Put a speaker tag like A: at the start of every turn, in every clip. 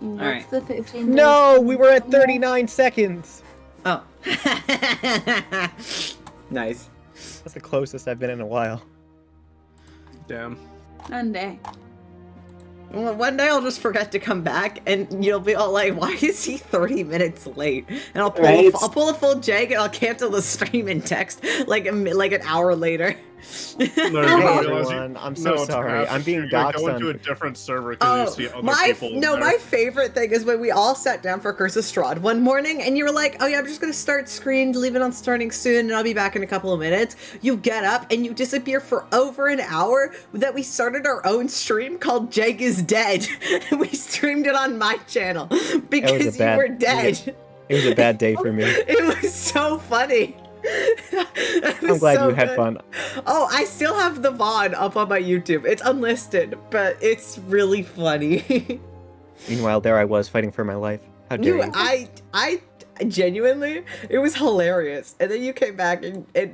A: What's
B: right.
A: the 15 days?
C: No, we were at 39 seconds.
B: Oh. Nice.
C: That's the closest I've been in a while.
D: Damn.
A: Sunday.
B: Well, one day I'll just forget to come back, and you'll be all like, "Why is he 30 minutes late?" And I'll pull a full Jegg, and I'll cancel the stream and text like an hour later.
D: No,
C: Hey everyone, I'm so sorry. I'm being doxxed
D: going
C: on.
D: to a different server because you see other people.
B: My favorite thing is when we all sat down for Curse of Strahd one morning, and you were like, "Oh yeah, I'm just gonna start screen, leave it on starting soon, and I'll be back in a couple of minutes." You get up and you disappear for over an hour. That we started our own stream called Jegg is Dead. We streamed it on my channel because you were dead.
C: It was a bad day for me.
B: It was so funny.
C: I'm glad you had fun.
B: Oh, I still have the VOD up on my YouTube. It's unlisted, but it's really funny.
C: Meanwhile, there I was fighting for my life. How dare you?
B: I genuinely, it was hilarious. And then you came back and I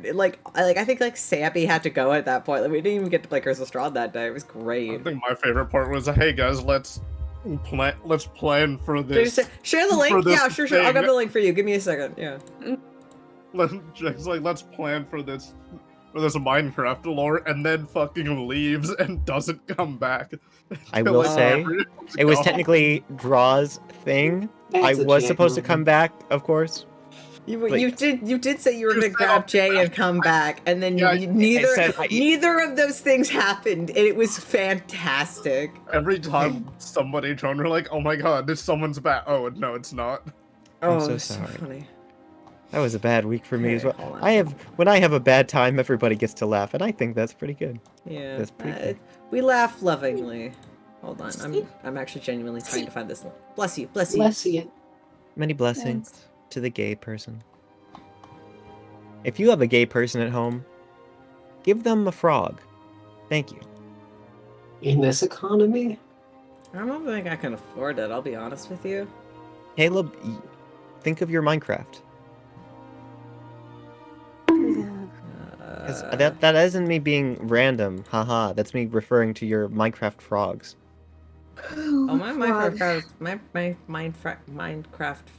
B: think like Sammy had to go at that point. Like, we didn't even get to play Curse of Strahd that day. It was great.
D: I think my favorite part was, hey guys, let's plan for this.
B: Share the link. Yeah, sure. I'll grab the link for you. Give me a second. Yeah.
D: Jack's like, let's plan for this Minecraft lore, and then fucking leaves and doesn't come back.
C: I will say, it was technically Draw's thing. I was supposed to come back, of course.
B: You did say you were going to grab Jay and come back, and then neither of those things happened, and it was fantastic.
D: Every time somebody joined, we're like, oh my god, this someone's back. Oh no, it's not.
C: I'm so sorry. Funny. That was a bad week for me as well. When I have a bad time, everybody gets to laugh, and I think that's pretty good.
B: Yeah, that's pretty good. We laugh lovingly. Hold on, I'm actually genuinely trying to find this. Bless you, bless you.
A: Bless you.
C: Many blessings to the gay person. If you have a gay person at home, give them a frog. Thank you.
E: In this economy?
B: I don't think I can afford it, I'll be honest with you.
C: Caleb, think of your Minecraft. That isn't me being random, haha. That's me referring to your Minecraft frogs.
B: Oh, my Minecraft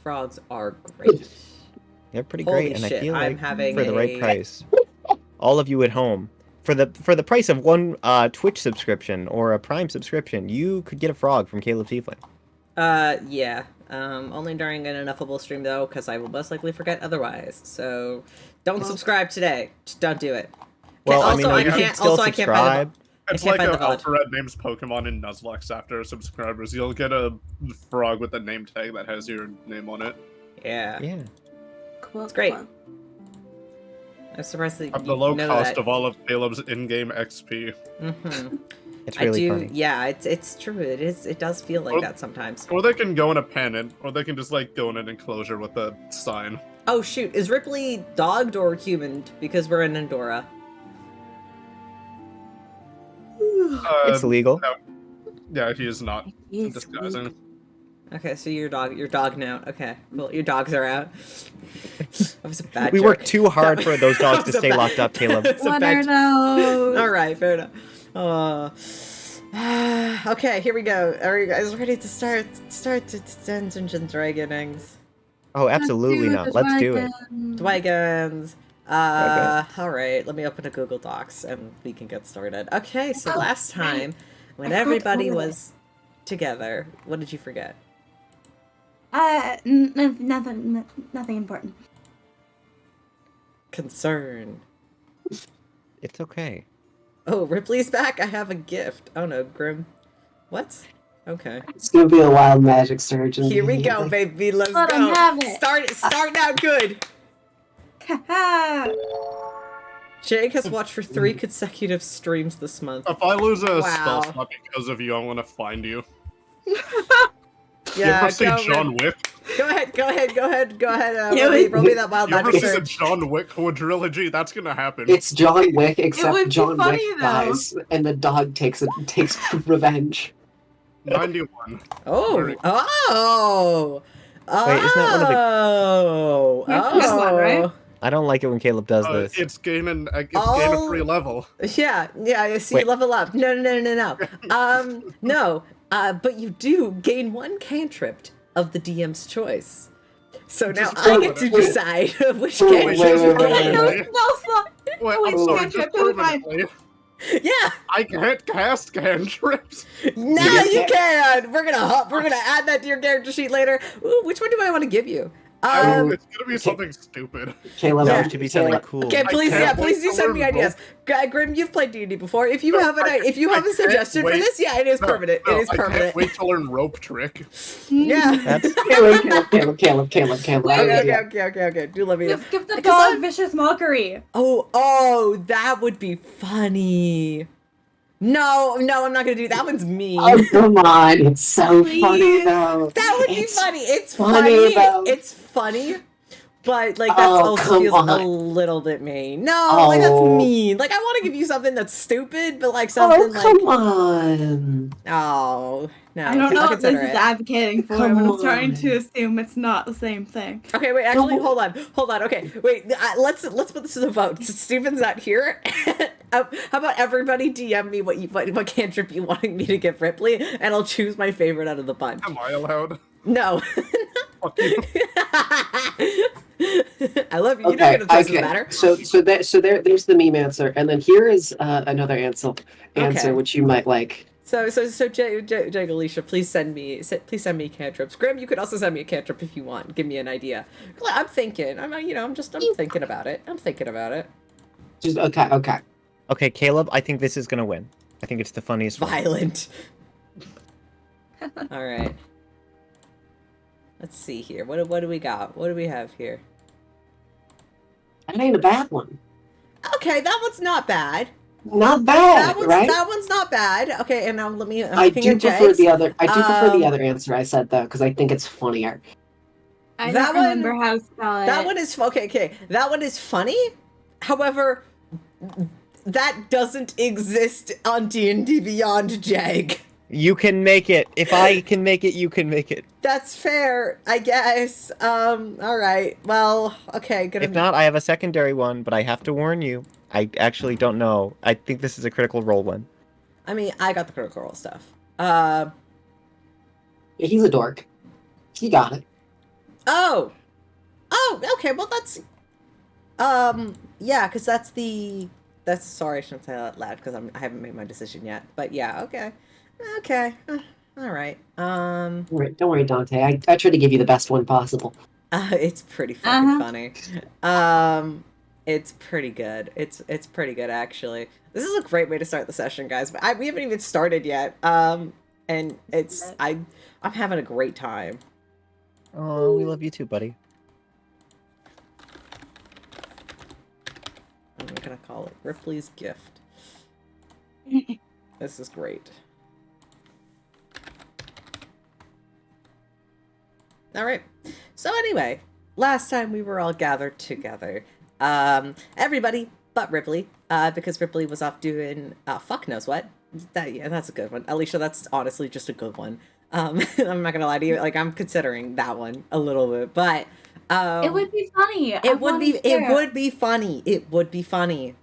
B: frogs are great.
C: They're pretty great, and I feel like for the right price, all of you at home, for the price of one Twitch subscription or a Prime subscription, you could get a frog from Caleb Teafling.
B: Yeah. Only during an ineffable stream though, because I will most likely forget otherwise. So, don't subscribe today. Just don't do it.
C: Well, also, I mean, you can still subscribe.
D: It's like a Alpharad names Pokemon in Nuzlocke after subscribers. You'll get a frog with a name tag that has your name on it.
B: Yeah.
C: Yeah.
B: Cool. It's great. I'm surprised that
D: at the low cost of all of Caleb's in-game XP.
B: Mm-hmm.
C: It's really funny.
B: Yeah, it's true. It is. It does feel like that sometimes.
D: Or they can go in a pen, or they can just like go in an enclosure with a sign.
B: Oh shoot! Is Rypley dogged or humaned? Because we're in Andorra.
C: It's legal.
D: No. Yeah, he is not disguising.
B: Okay, so your dog now. Okay, well, your dogs are out. That was a bad joke.
C: We worked too hard for those dogs to stay locked up, Caleb.
A: What are those?
B: All right, fair enough. Okay, here we go. Are you guys ready to start Dungeons and Dragonings?
C: Oh, absolutely not. Let's do it.
B: Dragons. All right. Let me open a Google Docs and we can get started. Okay, so last time when everybody was together, what did you forget?
A: Nothing important.
B: Concern.
C: It's okay.
B: Oh, Ripley's back. I have a gift. Oh no, Grim. What? Okay.
E: It's gonna be a wild magic surge.
B: Here we go, baby. Let's go. Start out good. Jake has watched for 3 consecutive streams this month.
D: If I lose a spell slot because of you, I'm gonna find you.
B: Yeah,
D: you ever seen John Wick?
B: Go ahead. Roll me that wild magic surge.
D: You ever seen John Wick quadrilogy? That's gonna happen.
E: It's John Wick, except John Wick dies, and the dog takes revenge.
D: 91.
B: Oh!
C: Wait, isn't that one of the...
A: This one, right?
C: I don't like it when Caleb does this.
D: It's gaining a free level.
B: Yeah, so you level up. No. No. But you do gain 1 cantrip of the DM's choice. So now
D: Just
B: I get to decide which cantrip.
D: Wait, I'm sorry, just permanently.
B: Yeah.
D: I can't cast cantrips.
B: Now you can. We're gonna add that to your character sheet later. Ooh, which one do I want to give you?
D: It's gonna be something stupid.
E: Caleb,
C: it should be something cool.
B: Okay, please do send me ideas. Grim, you've played D&D before. If you have a suggestion for this, it is permanent. It is permanent.
D: I can't wait to learn rope trick.
B: Yeah.
E: Caleb.
B: Okay. Do let me know.
A: Give the dog vicious mockery.
B: Oh, that would be funny. No, I'm not gonna do that. One's mean.
E: Oh, come on. It's so funny, though.
B: That would be funny. It's funny. It's funny. But, like, that also feels a little bit mean. No, like, that's mean. Like, I want to give you something that's stupid, but, like, something like...
E: come on.
B: Oh, no.
A: I don't know what this is advocating for, but I'm starting to assume it's not the same thing.
B: Okay, wait, actually, hold on. Okay, wait, let's put this to the vote. Since Steven's not here, how about everybody DM me what cantrip you want me to give Rypley, and I'll choose my favorite out of the bunch.
D: Am I allowed?
B: No.
D: Fuck you.
B: I love you. You know your choices matter.
E: So there's the meme answer, and then here is another answer, which you might like.
B: So Jegg, Alycia, please send me cantrips. Grim, you could also send me a cantrip if you want. Give me an idea. I'm thinking. I'm thinking about it.
E: Just okay.
C: Okay, Caleb, I think this is gonna win. I think it's the funniest one.
B: Violent. All right. Let's see here. What do we got? What do we have here?
E: That ain't a bad one.
B: Okay, that one's not bad.
E: Not bad, right?
B: That one's not bad. Okay, and now let me.
E: I do prefer the other answer I said though, because I think it's funnier.
A: I don't remember how to spell it.
B: That one is okay. That one is funny. However, that doesn't exist on D&D Beyond, Jegg.
C: You can make it. If I can make it, you can make it.
B: That's fair, I guess. All right. Well, okay.
C: If not, I have a secondary one, but I have to warn you. I actually don't know. I think this is a critical role one.
B: I mean, I got the critical role stuff.
E: He's a dork. He got it.
B: Oh, okay. Well, that's. Yeah, because that's the. Sorry, I shouldn't say that loud because I haven't made my decision yet. But yeah, okay. All right.
E: Don't worry, Dante. I try to give you the best one possible.
B: It's pretty fucking funny. It's pretty good. It's pretty good actually. This is a great way to start the session, guys. But we haven't even started yet. And I'm having a great time.
C: Oh, we love you too, buddy.
B: I'm gonna call it Ripley's gift. This is great. All right. So anyway, last time we were all gathered together. Everybody but Rypley, because Rypley was off doing fuck knows what. That's a good one. Alycia, that's honestly just a good one. I'm not gonna lie to you. Like, I'm considering that one a little bit, but
A: it would be funny.
B: It would be funny. It would be funny. It would be funny.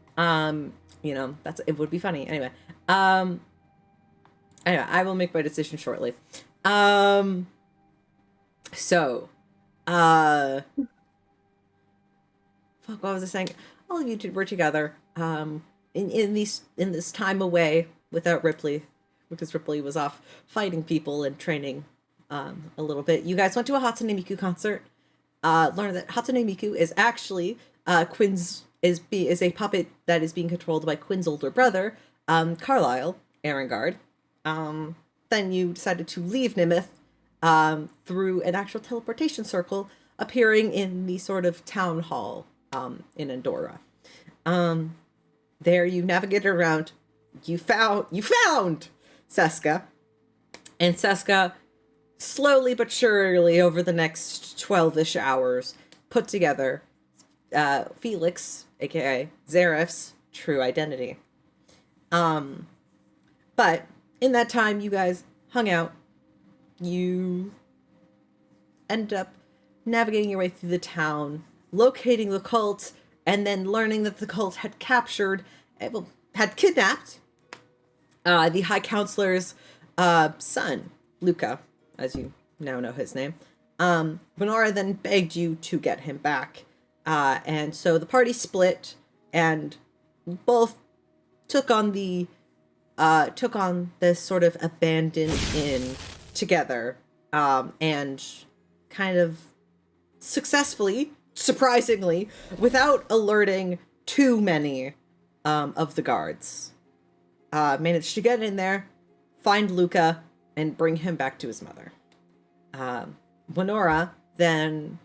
B: Anyway, I will make my decision shortly. So, fuck, what was I saying? All of you were together, in this time away without Rypley, because Rypley was off fighting people and training, a little bit. You guys went to a Hatsune Miku concert, learned that Hatsune Miku is actually, Quinn's, is a puppet that is being controlled by Quinn's older brother, Carlisle Erengard. Then you decided to leave Nimith, through an actual teleportation circle appearing in the sort of town hall in Andorra. There you navigated around. You found Seska. And Seska, slowly but surely over the next 12-ish hours, put together Felix, aka Zaref's true identity. But in that time, you guys hung out. You end up navigating your way through the town, locating the cult, and then learning that the cult had kidnapped the High Counselor's son, Luca, as you now know his name, Venora then begged you to get him back. And so the party split, and both took on this sort of abandoned inn together, and kind of successfully, surprisingly, without alerting too many of the guards, managed to get in there, find Luca, and bring him back to his mother. Venora then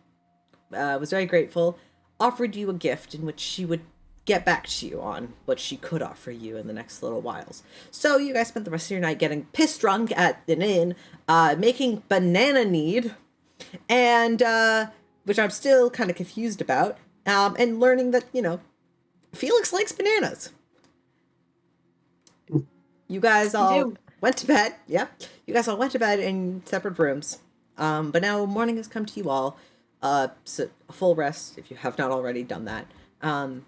B: was very grateful, offered you a gift in which she would get back to you on what she could offer you in the next little whiles. So you guys spent the rest of your night getting pissed drunk at an inn, making banana need, and which I'm still kind of confused about, and learning that, Felix likes bananas. You guys all went to bed. Yeah. You guys all went to bed in separate rooms. But now morning has come to you all. So a full rest if you have not already done that. And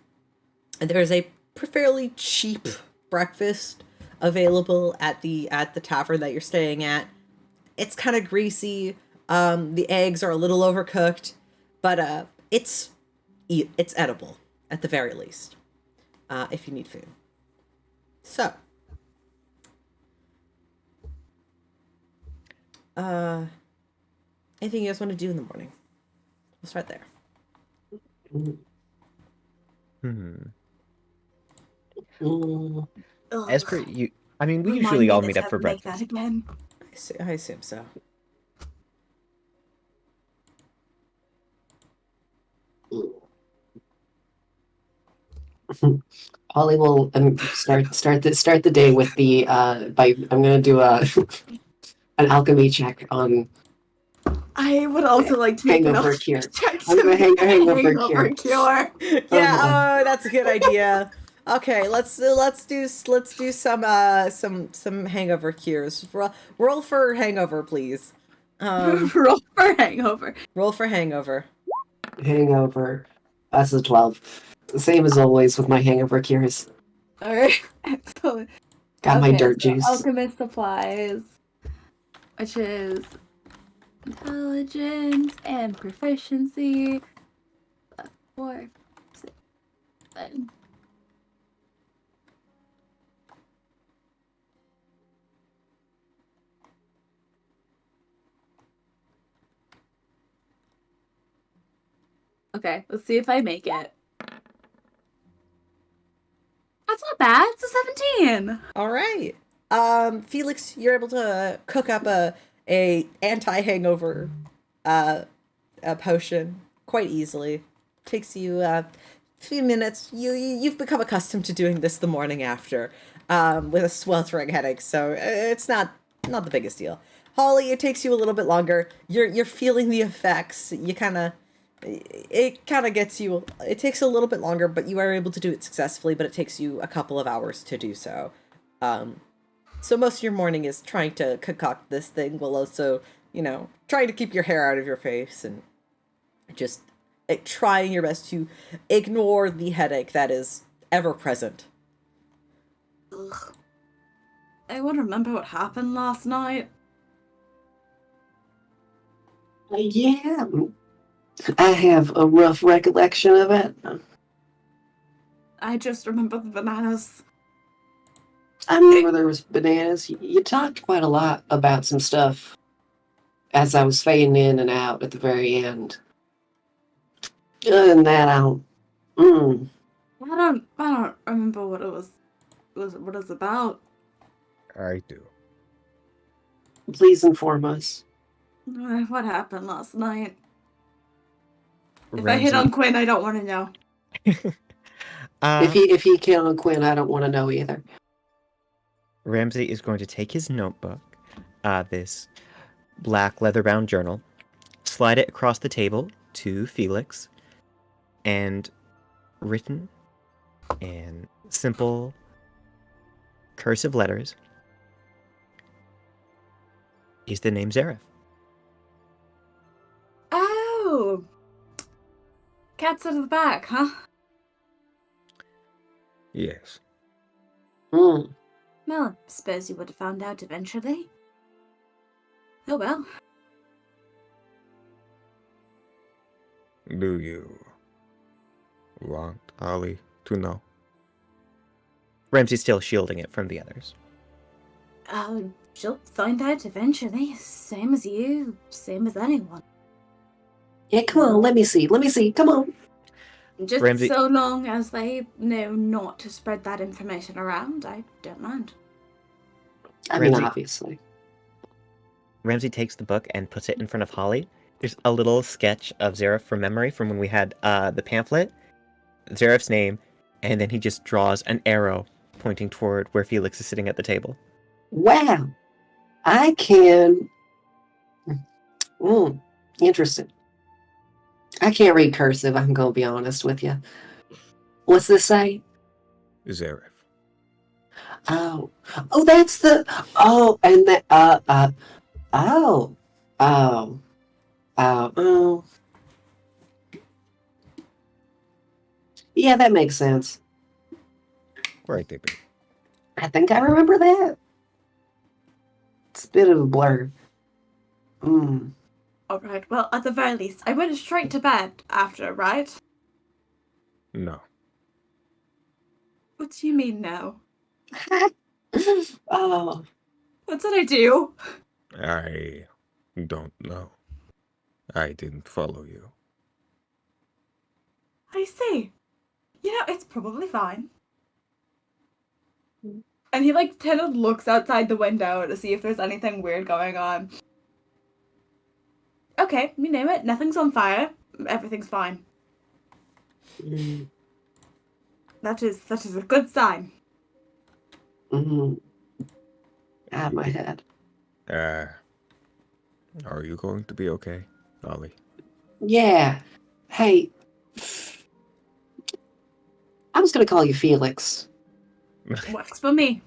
B: there's a fairly cheap breakfast available at the tavern that you're staying at. It's kind of greasy. The eggs are a little overcooked, but it's edible at the very least. If you need food. So, anything you guys want to do in the morning? We'll start there.
C: As per you, I mean, we usually all meet up for breakfast.
A: That again.
B: I assume so.
E: Holly will start the day with the I'm gonna do an alchemy check on.
A: I would also like to make
E: hangover
A: an
E: cure.
A: check
E: I'm gonna hangover cure.
B: Yeah, that's a good idea. Okay, let's do some hangover cures. Roll for hangover, please.
A: Roll for hangover.
B: Roll for hangover.
E: Hangover. That's a 12. Same as always with my hangover cures.
A: Alright. Excellent.
E: Got my dirt juice.
A: Alchemist supplies, which is intelligence and proficiency. 4, 6, 7. Okay, let's see if I make it. That's not bad. It's a 17.
B: All right. Felix, you're able to cook up a anti-hangover a potion quite easily. Takes you a few minutes. You've become accustomed to doing this the morning after, with a sweltering headache, so it's not the biggest deal. Holly, it takes you a little bit longer. You're feeling the effects. It kind of gets you, it takes a little bit longer, but you are able to do it successfully, but it takes you a couple of hours to do so. So most of your morning is trying to concoct this thing while also, trying to keep your hair out of your face and just trying your best to ignore the headache that is ever present.
A: Ugh. I want to remember what happened last night.
E: Yeah. I have a rough recollection of it.
A: I just remember the bananas.
E: I remember there was bananas. You talked quite a lot about some stuff as I was fading in and out at the very end. Other than that, I don't
A: remember what it was what it was about.
C: I do.
E: Please inform us.
A: What happened last night? If
C: Ramsey.
A: I hit on Quinn, I don't want to know.
E: If he killed on Quinn, I don't want to know either.
C: Ramsey is going to take his notebook, this black leather-bound journal, slide it across the table to Felix, and written in simple cursive letters is the name Zareth.
A: Oh! Cat's out of the bag, huh?
C: Yes.
A: Well, I suppose you would have found out eventually. Oh well.
C: Do you want Holly to know? Ramsey's still shielding it from the others.
A: She'll find out eventually. Same as you, same as anyone.
E: Yeah, come on, let me see, come on.
A: Just
C: Ramsey...
A: so long as they know not to spread that information around, I don't mind.
E: I mean, obviously.
C: Ramsey takes the book and puts it in front of Holly. There's a little sketch of Zareth from memory from when we had the pamphlet, Zareth's name, and then he just draws an arrow pointing toward where Felix is sitting at the table.
E: Wow. I can... Interesting. I can't read cursive, I'm going to be honest with you. What's this say?
C: Zareth.
E: Oh, that's the... Oh, and that... Yeah, that makes sense.
C: Right, baby.
E: I think I remember that. It's a bit of a blur.
A: Alright, well, at the very least, I went straight to bed after, right?
C: No.
A: What do you mean, no?
E: Oh.
A: What did I do?
C: I don't know. I didn't follow you.
A: I see. You know, it's probably fine. And he, kind of looks outside the window to see if there's anything weird going on. Okay, you name it. Nothing's on fire. Everything's fine. That is a good sign.
E: Out of my head.
C: Are you going to be okay, Ollie?
E: Yeah. Hey. I was going to call you Felix.
A: Works for me.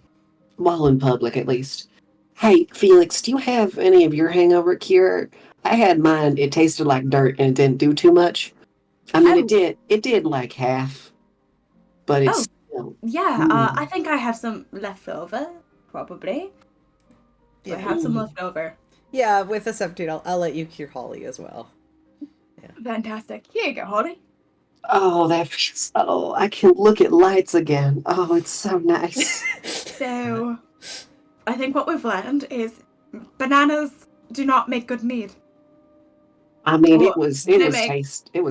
E: While in public, at least. Hey, Felix, do you have any of your hangover cure? I had mine. It tasted like dirt and it didn't do too much. I mean, it did like half. But it's still...
A: Yeah, I think I have some left over, probably. Yeah. I have some left over.
B: Yeah, with the 17, I'll let you cure Holly as well.
A: Yeah. Fantastic. Here you go, Holly.
E: Oh, that feels... Oh, I can look at lights again. Oh, it's so nice.
A: So, I think what we've learned is bananas do not make good mead.
E: I mean, it was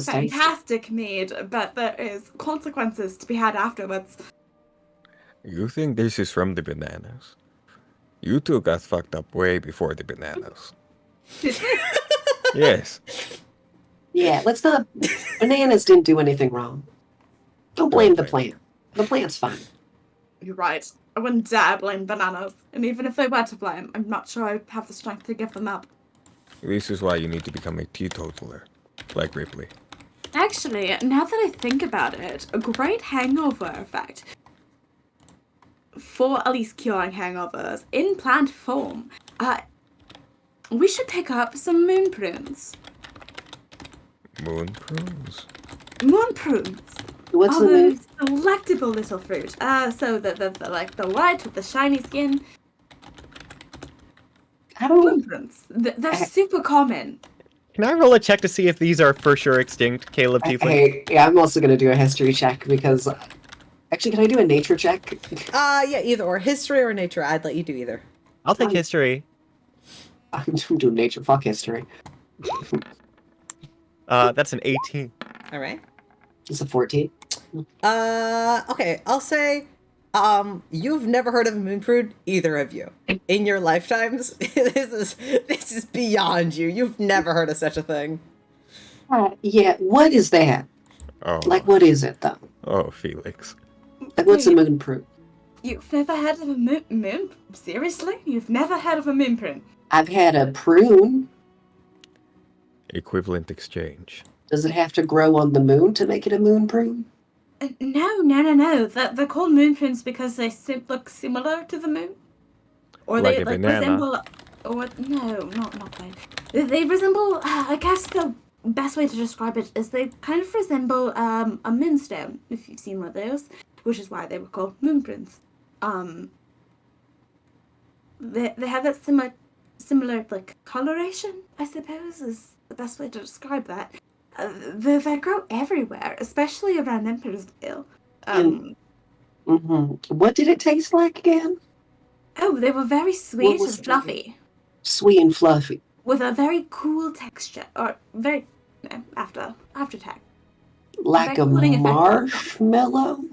A: fantastic mead, but there is consequences to be had afterwards.
C: You think this is from the bananas? You two got fucked up way before the bananas. Yes.
E: Yeah, let's not... Bananas didn't do anything wrong. Don't blame the plant. The plant's fine.
A: You're right. I wouldn't dare blame bananas. And even if they were to blame, I'm not sure I'd have the strength to give them up.
C: This is why you need to become a teetotaler, like Rypley.
A: Actually, now that I think about it, a great hangover effect for at least curing hangovers in plant form. We should pick up some moon prunes.
C: Moon prunes?
A: Moon prunes.
E: What's the moon?
A: Delectable little fruit. So the white with the shiny skin. Moon prunes. They're super common.
C: Can I roll a check to see if these are for sure extinct, Caleb Teafling?
E: Hey, yeah, I'm also going to do a history check because... Actually, can I do a nature check?
B: Yeah, either or. History or nature. I'd let you do either.
C: I'll take history.
E: I'm doing nature. Fuck history.
C: That's an 18.
B: All right.
E: It's a 14.
B: Okay, I'll say, you've never heard of a moon prune, either of you, in your lifetimes. This is beyond you. You've never heard of such a thing.
E: Yeah, what is that?
C: Oh.
E: Like, what is it, though?
C: Oh, Felix.
E: Like, what's a moon prune?
A: You've never heard of a moon? Seriously? You've never heard of a moon prune?
E: I've had a prune.
C: Equivalent exchange.
E: Does it have to grow on the moon to make it a moon prune?
A: No. They're called moon prunes because they look similar to the moon. Or
C: like
A: they resemble... Or, no, not quite. They resemble... I guess the best way to describe it is they kind of resemble a moonstone, if you've seen one of those, which is why they were called moon prunes. They have that similar similar, like, coloration, I suppose, is the best way to describe that. They grow everywhere, especially around Emperorsville.
E: What did it taste like again?
A: Oh, they were very sweet
E: was
A: and
E: it?
A: fluffy,
E: Sweet and fluffy.
A: with a very cool texture, or very, aftertaste.
E: Like a
A: cooling effect.
E: marshmallow?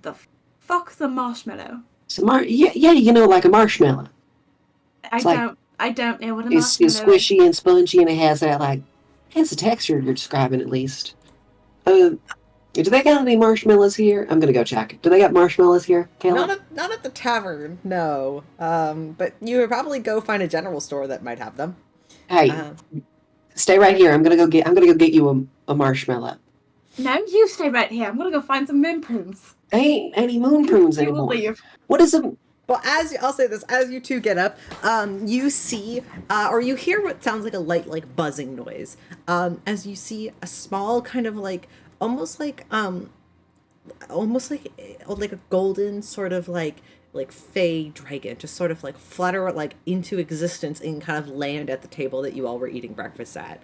A: The fuck's a marshmallow?
E: Yeah, like a marshmallow.
A: I don't know what a
E: It's
A: marshmallow is.
E: squishy and spongy, and it has the texture you're describing at least. Do they got any marshmallows here? I'm gonna go check. Do they got marshmallows here, Kayla?
B: Not at the tavern, no. But you would probably go find a general store that might have them.
E: Hey, stay right here. I'm gonna go get you a marshmallow.
A: No, you stay right here. I'm gonna go find some moon prunes.
E: There ain't any moon prunes
A: You will
E: anymore.
A: leave.
E: What is a
B: Well, I'll say this, as you two get up, you see, or you hear what sounds like a light, like, buzzing noise. As you see a small kind of, like, almost like a golden sort of, like fey dragon just sort of, like, flutter, like, into existence and kind of land at the table that you all were eating breakfast at.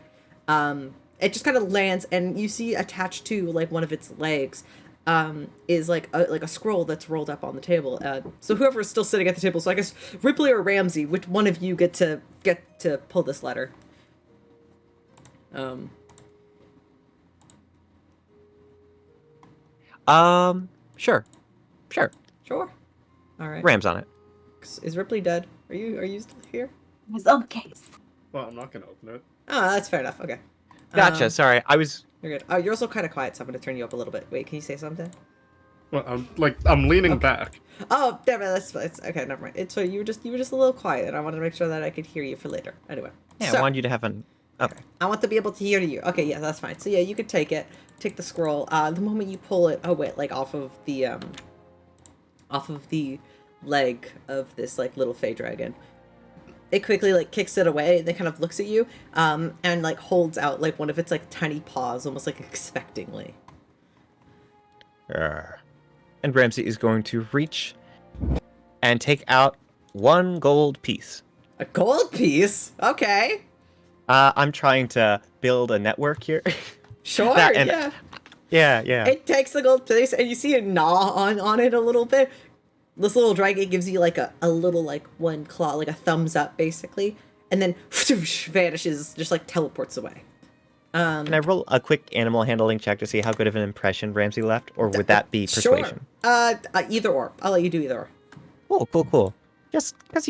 B: It just kind of lands, and you see attached to, like, one of its legs, is like a scroll that's rolled up on the table. So whoever is still sitting at the table, so I guess Rypley or Ramsey, which one of you get to pull this letter?
C: Sure.
B: Sure. All right.
C: Ram's on it.
B: Is Rypley dead? Are you still here?
A: It's on the case.
D: Well, I'm not gonna open it.
B: Oh, that's fair enough. Okay.
C: Gotcha. Sorry, I was.
B: You're good. Oh, you're also kind of quiet, so I'm gonna turn you up a little bit. Wait, can you say something?
D: Well, I'm leaning back.
B: Oh, damn it. That's okay. Never mind. So you were just a little quiet, and I wanted to make sure that I could hear you for later. Anyway.
C: Yeah,
B: so,
C: I wanted you to have an. Okay.
B: I want to be able to hear you. Okay, yeah, that's fine. So yeah, you could take it. Take the scroll. The moment you pull it, like off of the leg of this like little fey dragon, it quickly like kicks it away and then kind of looks at you, and like holds out like one of its like tiny paws, almost like expectingly.
C: And Ramsey is going to reach and take out 1 gold piece.
B: A gold piece? Okay.
C: I'm trying to build a network here.
B: Sure.
C: Yeah. Yeah.
B: It takes the gold piece, and you see it gnaw on it a little bit. This little dragon gives you like a little like one claw, like a thumbs up basically, and then vanishes, just like teleports away.
C: Can I roll a quick animal handling check to see how good of an impression Ramsey left, or would that be persuasion?
B: Sure. Either or. I'll let you do either or.
C: Cool. Just because,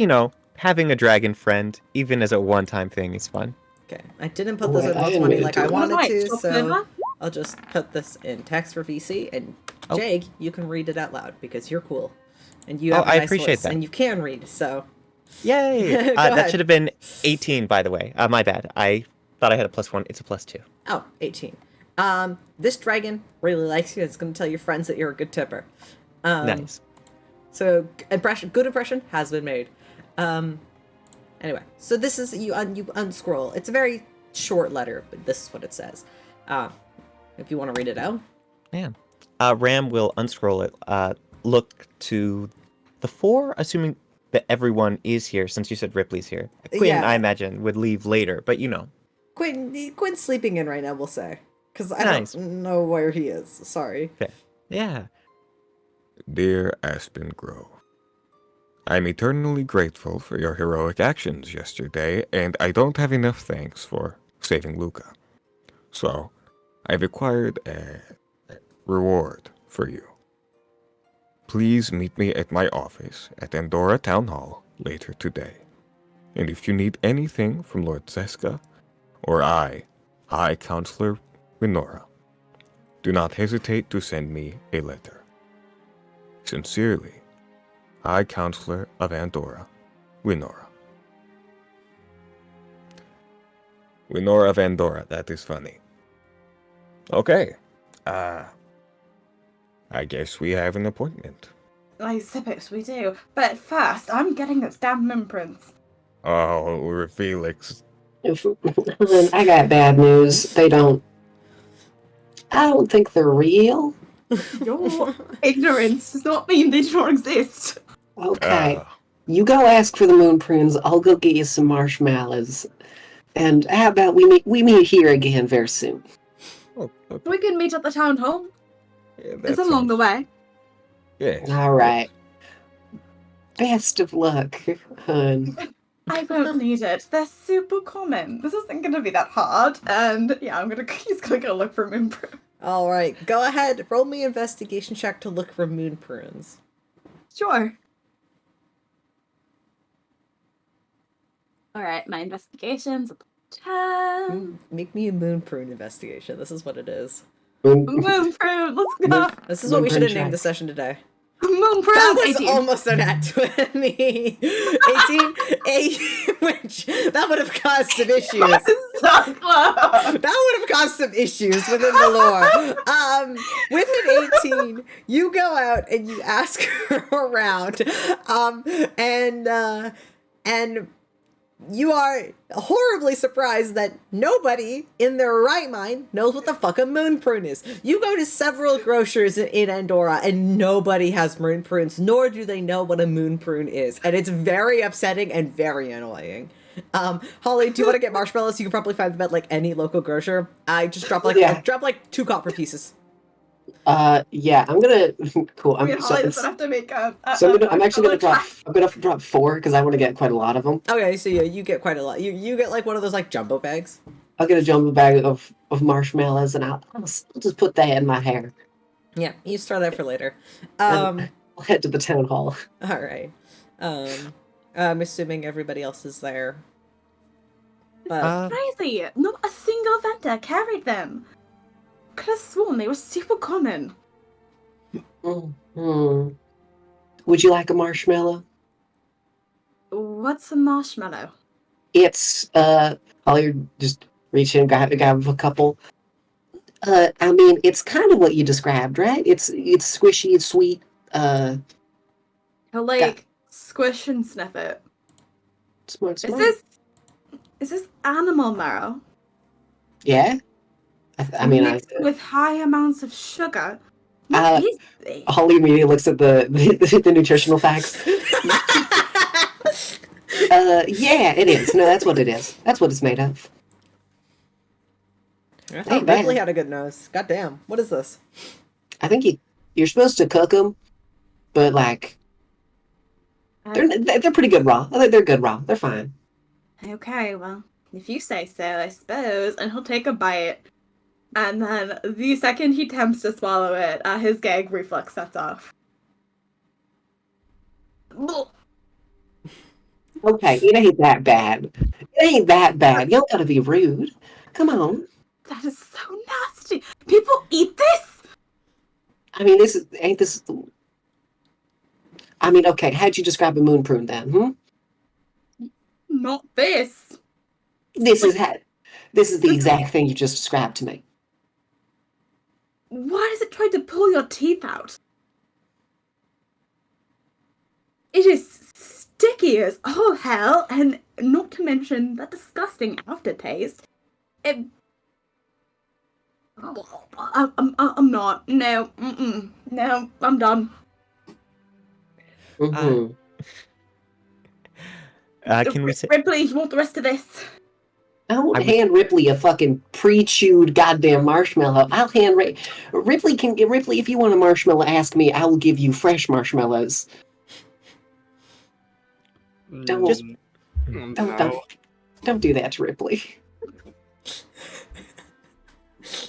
C: having a dragon friend, even as a one-time thing, is fun.
B: Okay. I didn't put this in +20 like I wanted to, so
A: Right.
B: I'll just put this in text for VC, and
C: Oh.
B: Jegg, you can read it out loud because you're cool. And you have a
C: I
B: nice
C: appreciate
B: voice,
C: that.
B: and you can read, so.
C: Yay!
B: Go
C: That
B: ahead.
C: should have been 18, by the way. My bad. I thought I had a +1. It's a +2.
B: Oh, 18. This dragon really likes you. It's going to tell your friends that you're a good tipper.
C: Nice.
B: So good impression has been made. Anyway, so this is you unscroll. It's a very short letter, but this is what it says. If you want to read it out.
C: Man. Ram will unscroll it. Look to the 4, assuming that everyone is here, since you said Ripley's here. Quinn,
B: Yeah.
C: I imagine, would leave later, but
B: Quinn's sleeping in right now, we'll say. Because I
C: Nice.
B: don't know where he is. Sorry.
C: Okay. Yeah.
F: Dear Aspen Grove, I'm eternally grateful for your heroic actions yesterday, and I don't have enough thanks for saving Luca. So, I've acquired a reward for you. Please meet me at my office at Andorra Town Hall later today. And if you need anything from Lord Zeska or High Counselor Winora, do not hesitate to send me a letter. Sincerely, High Counselor of Andorra, Winora. Winora of Andorra, that is funny. Okay, I guess we have an appointment.
A: I suppose we do. But first, I'm getting those damn imprints.
F: Oh, Felix.
E: I got bad news. I don't think they're real.
A: Your ignorance does not mean they don't exist.
E: Okay. You go ask for the moon prunes. I'll go get you some marshmallows. And how about we meet here again very soon?
F: Oh, okay.
A: We can meet at the town hall.
F: Yeah, that
A: It's along the
F: sounds-
A: way.
F: Yes.
E: All right. Best of luck, hun.
A: I won't need it. They're super common. This isn't going to be that hard. And yeah, he's going to go look for moon prunes.
B: All right, go ahead. Roll me investigation check to look for moon prunes.
A: Sure. All right, my investigation's a 10.
B: Make me a moon prune investigation. This is what it is.
A: Moon prune, let's go.
B: This is what
E: Moon
B: we should
E: prune
B: have named
E: check.
B: the session today.
A: Moon prune.
B: That was
A: 18.
B: almost a nat 20. 18, which that would have caused some issues.
A: So close.
B: That would have caused some issues within the lore. With an 18, you go out and you ask around, and you are horribly surprised that nobody in their right mind knows what the fuck a moon prune is. You go to several grocers in Andorra and nobody has moon prunes, nor do they know what a moon prune is. And it's very upsetting and very annoying. Holly, do you want to get marshmallows? You can probably find them at like any local grocer. I just drop like 2 copper pieces.
E: Yeah, I'm gonna. Cool.
A: I mean, Holly doesn't have to make a
E: I'm actually gonna drop. I'm gonna drop 4 because I want to get quite a lot of them.
B: Okay, so yeah, you get quite a lot. You get like one of those like jumbo bags.
E: I'll get a jumbo bag of marshmallows and I'll just put that in my hair.
B: Yeah, you store that for later.
E: And I'll head to the town hall.
B: All right. I'm assuming everybody else is there. But
A: Crazy! Not a single vendor carried them. Could have sworn they were super common.
E: Mm-hmm. Would you like a marshmallow?
A: What's a marshmallow?
E: It's I'll just reach in, grab a couple. I mean, it's kind of what you described, right? It's squishy, it's sweet.
A: He'll like squish and sniff it.
E: Smart.
A: Is this animal marrow?
E: Yeah. I mean,
A: mixed with high amounts of sugar. What is it?
E: Holly immediately looks at the nutritional facts. Yeah, it is. No, that's what it is. That's what it's made of.
B: I thought Rypley had a good nose. Goddamn, what is this?
E: I think you're supposed to cook them, but like they're pretty good raw. They're good raw. They're fine.
A: Okay, well, if you say so, I suppose. And he'll take a bite. And then the second he attempts to swallow it, his gag reflex sets off.
E: Okay, it ain't that bad. It ain't that bad. You don't gotta be rude. Come on.
A: That is so nasty. People eat this?
E: I mean, ain't this. I mean, okay, how'd you describe a moon prune then?
A: Not this.
E: This is the exact thing you just described to me.
A: Why does it try to pull your teeth out? It is sticky as all hell, and not to mention that disgusting aftertaste. I'm not. No. No, I'm done.
E: Mm-hmm.
C: Can we say?
A: Ripley, you want the rest of this?
E: I won't hand Rypley a fucking pre-chewed goddamn marshmallow. I'll hand Rypley, if you want a marshmallow, ask me. I will give you fresh marshmallows. Don't do that to Rypley.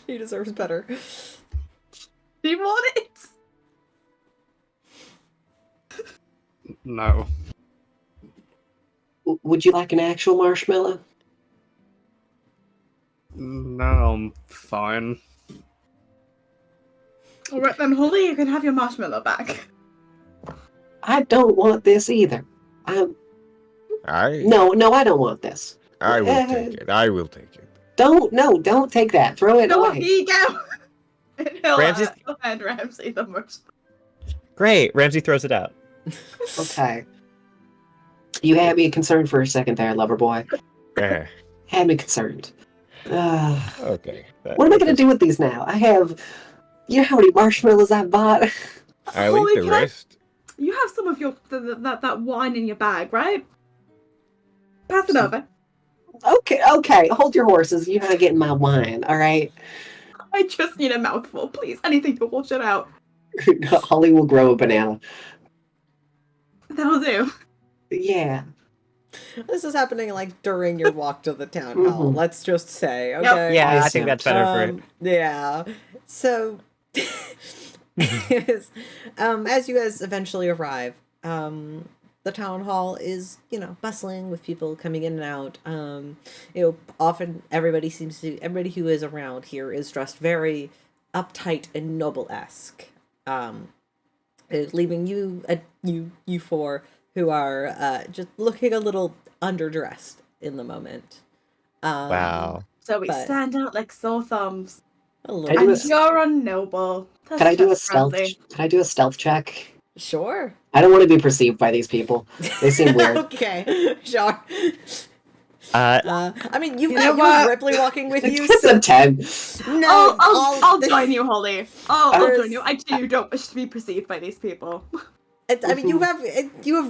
B: He deserves better.
A: Do you want it?
D: No.
E: Would you like an actual marshmallow?
D: No, I'm fine.
A: Alright then, Holly, you can have your marshmallow back.
E: I don't want this either. No, I don't want this.
F: I will take it. I will take it.
E: Don't take that. Throw it
A: No,
E: away.
A: here you go. He'll hand Ramsey the marshmallow.
C: Great. Ramsey throws it out.
E: Okay. You had me concerned for a second there, lover boy.
F: Eh,
E: Had me concerned.
F: okay.
E: What am I going to do with these now? You know how many marshmallows I bought?
F: I'll eat the rest.
A: You have some of your that wine in your bag, right? Pass it over.
E: Okay, hold your horses. You're not getting my wine, all right?
A: I just need a mouthful, please. Anything to wash it out.
E: Holly will grow a banana.
A: That'll do.
E: Yeah.
B: This is happening like during your walk to the town hall.
E: Mhm.
B: Let's just say,
A: Yep.
B: okay?
C: Yeah, I
E: assumed.
C: think that's better for it.
B: Yeah. So, as you guys eventually arrive, the town hall is, bustling with people coming in and out. Often everybody who is around here is dressed very uptight and noble-esque. Leaving you four who are just looking a little underdressed in the moment.
C: Wow.
A: So we
B: But-
A: stand out like sore thumbs.
B: A
E: I
B: little
E: do a
A: And
E: s-
A: you're unnoble. That's
E: Can I do a
A: just
E: stealth?
A: friendly.
E: Can I do a stealth check?
B: Sure.
E: I don't want to be perceived by these people. They seem weird.
B: Okay, sure. I mean, you've
A: You
B: got
A: know
B: you have
A: what?
B: Ripley walking with you.
E: It's
B: So
E: a 10.
B: no,
A: I'll join you, Holly. I'll
B: There's-
A: join you. I too don't wish to be perceived by these people.
B: I mean, you have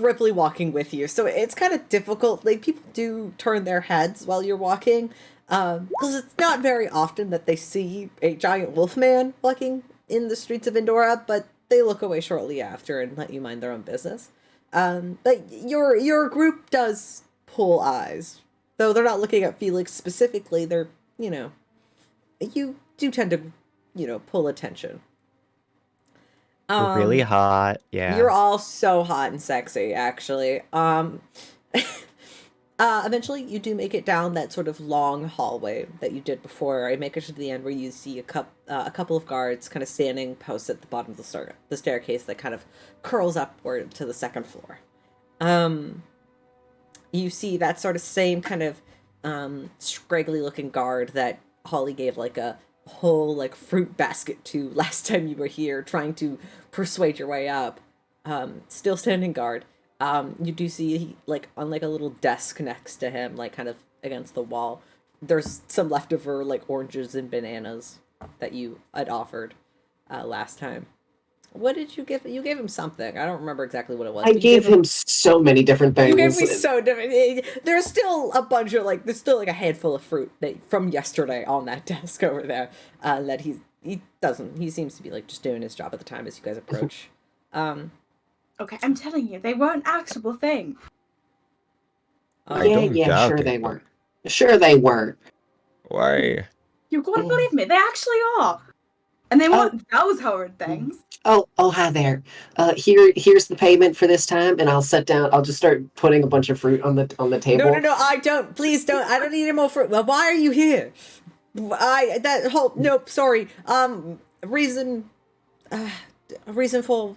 B: Ripley walking with you, so it's kind of difficult. Like, people do turn their heads while you're walking, because it's not very often that they see a giant wolf man walking in the streets of Indora, but they look away shortly after and let you mind their own business. But your group does pull eyes, though they're not looking at Felix specifically. They're, you do tend to, pull attention.
C: We're really hot. Yeah.
B: You're all so hot and sexy, actually. Eventually, you do make it down that sort of long hallway that you did before. I make it to the end where you see a couple of guards kind of standing posts at the bottom of the staircase that kind of curls upward to the second floor. You see that sort of same kind of scraggly looking guard that Holly gave like a whole like fruit basket to last time you were here, trying to persuade your way up. Still standing guard. You do see like on like a little desk next to him, like kind of against the wall, there's some leftover like oranges and bananas that you had offered last time. What did you give? You gave him something. I don't remember exactly what it was.
E: I
B: but you
E: gave him so many different things.
B: You gave me so different. There's still a bunch of like. There's still like a handful of fruit from yesterday on that desk over there. That he doesn't. He seems to be like just doing his job at the time as you guys approach.
A: Okay, I'm telling you, they weren't actual thing.
F: I
E: Yeah,
F: don't doubt
E: sure
F: it,
E: they
F: but-
E: were. Sure they were.
F: Why?
A: You're going to believe me. They actually are. And they weren't those horrid things.
E: Oh, hi there. Here's the payment for this time, and I'll sit down. I'll just start putting a bunch of fruit on the table.
B: No. I don't. Please don't. I don't need any more fruit. Well, why are you here? Nope. Sorry. Reason for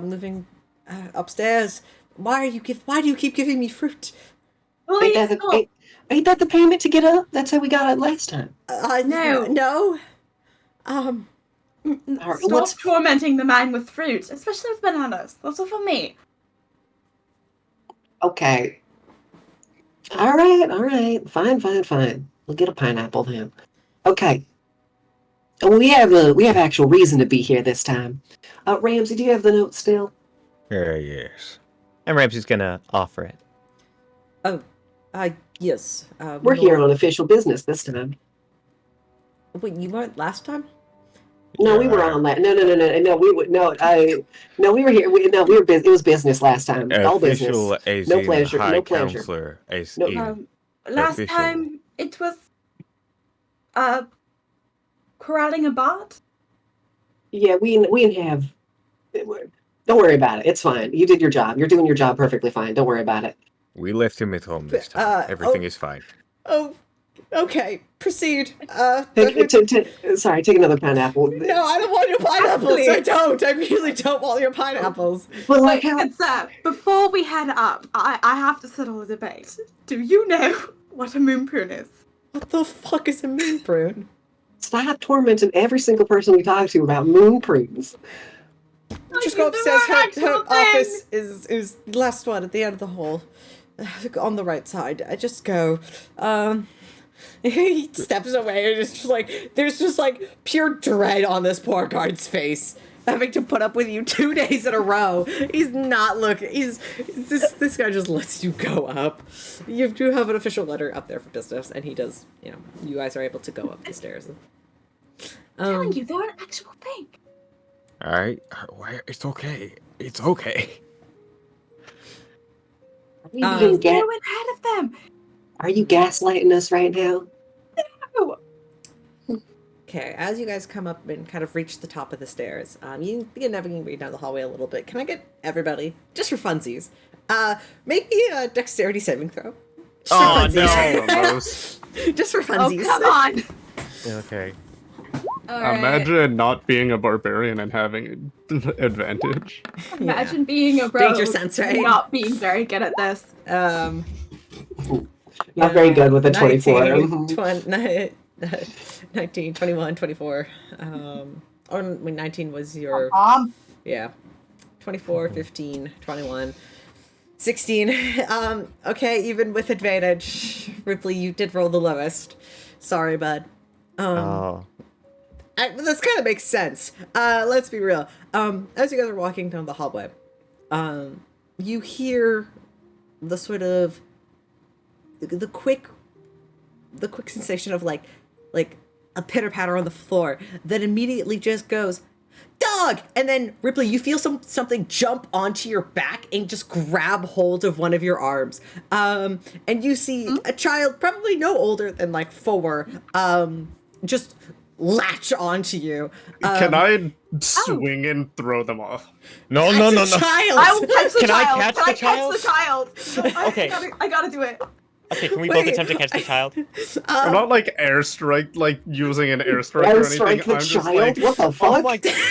B: moving upstairs. Why do you keep giving me fruit?
A: Please
E: Ain't
A: stop.
E: that the payment to get up? That's how we got it last time.
A: No.
E: All right,
A: Stop tormenting the man with fruit, especially with bananas. Those are for me.
E: Okay. All right. Fine. We'll get a pineapple then. Okay. We have actual reason to be here this time. Ramsey, do you have the note still?
F: Yes.
C: And Ramsey's gonna offer it.
B: Yes.
E: We're here on official business this time.
B: Wait, you weren't last time?
E: No, we were on that. No. We were here. We were busy. It was business last time. All
F: Official
E: business.
F: as
E: No
F: in
E: pleasure,
F: High
E: no pleasure.
F: Counselor as
E: No,
F: in
A: Last
F: Official.
A: time it was corralling a bot.
E: Yeah, we have. Don't worry about it. It's fine. You did your job. You're doing your job perfectly fine. Don't worry about it.
F: We left him at home this time. Everything is fine.
B: Oh, okay. Proceed.
E: Sorry, take another pineapple.
B: No, I don't want your pineapples.
A: Please.
B: I don't. I really don't want your pineapples.
E: But like
A: Wait,
E: how?
A: good sir, before we head up, I have to settle a debate. Do you know what a moon prune is?
B: What the fuck is a moon prune?
E: Stop tormenting every single person we talk to about moon prunes.
B: Just
A: you
B: go
A: do
B: upstairs.
A: an actual
B: Her
A: thing.
B: office is the last one at the end of the hall, on the right side. I just go. He steps away and it's just like there's just like pure dread on this poor guard's face. having to put up with you 2 days in a row. He's not looking. This guy just lets you go up. You do have an official letter up there for business, and he does. You know, you guys are able to go up the stairs.
A: I'm telling you, they're an actual thing.
F: Alright, it's okay. It's okay.
E: Are you,
A: Go ahead of them.
E: are you gaslighting us right now?
A: No.
B: Okay, as you guys come up and kind of reach the top of the stairs, you begin navigating down the hallway a little bit. Can I get everybody, just for funsies, make me a dexterity saving throw? Just for
C: Oh,
B: funsies.
C: no.
B: Just for
A: Oh,
B: funsies.
A: come on.
C: Okay.
A: All right.
D: Imagine not being a barbarian and having an advantage.
A: Imagine being a rogue
B: Danger sense, right?
A: and not being very good at this.
E: Not very good with a 24.
B: 19, 19, 21, 24. Or 19 was your... Yeah. 24, 15, 21, 16. Okay, even with advantage, Ripley, you did roll the lowest. Sorry, bud. This kind of makes sense. Let's be real. As you guys are walking down the hallway, you hear the sort of the quick sensation of like a pitter patter on the floor that immediately just goes, dog! And then Ripley, you feel something jump onto your back and just grab hold of one of your arms. And you see a child, probably no older than like 4, just latch onto you.
D: Can I swing and throw them off?
C: No.
B: Child!
A: I will catch the
C: Can I
A: child.
C: catch
A: Can
C: the
A: I catch the child?
C: Okay.
A: I gotta do it.
C: Okay, can we
B: Wait.
C: both attempt to catch the child?
D: I'm not like airstrike, like using an airstrike or
E: Airstrike
D: anything.
E: the
D: I'm just
E: child?
D: like,
E: What the fuck?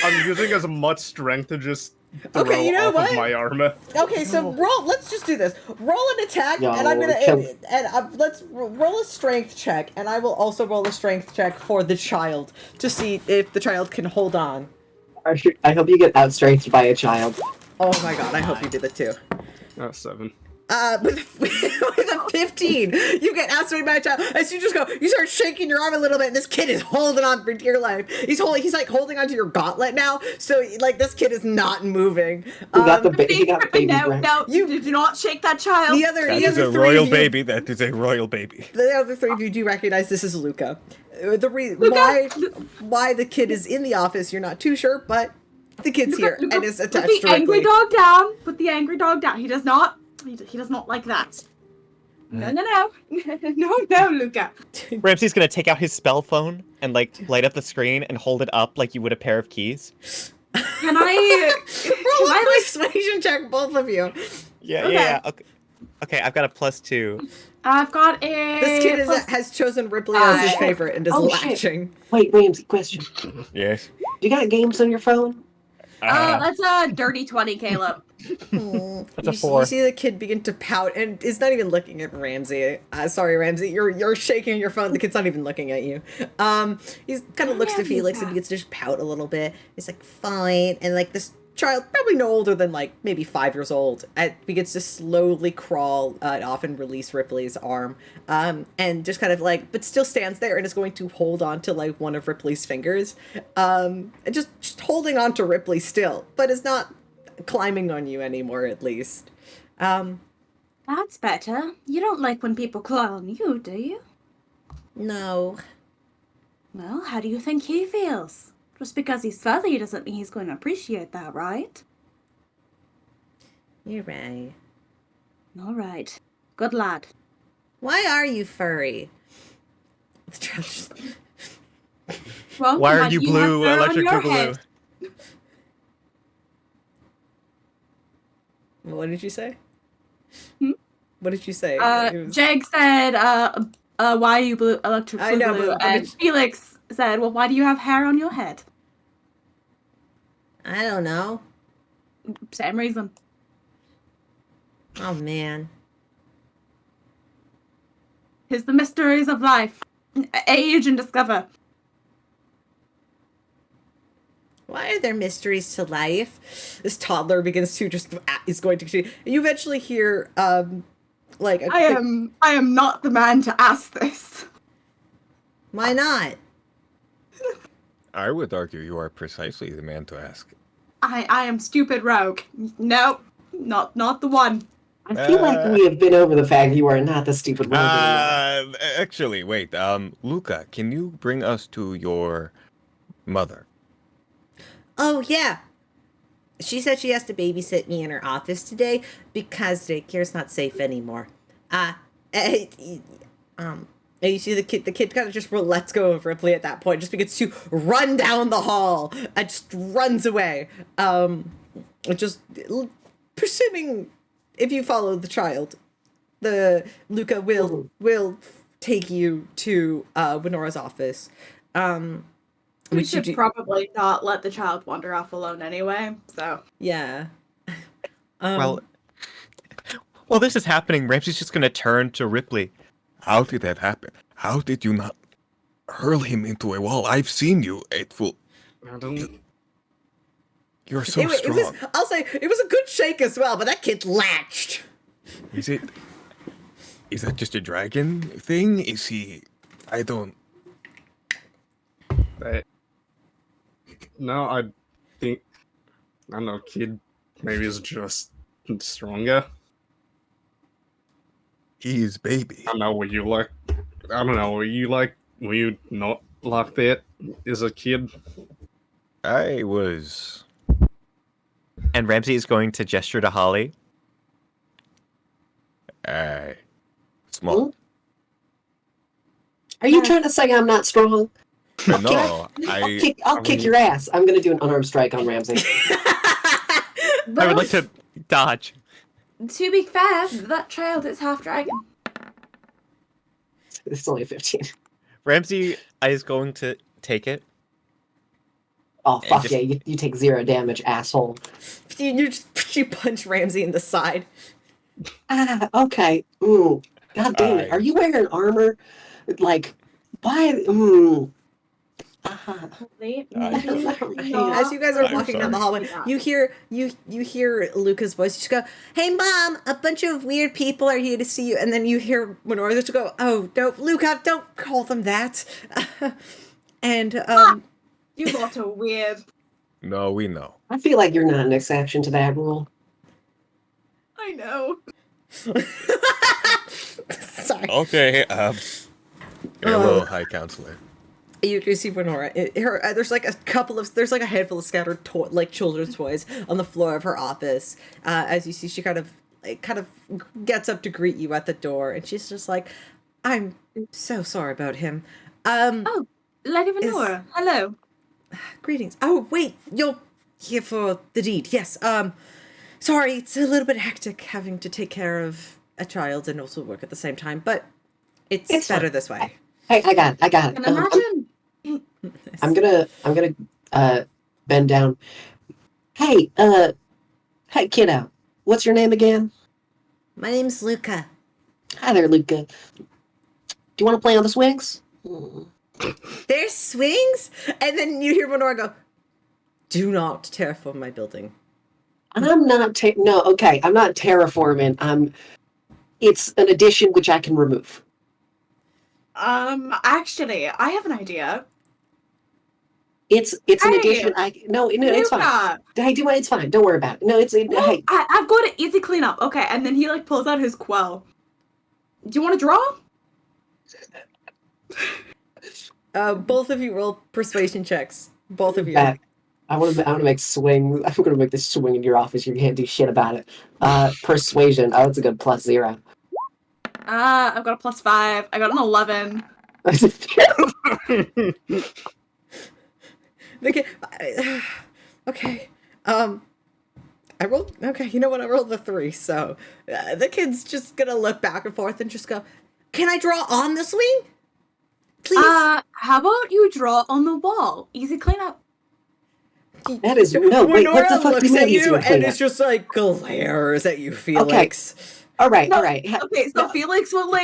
D: I'm using as much strength to just throw
B: Okay, you know
D: off
B: what?
D: of my armor.
B: Okay, so let's just do this. Roll an attack,
E: Yo,
B: and I'm gonna
E: kill-
B: let's roll a strength check, and I will also roll a strength check for the child to see if the child can hold on.
E: I hope you get outstrengthed by a child.
B: Oh my god, I hope you did it too.
D: 7.
B: With a 15, you get outstrengthed by a child. As you just go, you start shaking your arm a little bit, and this kid is holding on for dear life. He's like holding onto your gauntlet now, so like this kid is not moving.
E: He got the baby
A: No,
E: breath.
A: no, you do not shake that child.
B: The other
F: That is a
B: 3
F: royal
B: of you,
F: baby. That is a royal baby.
B: The other 3 of you do recognize this is Luca. The reason
A: Luca?
B: why the kid is in the office, you're not too sure, but the kid's here
A: Luca,
B: and is
A: put
B: attached
A: the
B: to
A: angry
B: Ripley.
A: dog down. Put the angry dog down. He does not like that. No, no, Luca.
C: Ramsey's gonna take out his spell phone and like light up the screen and hold it up like you would a pair of keys.
A: Can I?
B: Roll
A: Can
B: a
A: I
B: persuasion check, both of you.
C: Yeah. Okay, I've got a +2.
A: I've got a.
B: This kid has chosen Ripley as his
A: shit.
B: favorite and is
E: Oh, shit.
B: latching.
E: Wait, Ramsey, question.
F: Yes.
E: You got games on your phone?
A: That's a dirty 20, Caleb.
C: That's a
B: You
C: 4.
B: see the kid begin to pout and is not even looking at Ramsey. Sorry, Ramsey, you're shaking your phone. The kid's not even looking at you. He kind of looks to Felix and begins to just pout a little bit. He's like, fine. And like this child, probably no older than like maybe 5 years old, begins to slowly crawl off and release Ripley's arm. And just kind of like, but still stands there and is going to hold on to like one of Ripley's fingers. And just holding on to Ripley still, but is not climbing on you anymore, at least.
A: That's better. You don't like when people claw on you, do you?
B: No.
A: Well, how do you think he feels? Just because he's fuzzy doesn't mean he's going to appreciate that, right?
B: You're right.
A: All right. Good lad.
B: Why are you furry?
A: Well,
C: Why are
A: do
C: you
A: have
C: blue,
A: hair on
C: electric
A: your
C: blue?
A: head?
B: What did you say?
A: Hmm?
B: What did you say? It was-
A: Jegg said, why are you blue, electric
B: I know,
A: blue?
B: but what
A: And
B: did-
A: Felix said, well, why do you have hair on your head?
B: I don't know.
A: Same reason.
B: Oh, man.
A: It's the mysteries of life. Age and discover.
B: Why are there mysteries to life? This toddler begins to is going to, you eventually hear, like a
A: I am not the man to ask this.
B: Why not?
F: I would argue you are precisely the man to ask.
A: I am stupid rogue. Nope, not the one.
E: I feel like we have been over the fact you are not the stupid one.
F: Actually, wait. Luca, can you bring us to your mother?
B: Oh, yeah. She said she has to babysit me in her office today because daycare's not safe anymore. And you see the kid kind of just lets go of Rypley at that point, just begins to run down the hall and just runs away. Just presuming if you follow the child, Luca will take you to Winora's office.
A: We should probably not let the child wander off alone anyway, so.
B: Yeah.
C: Well, while this is happening, Ramsey's just gonna turn to Rypley.
F: How did that happen? How did you not hurl him into a wall? I've seen you, Eightful.
D: I don't...
F: You're so
B: It
F: strong.
B: was, I'll say, it was a good shake as well, but that kid latched.
F: Is that just a dragon thing? Is he... I don't...
D: No, I think... I don't know, kid maybe is just stronger.
F: He's baby.
D: I don't know, were you like... I don't know, were you not like that as a kid?
F: I was...
C: And Ramsey is going to gesture to Holly.
F: Small.
E: Are you trying to say I'm not strong?
F: No,
E: I'll kick your ass. I'm gonna do an unarmed strike on Ramsey.
C: I would like to dodge.
A: To be fair, that child is half dragon.
E: It's only a 15.
C: Ramsey is going to take it.
E: Oh, fuck
C: just-
E: yeah, you take 0 damage, asshole.
B: You punch Ramsey in the side.
E: Ah, okay. God damn it. Are you wearing armor? Like, why?
B: As you guys are
F: I'm
B: walking down the
F: sorry.
B: hallway, you hear Luca's voice. You just go, "Hey, Mom! A bunch of weird people are here to see you." And then you hear Winora just go, "Oh, no, Luca! Don't call them that." And
A: You lot are weird.
F: No, we know.
E: I feel like you're not an exception to that rule.
A: I know.
B: sorry.
F: Okay, hello, High Counselor.
B: You see Winora. There's like a handful of scattered children's toys on the floor of her office. As you see, she kind of gets up to greet you at the door, and she's just like, "I'm so sorry about him."
A: Oh, Lady Venora. Hello.
B: Greetings. Oh, wait, you're here for the deed. Yes. Sorry, it's a little bit hectic having to take care of a child and also work at the same time, but it's better
E: fine.
B: this way.
E: Hey, I got it.
A: Can imagine.
E: I'm gonna bend down. Hey, kiddo. What's your name again?
B: My name's Luca.
E: Hi there, Luca. Do you want to play on the swings?
B: There's swings? And then you hear Winora go, "Do not terraform my building."
E: I'm not. No, okay. I'm not terraforming. It's an addition which I can remove.
A: Actually, I have an idea.
E: It's an
A: Hey,
E: addition. No, it's fine.
A: Luca!
E: Hey, it's fine. Don't worry about it. No, hey.
A: I've got an easy cleanup. Okay, and then he pulls out his quill. Do you want to draw?
B: Both of you roll persuasion checks. Both of you.
E: I want to make swing. I'm going to make this swing in your office. You can't do shit about it. Persuasion. Oh, it's a good +0.
A: I've got a +5. I got an 11.
B: Okay. I rolled. Okay, you know what? I rolled a 3. So the kid's just gonna look back and forth and just go, "Can I draw on the swing, please?"
A: How about you draw on the wall? Easy cleanup.
E: That is no. Wait, what the
B: Winora
E: fuck do
B: looks
E: you
B: at
E: mean?
B: you and it's just like glares at you, Felix.
E: All right.
A: Okay, so Felix will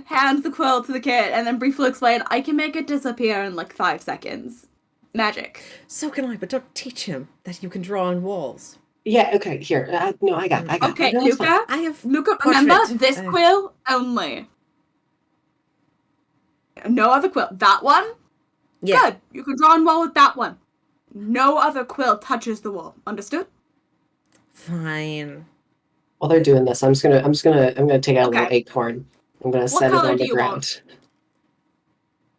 A: hand the quill to the kid and then briefly explain, "I can make it disappear in 5 seconds. Magic."
B: So can I, but don't teach him that you can draw on walls.
E: Yeah. Okay. Here. No, I got.
A: Okay,
E: No, it's fine.
A: Luca.
B: I have
A: Luca, remember
B: parchment.
A: this quill only. No other quill. That one?
B: Yeah.
A: Good. You can draw on wall with that one. no other quill touches the wall. Understood?
B: Fine.
E: While they're doing this, I'm gonna take out a little
A: Okay.
E: acorn. I'm gonna
A: What
E: set it
A: color
E: on
A: do
E: the
A: you want?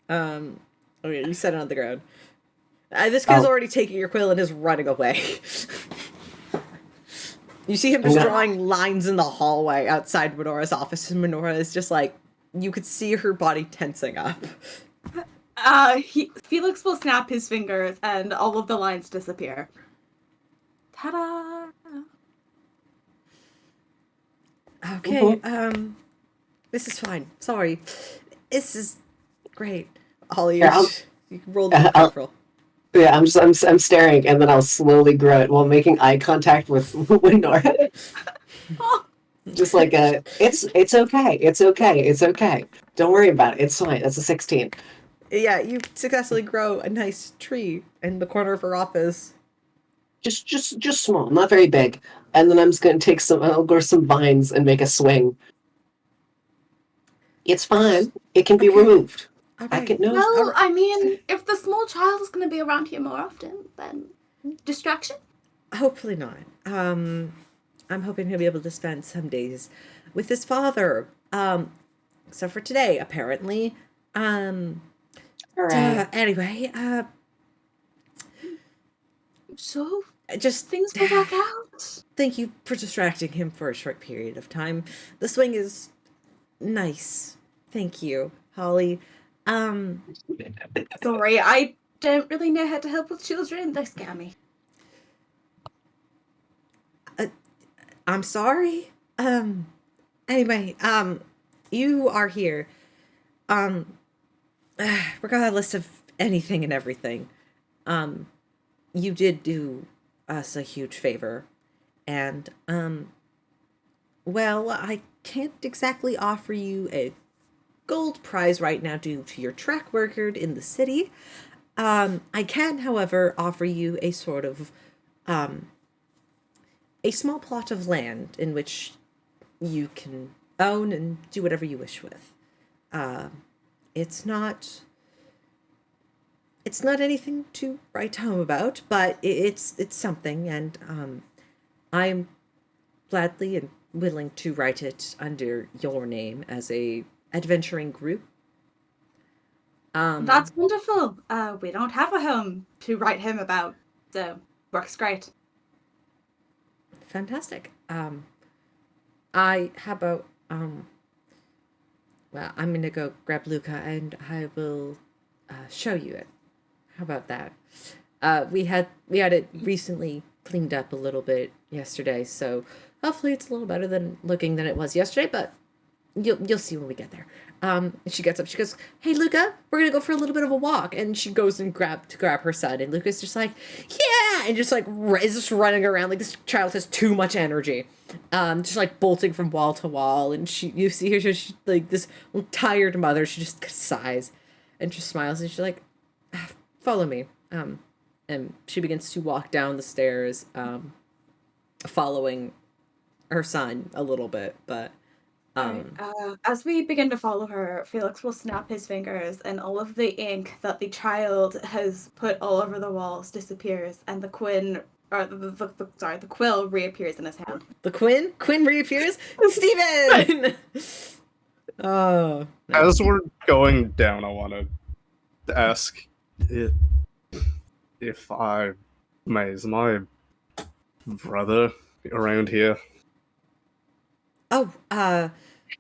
E: ground.
B: Okay, you set it on the ground. This kid's
E: Oh.
B: already taking your quill and is running away. You see him
E: I'm
B: just
E: gonna-
B: drawing lines in the hallway outside Menora's office, and Menora is just like, you could see her body tensing up.
A: Felix will snap his fingers and all of the lines disappear. Ta-da!
B: Okay, this is fine. Sorry. This is great. Holly,
E: Yeah,
B: you can roll the peripheral.
E: Yeah, I'm staring, and then I'll slowly grow it while making eye contact with Nora. Just like it's okay, it's okay, it's okay. Don't worry about it. It's fine. That's a 16.
B: Yeah, you successfully grow a nice tree in the corner of her office.
E: Just small, not very big. And then I'm just gonna I'll grow some vines and make a swing. It's fine. It can be
B: Okay.
E: removed.
B: Okay.
E: I can no.
A: Well, I mean, if the small child is going to be around here more often, then distraction?
B: Hopefully not. I'm hoping he'll be able to spend some days with his father. So for today, apparently.
E: All right.
B: Anyway,
A: So,
B: just
A: things will work out.
B: thank you for distracting him for a short period of time. The swing is nice. Thank you, Holly.
A: Sorry, I don't really know how to help with children. They scare me.
B: I'm sorry. Anyway, you are here. Regardless of anything and everything, you did do us a huge favor. And, well, I can't exactly offer you a gold prize right now due to your track record in the city. I can, however, offer you a sort of, a small plot of land in which you can own and do whatever you wish with. It's not anything to write home about, but it's something, and I'm gladly and willing to write it under your name as a adventuring group.
A: That's wonderful. We don't have a home to write him about, so works great.
B: Fantastic. How about, well, I'm gonna go grab Luca and I will show you it. How about that? We had it recently cleaned up a little bit yesterday, so hopefully it's a little better than looking than it was yesterday, but you'll see when we get there. And she gets up, she goes, "Hey Luca, we're gonna go for a little bit of a walk," and she goes and grab her son, and Luca's just like, "Yeah," and just like is just running around like this child has too much energy, just like bolting from wall to wall, and you see her, she's like this tired mother, she just sighs and just smiles, and she's like, "Follow me," and she begins to walk down the stairs, following her son a little bit, but.
A: As we begin to follow her, Felix will snap his fingers, and all of the ink that the child has put all over the walls disappears, and the Quinn, or the quill reappears in his hand.
B: The Quinn reappears. Steven! Oh. No.
D: As we're going down, I want to ask if I may, is my brother around here?
B: Oh,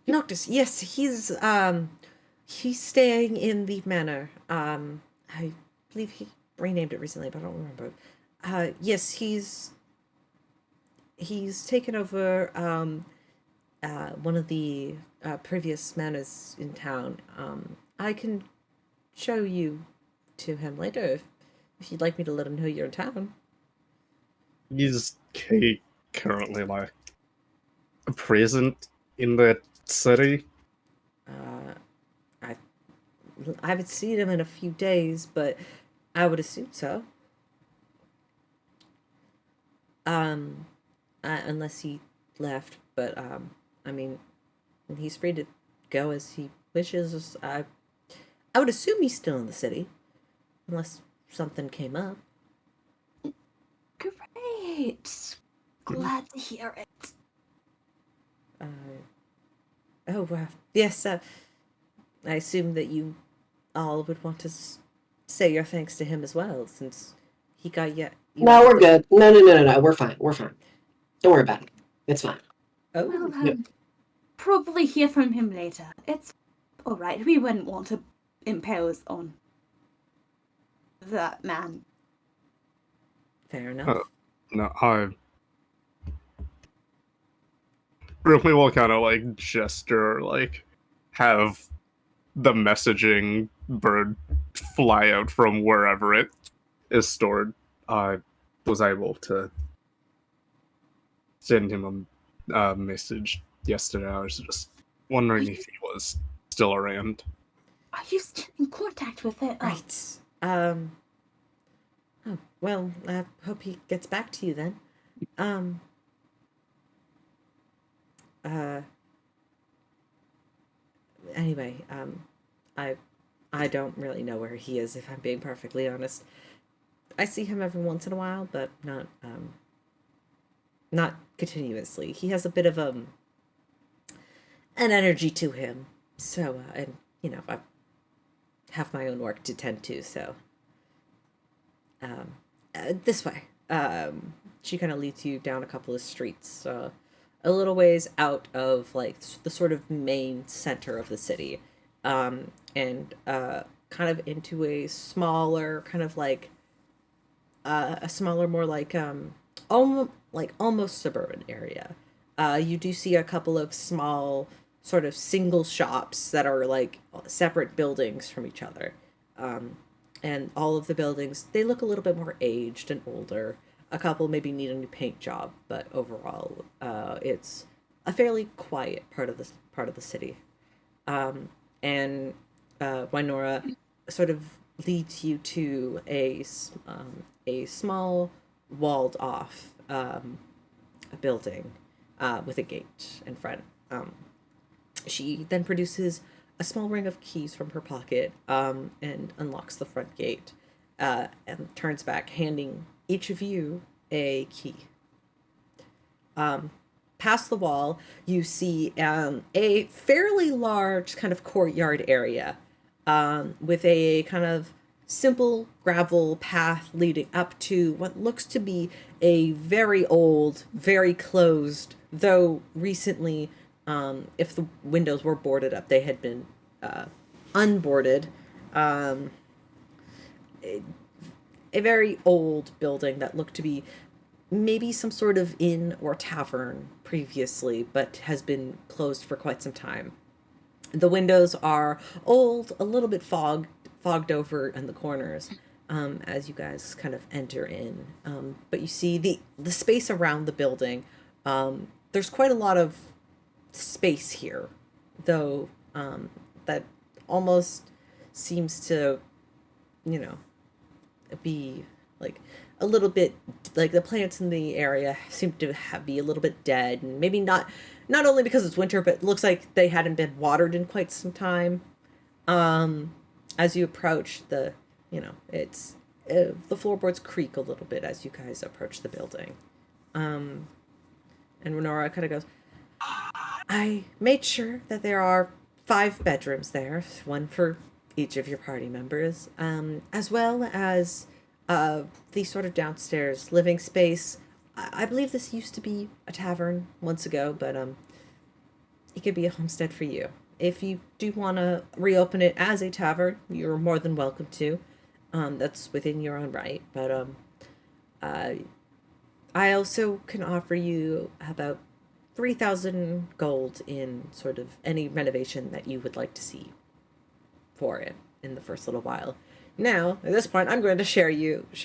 B: Noctis, yes, he's staying in the manor. I believe he renamed it recently, but I don't remember. Yes, he's taken over, one of the, previous manors in town. I can show you to him later if you'd like me to let him know you're in town.
D: Is he currently, like, present in that city?
B: I haven't seen him in a few days, but I would assume so. Unless he left, but I mean, he's free to go as he wishes. I would assume he's still in the city, unless something came up.
A: Glad to hear it.
B: Yes, I assume that you all would want to say your thanks to him as well, since he got you.
E: No, we're good. No. We're fine. We're fine. Don't worry about it. It's fine.
B: Oh,
A: Well,
E: Yep.
A: probably hear from him later. It's all right. We wouldn't want to impose on that man.
B: fair enough.
D: No, I Rypley will kind of like gesture, like have the messaging bird fly out from wherever it is stored. I was able to send him a message yesterday. I was just wondering if he was still around.
A: Are you still in contact with it?
B: Right. Oh, well, I hope he gets back to you then. Anyway, I don't really know where he is, if I'm being perfectly honest. I see him every once in a while, but not continuously. He has a bit of an energy to him. So, and I have my own work to tend to, so this way. She kind of leads you down a couple of streets, a little ways out of like the sort of main center of the city, and kind of into a smaller kind of like a smaller, more like almost suburban area. You do see a couple of small sort of single shops that are like separate buildings from each other. And all of the buildings, they look a little bit more aged and older. A couple maybe need a new paint job, but overall, it's a fairly quiet part of the city. And Wynora sort of leads you to a small walled off building with a gate in front. She then produces a small ring of keys from her pocket and unlocks the front gate and turns back, handing each of you a key. Past the wall, you see a fairly large kind of courtyard area with a kind of simple gravel path leading up to what looks to be a very old, very closed, though recently, if the windows were boarded up, they had been unboarded. A very old building that looked to be maybe some sort of inn or tavern previously, but has been closed for quite some time. The windows are old, a little bit fogged over in the corners as you guys kind of enter in. But you see the space around the building. There's quite a lot of space here, though that almost seems to, be like a little bit like the plants in the area seem to be a little bit dead, and maybe not only because it's winter, but it looks like they hadn't been watered in quite some time. As you approach it's the floorboards creak a little bit as you guys approach the building. And Renora kind of goes, I made sure that there are 5 bedrooms there, one for each of your party members, as well as the sort of downstairs living space. I believe this used to be a tavern once ago, but it could be a homestead for you. If you do want to reopen it as a tavern, you're more than welcome to. That's within your own right. But I also can offer you about 3,000 gold in sort of any renovation that you would like to see for it in the first little while. Now, at this point, I'm going to share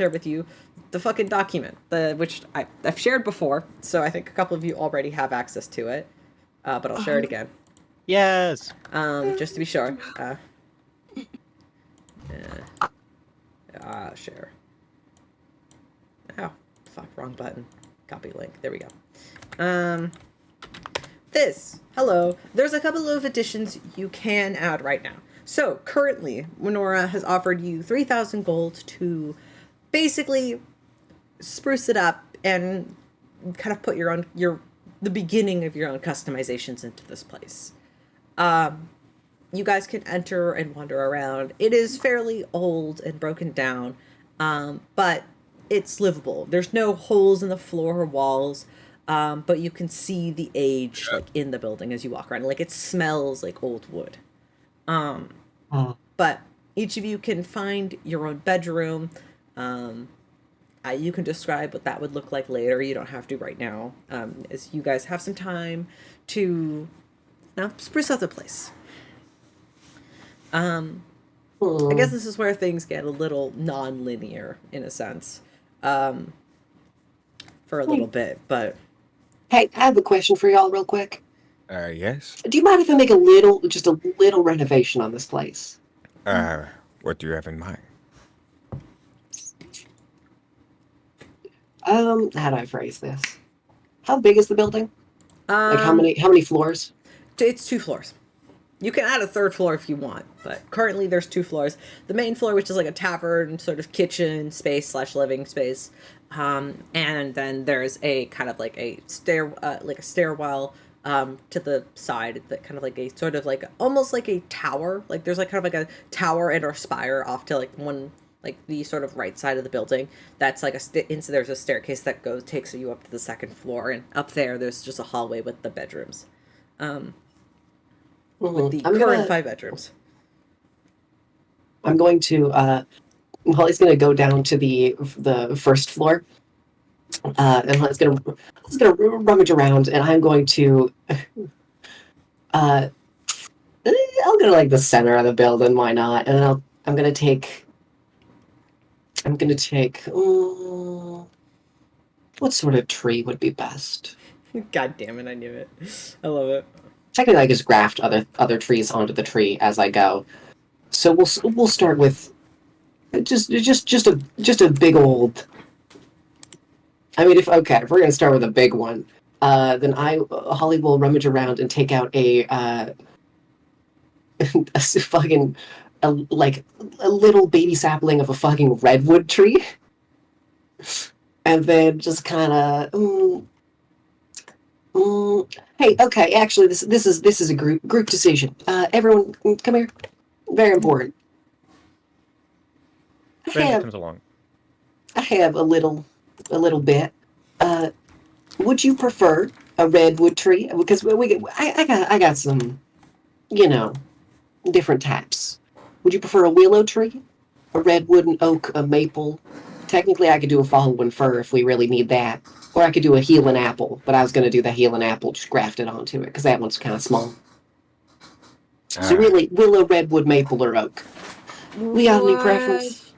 B: with you the fucking document, which I've shared before, so I think a couple of you already have access to it, but I'll share it again.
C: Yes.
B: Just to be sure. Share. Oh, fuck, wrong button. Copy link. There we go. Hello. There's a couple of additions you can add right now. So, currently, Winora has offered you 3,000 gold to basically spruce it up and kind of put the beginning of your own customizations into this place. You guys can enter and wander around. It is fairly old and broken down, but it's livable. There's no holes in the floor or walls, but you can see the age like in the building as you walk around. Like it smells like old wood. But each of you can find your own bedroom. You can describe what that would look like later. You don't have to right now, as you guys have some time to spruce up the place. I guess this is where things get a little non-linear in a sense, for a little bit. But
E: hey, I have a question for y'all, real quick.
F: Yes.
E: Do you mind if I make just a little renovation on this place?
F: What do you have in mind?
E: How do I phrase this? How big is the building? Like how many floors?
B: It's 2 floors. You can add a 3rd floor if you want, but currently there's 2 floors. The main floor, which is like a tavern, sort of kitchen space / living space, and then there's a kind of like a stairwell to the side that kind of like a sort of like almost like a tower. Like there's like kind of like a tower and or spire off to like one like the sort of right side of the building. That's like there's a staircase that takes you up to the 2nd floor, and up there's just a hallway with the bedrooms. With the current 5 bedrooms.
E: I'm going to Holly's going to go down to the 1st floor, and Holly's going to rummage around, and I'm going to I'll go to like the center of the building. Why not? And then I'm going to take what sort of tree would be best?
B: God damn it! I knew it. I love it.
E: Technically, I just graft other trees onto the tree as I go. So we'll start with just a big old. I mean, if we're gonna start with a big one, then Holly will rummage around and take out a fucking a little baby sapling of a fucking redwood tree, and then just kind of. Hey, okay, actually, this is a group decision. Everyone, come here. Very important.
C: Comes along.
E: I have a little bit. Would you prefer a redwood tree? Because I got some, different types. Would you prefer a willow tree, a redwood, an oak, a maple? Technically, I could do a fallen fir if we really need that. Or I could do a healing apple, but I was going to do the healing apple, just graft it onto it, because that one's kind of small. So really, willow, redwood, maple, or oak. We have any preference?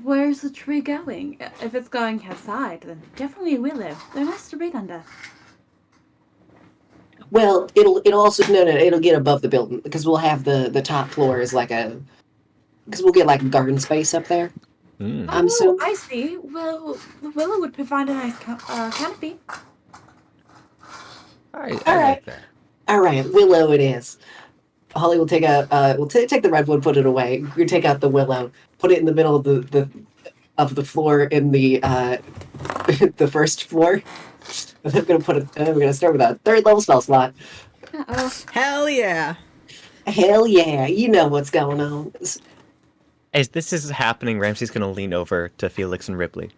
A: Where's the tree going? If it's going outside, then definitely a willow. They're nice to read under.
E: Well, it'll get above the building, because we'll have the top floor is because we'll get like garden space up there.
A: I see. Well, the willow would provide a nice canopy.
F: I
E: All right.
F: like that.
E: All right, willow it is. Holly will take take the redwood, put it away. You take out the willow, put it in the middle of the floor in the the 1st floor. And we're gonna start with a 3rd level spell slot.
B: Hell yeah!
E: Hell yeah! You know what's going on.
C: As this is happening, Ramsey's going to lean over to Felix and Rypley.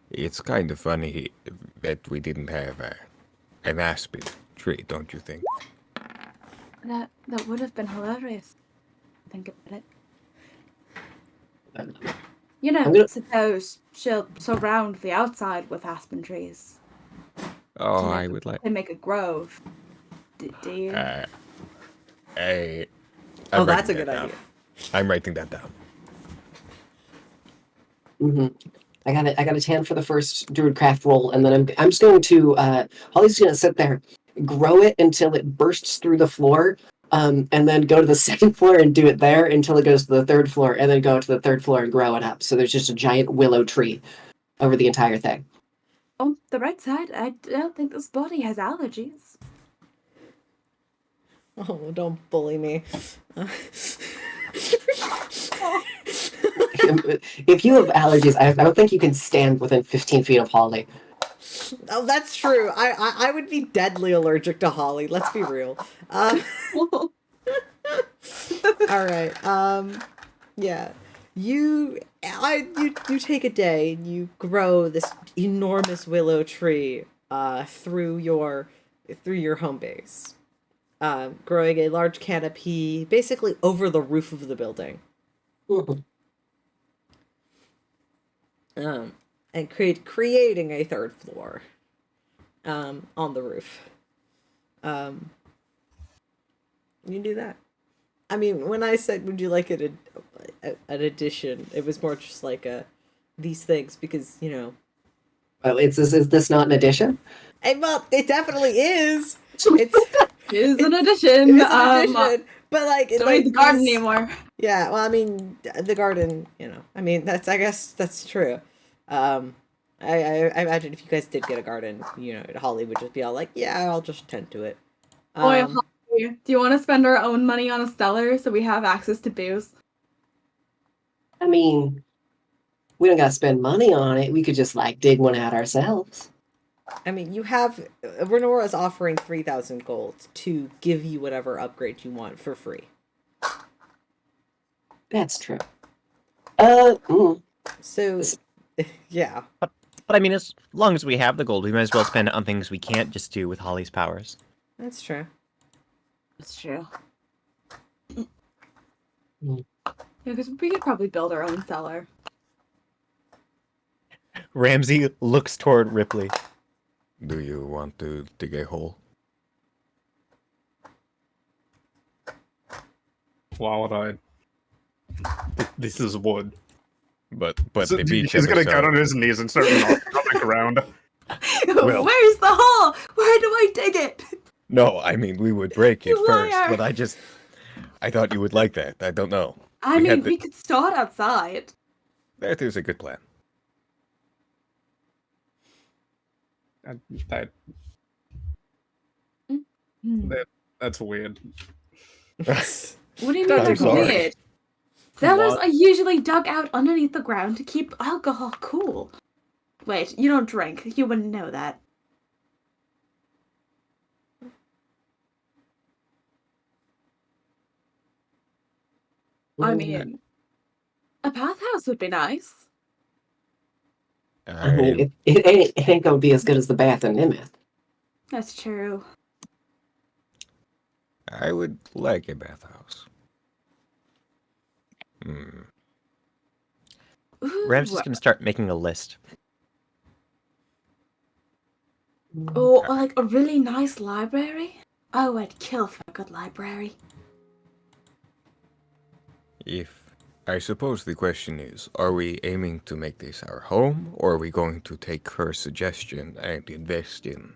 F: It's kind of funny that we didn't have an aspen tree, don't you think?
A: That would have been hilarious. Think about it. Suppose she'll surround the outside with aspen trees.
F: Oh, I would like.
A: And make a grove. Do you?
B: That's a good idea.
F: I'm writing that down.
E: Mm-hmm. I got a 10 for the first Druidcraft roll, and then I'm just going to Holly's going to sit there, grow it until it bursts through the floor, and then go to the 2nd floor and do it there until it goes to the 3rd floor, and then go to the 3rd floor and grow it up. So there's just a giant willow tree over the entire thing.
A: On the right side, I don't think this body has allergies.
B: Oh, don't bully me.
E: If you have allergies, I don't think you can stand within 15 feet of Holly.
B: Oh, that's true. I would be deadly allergic to holly. Let's be real. All right. Yeah. You take a day and you grow this enormous willow tree through your home base, growing a large canopy basically over the roof of the building.
E: Mhm.
B: And creating a third floor on the roof. You do that. I mean, when I said, would you like an addition, it was more just like these things because, you know.
E: Oh, is this not an addition?
B: And, well, it definitely is.
A: Is an addition.
B: It's an addition. But, like,
A: Don't need the garden anymore.
B: Yeah, well, I mean, the garden, you know. I mean, I guess that's true. I imagine if you guys did get a garden, you know, Holly would just be all like, yeah, I'll just tend to it.
A: Boy, Holly, do you want to spend our own money on a cellar so we have access to booze?
E: I mean, we don't gotta spend money on it. We could just like dig one out ourselves.
B: I mean, you have Renora's offering 3,000 gold to give you whatever upgrade you want for free.
E: That's true.
B: So, yeah.
C: But I mean, as long as we have the gold, we might as well spend it on things we can't just do with Holly's powers.
B: That's true.
A: That's true.
E: Mm.
A: Yeah, because we could probably build our own cellar.
C: Ramsey looks toward Rypley.
F: Do you want to dig a hole?
D: Why would I? This is wood.
F: But
D: So
F: the beach
D: he's gonna
F: episode-
D: get on his knees and start knocking on the ground.
C: Well-
A: Where's the hole? Where do I dig it?
F: No, I mean, we would break it
A: You
F: first,
A: liar.
F: but I thought you would like that. I don't know.
A: I
F: We had
A: mean, we could start outside.
F: That is a good plan.
D: That
A: Hmm.
D: that's weird.
A: What do you mean
F: I'm
A: that's
F: sorry.
A: weird? Cellars
C: What?
A: are usually dug out underneath the ground to keep alcohol cool. Wait, you don't drink. You wouldn't know that. I mean, a bathhouse would be nice.
E: I mean, it ain't gonna be as good as the bath in Nimeth.
A: That's true.
F: I would like a bathhouse.
A: Ooh,
C: Ramsey's gonna start making a list.
A: oh, or like a really nice library? Oh, I'd kill for a good library.
F: I suppose the question is, are we aiming to make this our home, or are we going to take her suggestion and invest in,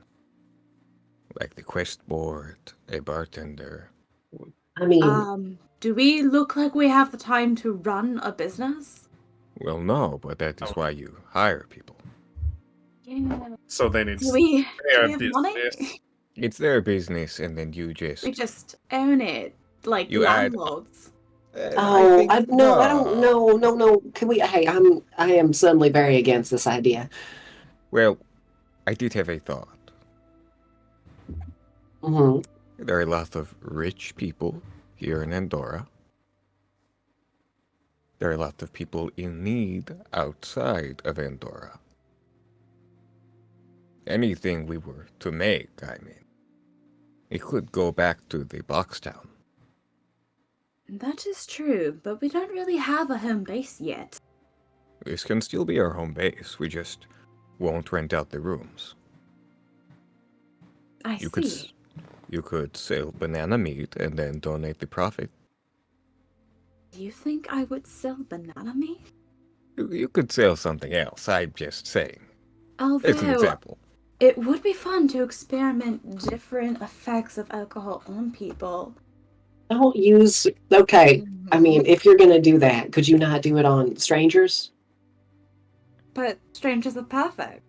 F: like, the quest board, a bartender?
E: I mean,
A: Do we look like we have the time to run a business?
F: Well, no, but that is why you hire people.
A: Yeah.
D: So they need
A: Do we
D: their
A: have money?
D: business.
F: It's their business, and then you
A: We
F: just...
A: just own it, like
F: You add-
A: landlords.
E: no, I don't know. No. Can we? Hey, I am suddenly very against this idea.
F: Well, I did have a thought.
E: Hmm.
F: There are a lot of rich people here in Andorra. There are a lot of people in need outside of Andorra. Anything we were to make, I mean, it could go back to the box town.
A: That is true, but we don't really have a home base yet.
F: This can still be our home base. We just won't rent out the rooms.
A: I
F: You
A: see.
F: could sell banana meat and then donate the profit.
A: Do you think I would sell banana meat?
F: You could sell something else. I'm just saying. It's an
A: Although,
F: example.
A: it would be fun to experiment different effects of alcohol on people.
E: Don't use. Okay, I mean, if you're gonna do that, could you not do it on strangers?
A: But strangers are perfect.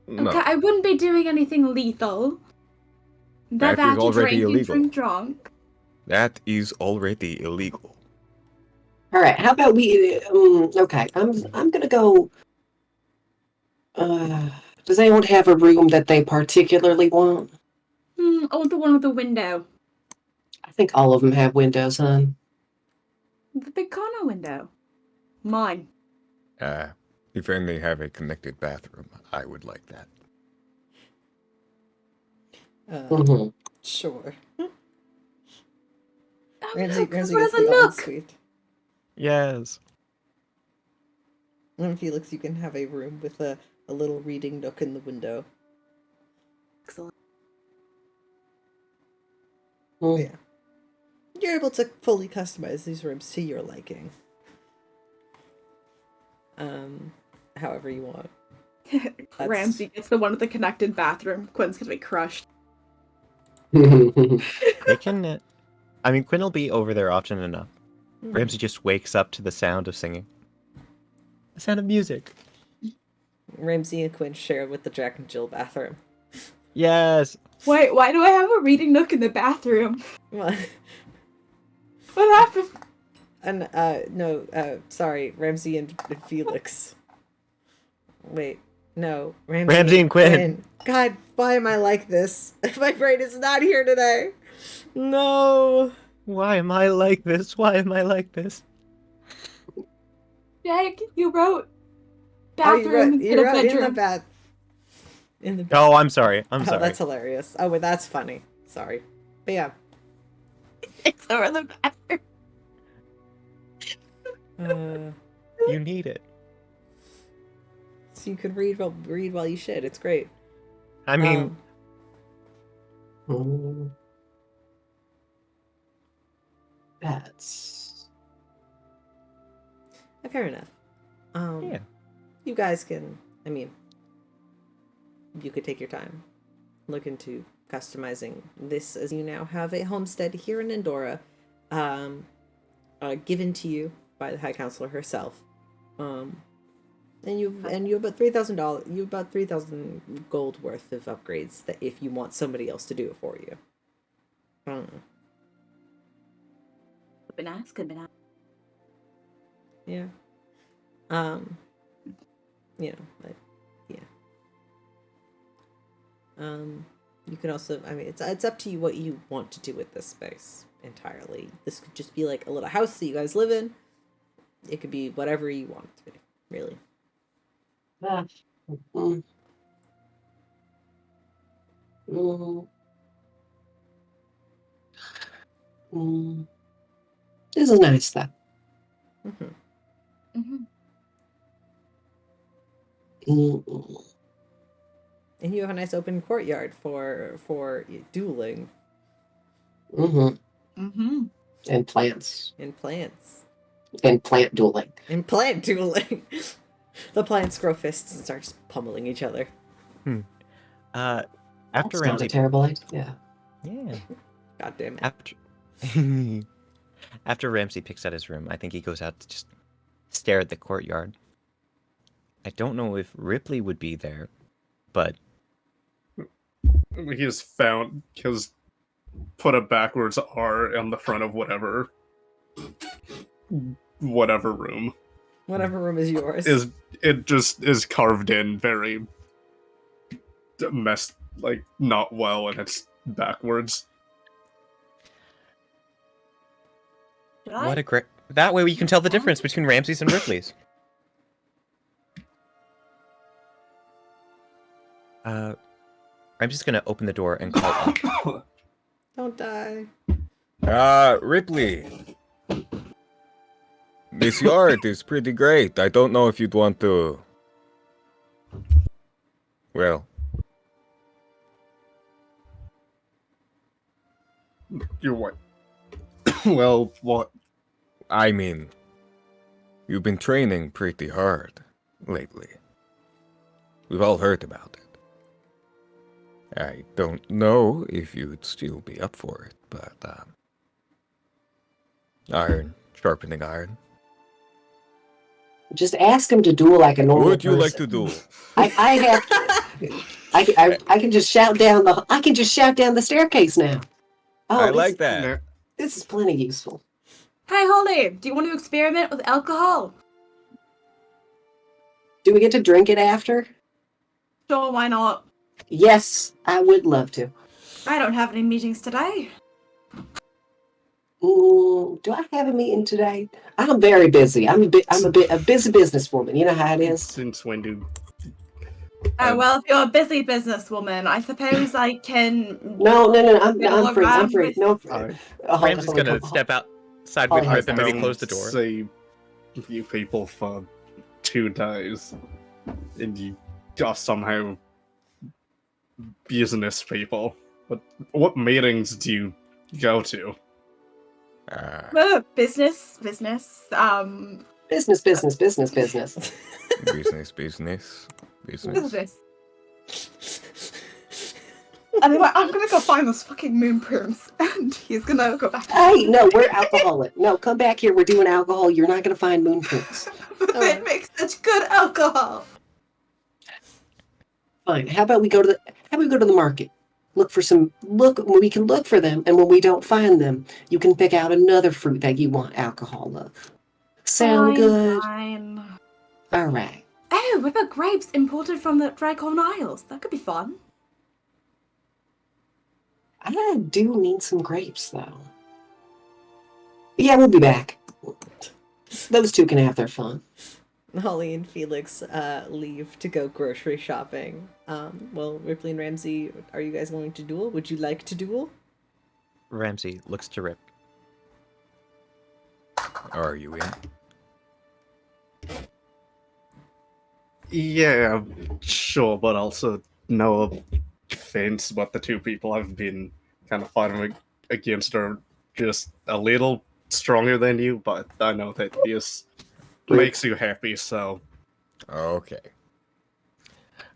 F: No,
A: Okay, I wouldn't be doing anything lethal.
F: That is
A: you
F: already
A: drink,
F: illegal.
A: You drunk.
F: that is already illegal.
E: All right, how about we? Okay, I'm gonna go. Does anyone have a room that they particularly want?
A: Oh, the one with the window.
E: I think all of them have windows, hon.
A: The big corner window. Mine.
F: If only have a connected bathroom, I would like that.
E: Mm-hmm.
B: Sure.
A: Oh,
B: Ramsey
A: look,
B: gets
A: there's a
B: the
A: nook.
B: ensuite.
C: Yes.
B: And Felix, you can have a room with a little reading nook in the window.
A: Excellent.
E: Mm.
B: Yeah. You're able to fully customize these rooms to your liking. However you want.
A: Ramsey gets the one with the connected bathroom. Quinn's gonna be crushed.
C: They can. I mean, Quinn will be over there often enough. Ramsey just wakes up to the sound of singing. The sound of music.
B: Ramsey and Quinn share with the Jack and Jill bathroom.
C: Yes.
A: Wait, why do I have a reading nook in the bathroom?
B: What?
A: What happened?
B: And, sorry, Ramsey and Felix. Wait, no,
C: Ramsey and Quinn.
B: God, why am I like this? My brain is not here today. No.
C: Why am I like this? Why am I like this?
A: Jegg, you wrote
B: Oh,
A: bathroom
B: you
A: instead of
B: wrote in the
A: bedroom.
B: bath. In the.
C: Oh, I'm sorry. I'm
B: Oh,
C: sorry.
B: that's hilarious. Oh, but that's funny. Sorry, but yeah.
A: It's over the bathroom.
C: You need it.
B: So you could read while you shit. It's great.
C: I mean,
E: That's
B: Fair enough.
C: yeah.
B: You guys can. I mean, you could take your time, look into customizing this, as you now have a homestead here in Endora, given to you by the High Counselor herself. And you have about $3,000. You have about 3,000 gold worth of upgrades that if you want somebody else to do it for you.
A: Could be nice. Could be nice.
B: Yeah. You know, but yeah. You could also, I mean, it's up to you what you want to do with this space entirely. This could just be like a little house that you guys live in. It could be whatever you want it to be, really.
E: This is nice, though.
B: And you have a nice open courtyard for dueling.
E: And plants.
B: And plants.
E: And plant dueling.
B: And plant dueling. The plants grow fists and start just pummeling each other.
C: After
E: That's not a
C: Ramsey.
E: terrible idea.
C: Yeah.
B: God damn it.
C: After Ramsey picks out his room, I think he goes out to just stare at the courtyard. I don't know if Rypley would be there, but
D: He has put a backwards R on the front of whatever room
B: Whatever room is yours.
D: it just is carved in very messed, like, not well, and it's backwards.
C: what a great... That way you can tell the difference between Ramsey's and Ripley's. Ramsey's gonna open the door and call up.
B: Don't die.
F: Ripley. This yard is pretty great. I don't know if you'd want to... Well...
D: You're what? Well, what?
F: I mean... You've been training pretty hard lately. We've all heard about it. I don't know if you'd still be up for it, but, iron, sharpening iron.
E: Just ask him to duel like a normal
F: Would you
E: person.
F: like to duel?
E: I have. I can just shout down the. I can just shout down the staircase now. Oh,
F: I like that.
E: This is plenty useful.
A: Hey, Holly, do you want to experiment with alcohol?
E: Do we get to drink it after?
A: Sure, why not?
E: Yes, I would love to.
A: I don't have any meetings today.
E: Do I have a meeting today? I'm very busy. I'm a busy businesswoman. You know how it is.
D: Since when do?
A: Oh, well, if you're a busy businesswoman, I suppose I can...
E: No. I'm
A: fiddle
E: free. I'm
A: around
E: free.
A: with-
E: No.
C: Ramsey's gonna step outside with
E: Holly has
C: Rip and maybe
D: Don't
C: close the door.
D: Say you people for 2 days, and you are somehow business people. But what meetings do you go to?
A: Business.
E: Business.
A: Business. Anyway, I'm gonna go find those fucking moon prunes, and he's gonna go back.
E: Hey, no, we're alcoholic. No, come back here. We're doing alcohol. You're not gonna find moon prints.
A: They make such good alcohol.
E: Fine. How about we go to the market? We can look for them, and when we don't find them, you can pick out another fruit that you want alcohol of. Sound good?
A: Fine.
E: All right.
A: Oh, what about grapes imported from the Dragon Isles? That could be fun.
E: I do need some grapes, though. Yeah, we'll be back. Those two can have their fun.
B: Holly and Felix leave to go grocery shopping. Well, Ripley and Ramsey, are you guys going to duel? Would you like to duel?
C: Ramsey looks to Rip.
F: Are you in?
D: Yeah, sure, but also no offense, but the 2 people I've been kind of fighting against are just a little stronger than you, but I know that this makes you happy, so...
F: Okay.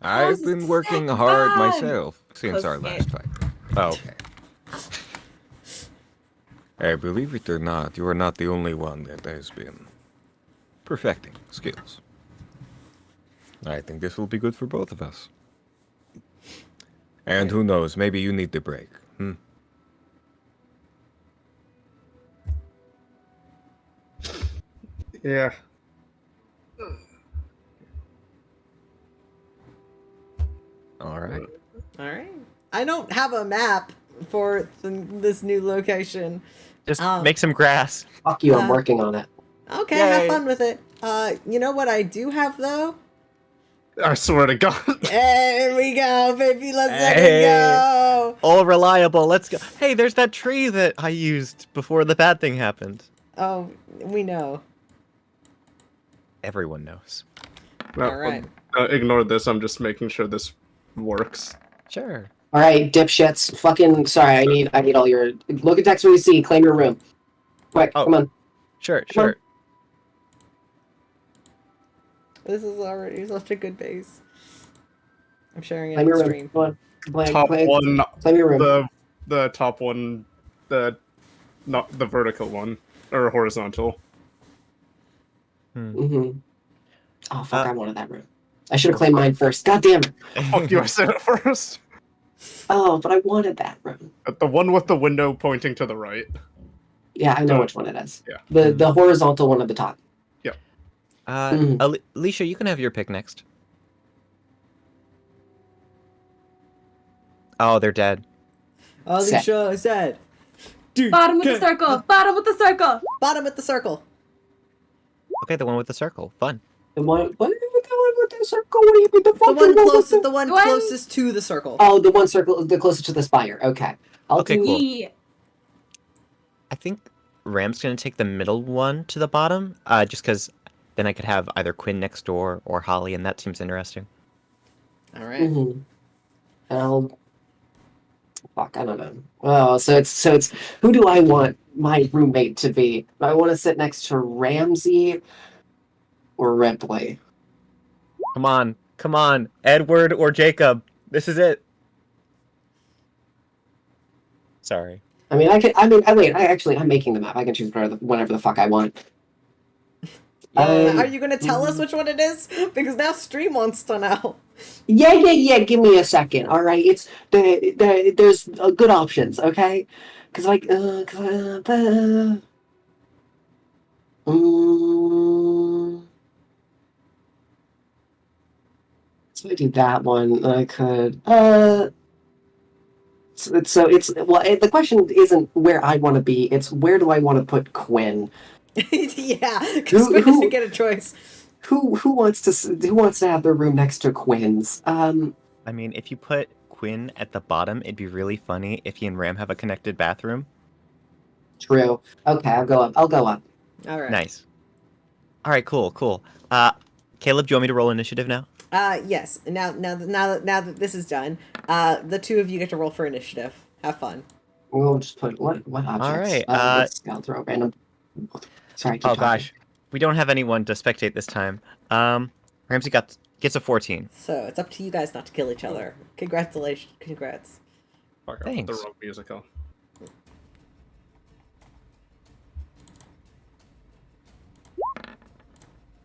F: I've been working hard myself since our last fight. Okay. Hey, believe it or not, you are not the only one that has been perfecting skills. I think this will be good for both of us. And who knows, maybe you need the break.
D: Yeah.
C: Alright.
B: Alright. I don't have a map for this new location.
C: Just make some grass.
E: Fuck you, I'm working on it.
B: Okay,
C: Yay.
B: have fun with it. You know what I do have, though?
D: I swear to God.
B: There we go, baby. Let's let it
C: Hey.
B: go.
C: All reliable. Let's go. Hey, there's that tree that I used before the bad thing happened.
B: Oh, we know.
C: Everyone knows.
D: No,
B: Alright.
D: ignore this, I'm just making sure this works.
C: Sure.
E: All right, dipshits. Fucking sorry. I need all your look at text when you see. Claim your room. Quick,
C: Oh.
E: come on.
C: Sure,
E: Come on.
C: sure.
B: This is already such a good base. I'm sharing it
E: Claim
B: on
E: your room.
B: stream.
E: Come on.
D: Top one,
E: Claim your room.
D: the top one, not the vertical one, or horizontal.
E: Mm-hmm. Oh fuck! I wanted that room. I should have claimed mine first. God damn it!
D: Fuck you, I said it first.
E: Oh, but I wanted that room.
D: The one with the window pointing to the right.
E: Yeah, I know
D: Oh,
E: which one it is.
D: yeah.
E: The horizontal one at the top.
C: Alycia, you can have your pick next. Oh, they're dead.
B: Alycia said.
A: Bottom with the circle. Bottom with the circle.
B: Bottom at the circle.
C: Okay, the one with the circle. Fun.
E: The one, what? The one with the circle? What do you mean?
B: The one
A: one-
B: closest to the circle.
E: Oh, the one circle, the closest to the spire. Okay.
C: Okay,
E: do,
C: cool.
A: Yeah.
C: I think Ram's gonna take the middle one to the bottom, just because then I could have either Quinn next door or Holly, and that seems interesting.
B: All right.
E: Mm-hmm. Fuck, I don't know. Oh, so it's who do I want my roommate to be? Do I want to sit next to Ramsey or Rypley?
C: Come on, Edward or Jacob. This is it. Sorry.
E: I'm making the map. I can choose whatever the fuck I want.
B: Are you gonna tell us which one it is? Because now stream wants to know.
E: Yeah. Give me a second. All right, it's there's good options. Okay, because So I do that one. I could. The question isn't where I want to be. It's where do I want to put Quinn?
B: Yeah, because Quinn doesn't get a choice.
E: Who wants to have their room next to Quinn's?
C: I mean, if you put Quinn at the bottom, it'd be really funny if he and Ram have a connected bathroom.
E: True. Okay, I'll go up.
B: All right.
C: Nice. All right, cool. Caleb, do you want me to roll initiative now?
B: Yes. Now that this is done, the two of you get to roll for initiative. Have fun.
E: We'll just put what objects?
C: All right.
E: I'll throw random. Sorry. Keep talking.
C: Gosh, we don't have anyone to spectate this time. Ramsey gets a 14.
B: So it's up to you guys not to kill each other. Congratulations. Congrats.
D: Fuck, I put
C: Thanks.
D: the wrong music on.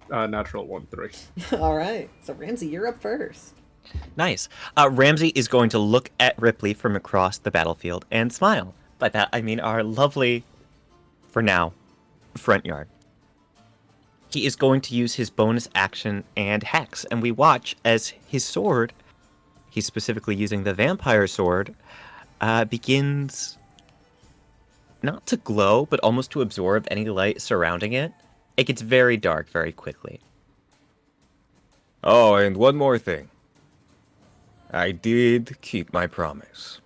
D: Natural 1-3.
B: All right. So Ramsey, you're up first.
C: Nice. Ramsey is going to look at Rypley from across the battlefield and smile. By that, I mean our lovely, for now, front yard. He is going to use his bonus action and hex, and we watch as his sword, he's specifically using the vampire sword, begins not to glow, but almost to absorb any light surrounding it. It gets very dark very quickly.
F: Oh, and one more thing. I did keep my promise.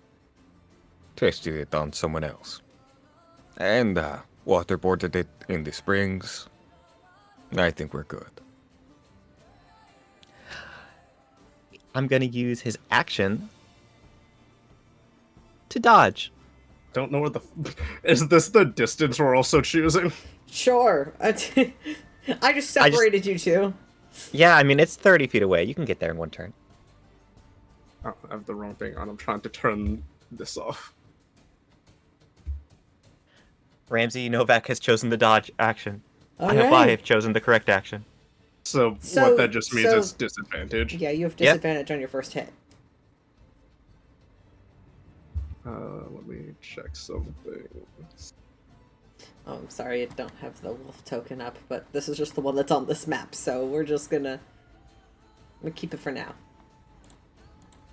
F: Tested it on someone else. And waterboarded it in the springs. I think we're good.
C: I'm going to use his action to dodge.
D: Don't know what the... Is this the distance we're also choosing?
B: Sure. I just separated you two.
C: Yeah, I mean, it's 30 feet away. You can get there in one turn.
D: Oh, I have the wrong thing on. I'm trying to turn this off.
C: Ramsey Novak has chosen the dodge action.
B: All
C: I hope
B: right.
C: I have chosen the correct action.
D: So
B: So-
D: what that just means
B: so-
D: is disadvantage.
B: Yeah, you have
C: Yep.
B: disadvantage on your first hit.
D: Let me check something.
B: Oh, I'm sorry, I don't have the wolf token up, but this is just the one that's on this map, so we're just gonna keep it for now.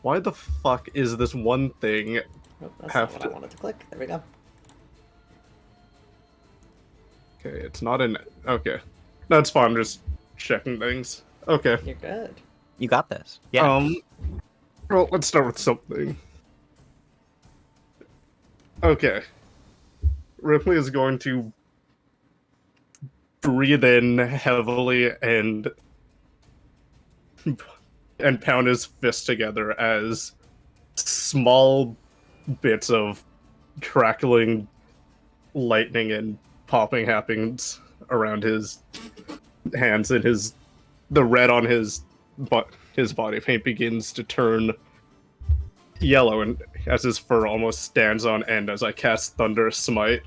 D: Why the fuck is this one thing?
B: Oh, that's
D: Have
B: not what
D: to-
B: I wanted to click. There we go.
D: Okay, it's not an... Okay. That's fine, I'm just checking things. Okay.
B: You're good.
C: You got this. Yeah.
D: Well, let's start with something. Okay. Ripley is going to breathe in heavily and pound his fist together as small bits of crackling lightning and popping happens around his hands, and the red on his body paint begins to turn yellow, and as his fur almost stands on end as I cast Thunder Smite.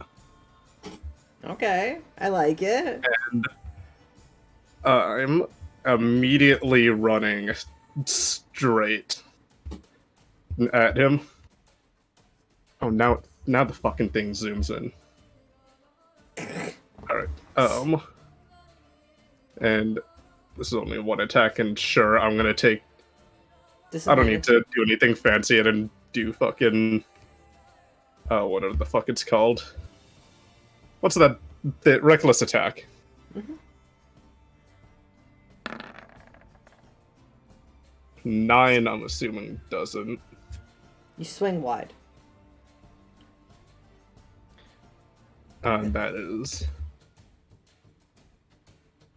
B: Okay, I like it.
D: And I'm immediately running straight at him. Oh, now the fucking thing zooms in. Alright, and this is only one attack, and sure, I'm gonna take... I don't need to do anything fancy and do fucking... whatever the fuck it's called. What's that? The reckless attack.
B: Mhm.
D: 9, I'm assuming, doesn't.
B: You swing wide.
D: That is...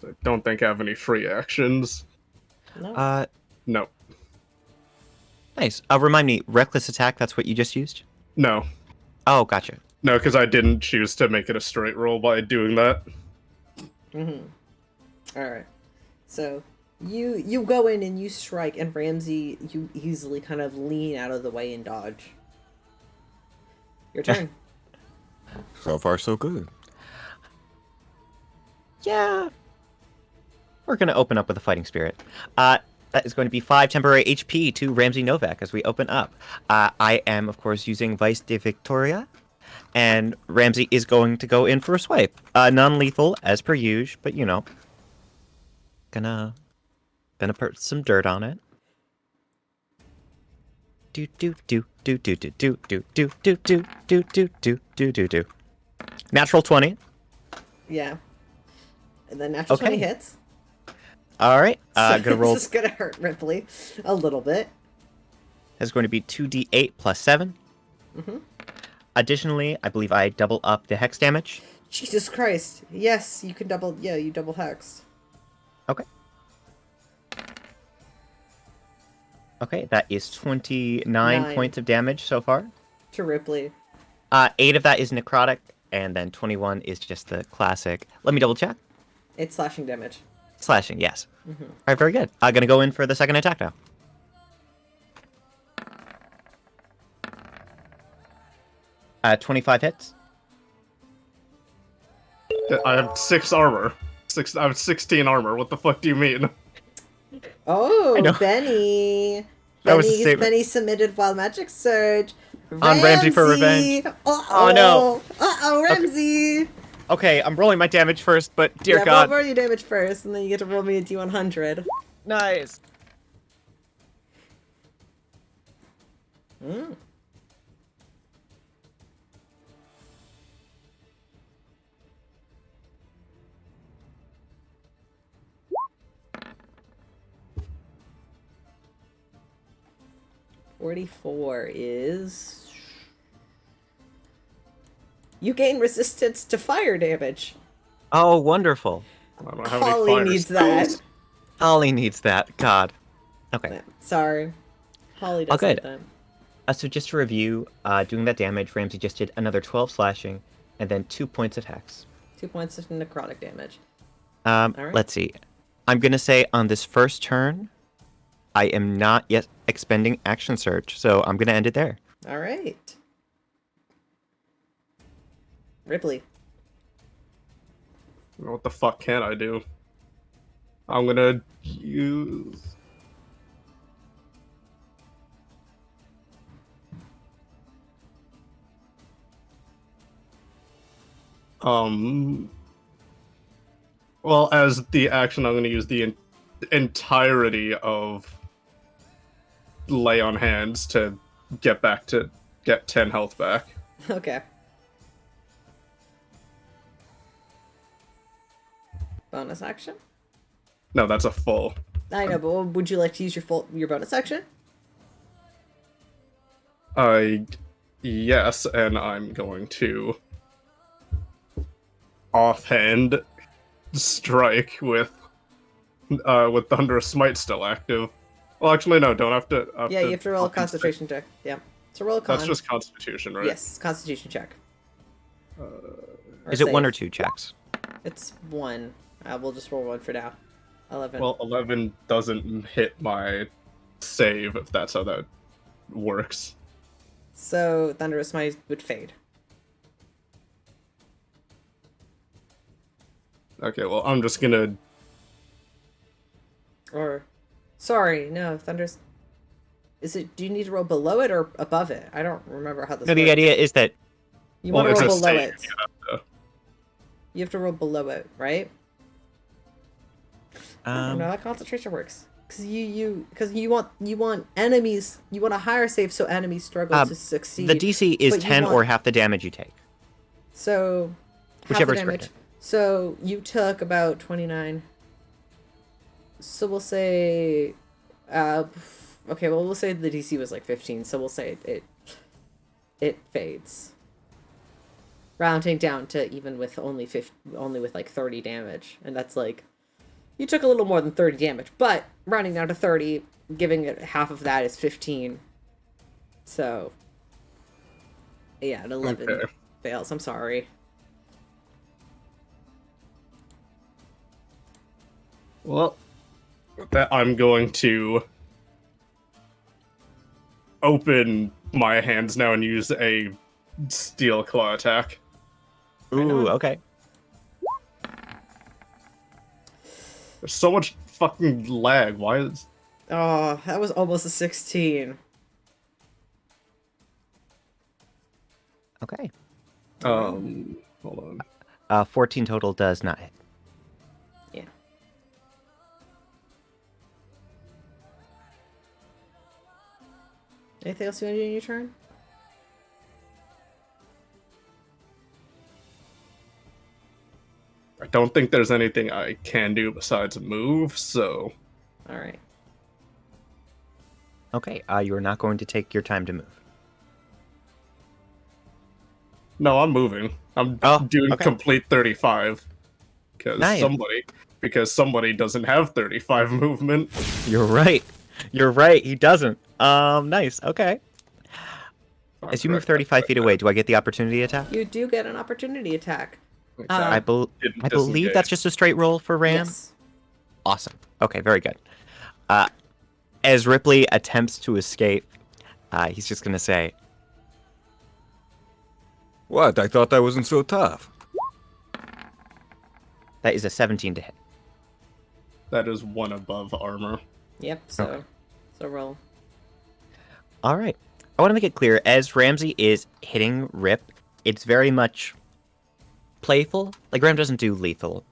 D: I don't think I have any free actions.
B: No.
D: No.
C: Nice. Remind me, reckless attack, that's what you just used?
D: No.
C: Oh, gotcha.
D: No, because I didn't choose to make it a straight roll by doing that.
B: Mm-hmm. All right. So you go in and you strike, and Ramsey, you easily kind of lean out of the way and dodge. Your turn.
F: So far, so good.
C: Yeah. We're going to open up with a fighting spirit. That is going to be 5 temporary HP to Ramsey Novak as we open up. I am, of course, using Vice de Victoria. And Ramsey is going to go in for a swipe. Non-lethal, as per usual, but you know. Gonna put some dirt on it. do do do do do do do do do do do do do do do do. Natural 20.
B: Yeah. And then natural 20
C: Okay.
B: hits.
C: All right.
B: So
C: Gonna roll.
B: this is gonna hurt Ripley a little bit.
C: That's going to be 2d8 plus 7.
B: Mm-hmm.
C: Additionally, I believe I double up the hex damage.
B: Jesus Christ. Yes, you can double. Yeah, you double hex.
C: Okay. Okay, that is 29 points of damage so far.
B: To Ripley.
C: 8 of that is necrotic, and then 21 is just the classic. Let me double check.
B: It's slashing damage.
C: Slashing, yes.
B: Mm-hmm.
C: All right, very good. I'm gonna go in for the second attack now. 25 hits.
D: I have 6 armor. I have 16 armor. What the fuck do you mean?
B: Oh,
C: I know.
B: Benny.
C: That was a statement.
B: Benny submitted Wild Magic Surge.
C: On Ramsey for revenge.
B: Uh-oh.
C: Oh, no.
B: Uh-oh, Ramsey.
C: Okay, I'm rolling my damage first, but dear
B: Yeah,
C: God.
B: roll your damage first, and then you get to roll me a D100.
C: Nice.
B: Mm. $44 is... You gain resistance to fire damage.
C: Oh, wonderful.
D: I don't have any
B: Holly
D: fire
B: needs
D: spells.
B: that.
C: Ollie needs that. God. Okay.
B: Sorry. Holly
C: Oh,
B: doesn't
C: good.
B: need that.
C: So just to review, doing that damage, Ramsey just did another 12 slashing, and then 2 points of hex.
B: 2 points of necrotic damage. right.
C: Let's see. I'm gonna say on this first turn, I am not yet expending action surge, so I'm gonna end it there.
B: All right. Ripley.
D: What the fuck can I do? I'm gonna use... Well, as the action, I'm gonna use the entirety of Lay on Hands to get 10 health back.
B: Okay. Bonus action?
D: No, that's a full.
B: I know, but would you like to use your bonus action?
D: Yes, and I'm going to offhand strike with Thunderous Smite still active. Well, actually, no, don't have to.
B: Yeah, you have to roll a concentration check. Yeah. So roll a con.
D: That's just Constitution, right?
B: Yes, Constitution check.
C: Is it 1 or
B: save.
C: 2 checks?
B: It's 1. We'll just roll 1 for now. 11.
D: Well, 11 doesn't hit my save, if that's how that works.
B: So Thunderous Smite would fade.
D: Okay, well, I'm just gonna...
B: Or, sorry, no, Thunderous. Is it? Do you need to roll below it or above it? I don't remember how this.
C: No, the
B: works.
C: idea is that
B: You
D: Well,
B: want to
D: it's
B: roll
D: a
B: below
D: save,
B: it.
D: you
B: You have to roll below it, right? I don't know
C: um,
B: how concentration works. Because you want enemies. You want a higher save so enemies struggle to succeed.
C: the DC is
B: but you
C: 10
B: want-
C: or half the damage you take.
B: So
C: Whichever
B: half
C: is
B: the damage.
C: greater.
B: So you took about 29. So we'll say, okay, well we'll say the DC was like 15. So we'll say it fades, rounding down to even with only with like 30 damage, and that's like you took a little more than 30 damage, but rounding down to 30, giving it half of that is 15. So yeah, an 11
D: Okay.
B: fails. I'm sorry.
D: Well, that I'm going to open my hands now and use a Steel Claw attack.
C: Ooh, okay.
D: There's so much fucking lag. Why is...
B: Oh, that was almost a 16.
C: Okay.
D: Hold on.
C: 14 total does not hit.
B: Yeah. Anything else you want to do in your turn?
D: I don't think there's anything I can do besides move, so
B: All right.
C: Okay, you are not going to take your time to move.
D: no, I'm moving. I'm
C: Oh,
D: doing
C: okay.
D: complete 35
C: Nice.
D: because somebody doesn't have 35 movement.
C: You're right. You're right. He doesn't. Nice. Okay. As you move 35 feet away, do I get the opportunity attack?
B: You do get an opportunity attack.
C: I believe that's just a straight roll for Ram.
B: Yes.
C: Awesome. Okay, very good. As Rypley attempts to escape, he's just gonna say,
F: What? I thought I wasn't so tough.
C: "That is a 17 to hit."
D: That is one above armor.
B: Yep. So roll.
C: All right. I want to make it clear, as Ramsey is hitting Rip, it's very much playful. Like, Ram doesn't do lethal,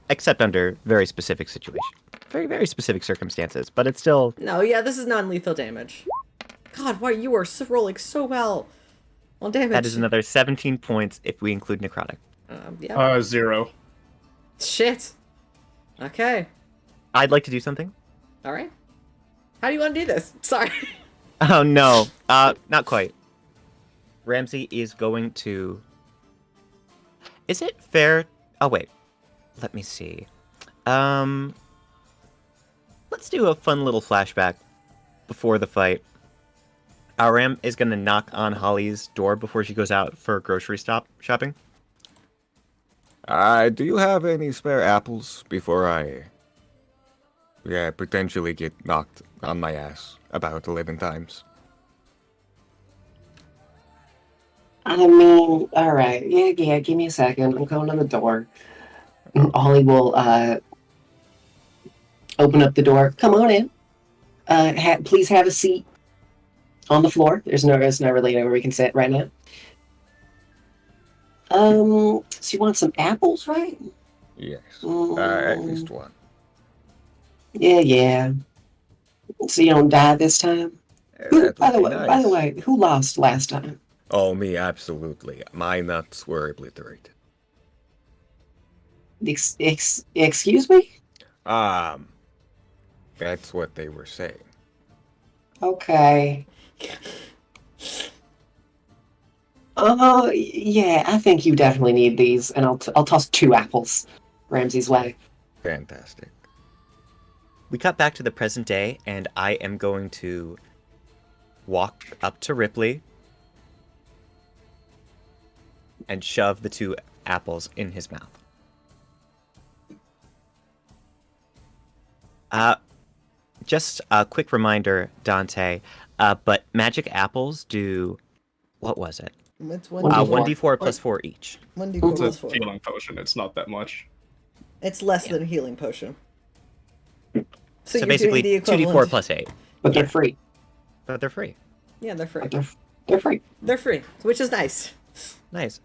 C: except under very specific situations. Very, very specific circumstances, but it's still...
B: No, yeah, this is non-lethal damage. God, why you are rolling so well on damage.
C: That is another 17 points if we include necrotic.
B: Yeah.
D: 0.
B: Shit. Okay.
C: I'd like to do something.
B: All right. How do you want to do this? Sorry.
C: Oh, no. Not quite. Ramsey is going to... Is it fair... Oh, wait. Let me see. Let's do a fun little flashback before the fight. Ram is going to knock on Holly's door before she goes out for grocery shopping.
F: Do you have any spare apples before I... potentially get knocked on my ass about 11 times?
E: I mean, all right. Yeah, give me a second. I'm going to the door. Ollie will open up the door. Come on in. Please have a seat on the floor. There's no really anywhere we can sit right now. So you want some apples, right?
F: Yes, at least one.
E: Yeah. So you don't die this time? By the way, who lost last time?
F: Oh, me, absolutely. My nuts were obliterated.
E: Excuse me?
F: That's what they were saying.
E: Okay. Yeah, I think you definitely need these, and I'll toss 2 apples Ramsey's way.
F: Fantastic.
C: We cut back to the present day, and I am going to walk up to Rypley and shove the 2 apples in his mouth. Just a quick reminder, Dante, but magic apples do... What was it?
B: It's
C: 1d4 plus 4 each.
B: 1d4
D: It's
B: plus
D: a
B: 4.
D: healing potion. It's not that much.
B: It's less than a healing potion.
C: So
B: you're
C: basically,
B: doing the
C: 2d4
B: equivalent.
C: plus 8.
E: But they're free.
C: But they're free.
B: Yeah, they're free.
E: They're free.
B: They're free, which is nice.
C: Nice.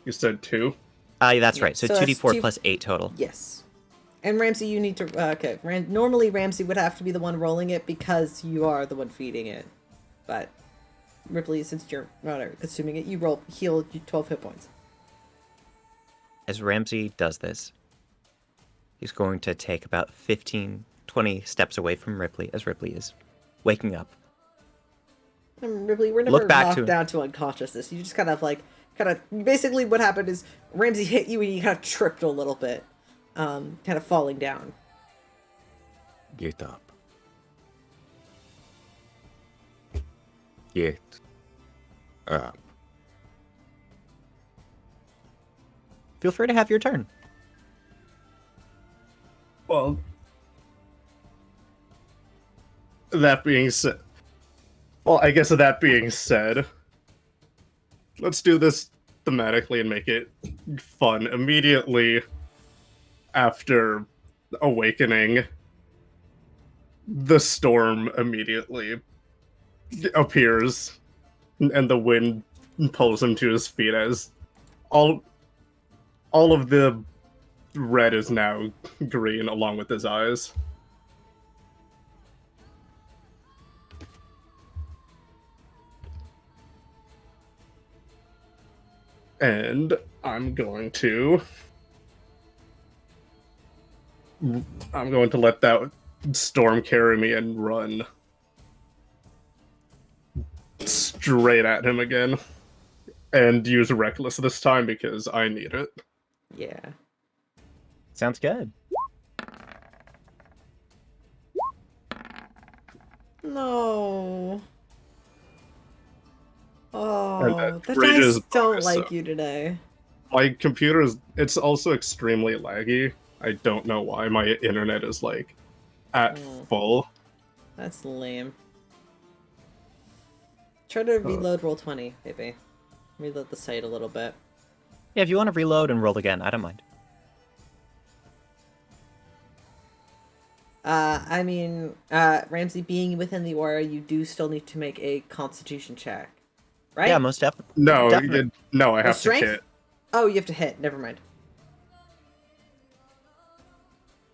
D: You said 2?
C: That's right. So
B: So that's
C: 2d4
B: two-
C: plus 8 total.
B: Yes. And Ramsey, you need to... okay. Normally, Ramsey would have to be the one rolling it because you are the one feeding it. But Rypley, since you're consuming it, you heal 12 hit points.
C: As Ramsey does this, he's going to take about 15, 20 steps away from Rypley as Rypley is waking up.
B: And Rypley, we're never
C: Look back
B: knocked
C: to-
B: down to unconsciousness. You just kind of basically what happened is Ramsey hit you and you kind of tripped a little bit, kind of falling down.
F: Get up. Get up.
C: Feel free to have your turn.
D: Well, that being said... Well, I guess that being said, let's do this thematically and make it fun. Immediately after awakening, the storm immediately appears, and the wind pulls him to his feet as all of the red is now green along with his eyes. And I'm going to let that storm carry me and run straight at him again. And use Reckless this time because I need it.
B: Yeah.
C: Sounds good.
B: No.
D: And
B: Oh,
D: that
B: the
D: Rage's
B: dice don't
D: bonus,
B: like
D: so-
B: you today.
D: My computer it's also extremely laggy. I don't know why. My internet is like at full.
B: That's lame. Try to reload roll 20, maybe. Reload the site a little bit.
C: Yeah, if you want to reload and roll again, I don't mind.
B: I mean, Ramsey, being within the aura, you do still need to make a Constitution check, right?
C: Yeah, most definitely.
D: No,
C: Definitely.
D: no, I
B: Oh,
D: have to
B: strength?
D: hit.
B: Oh, you have to hit. Never mind.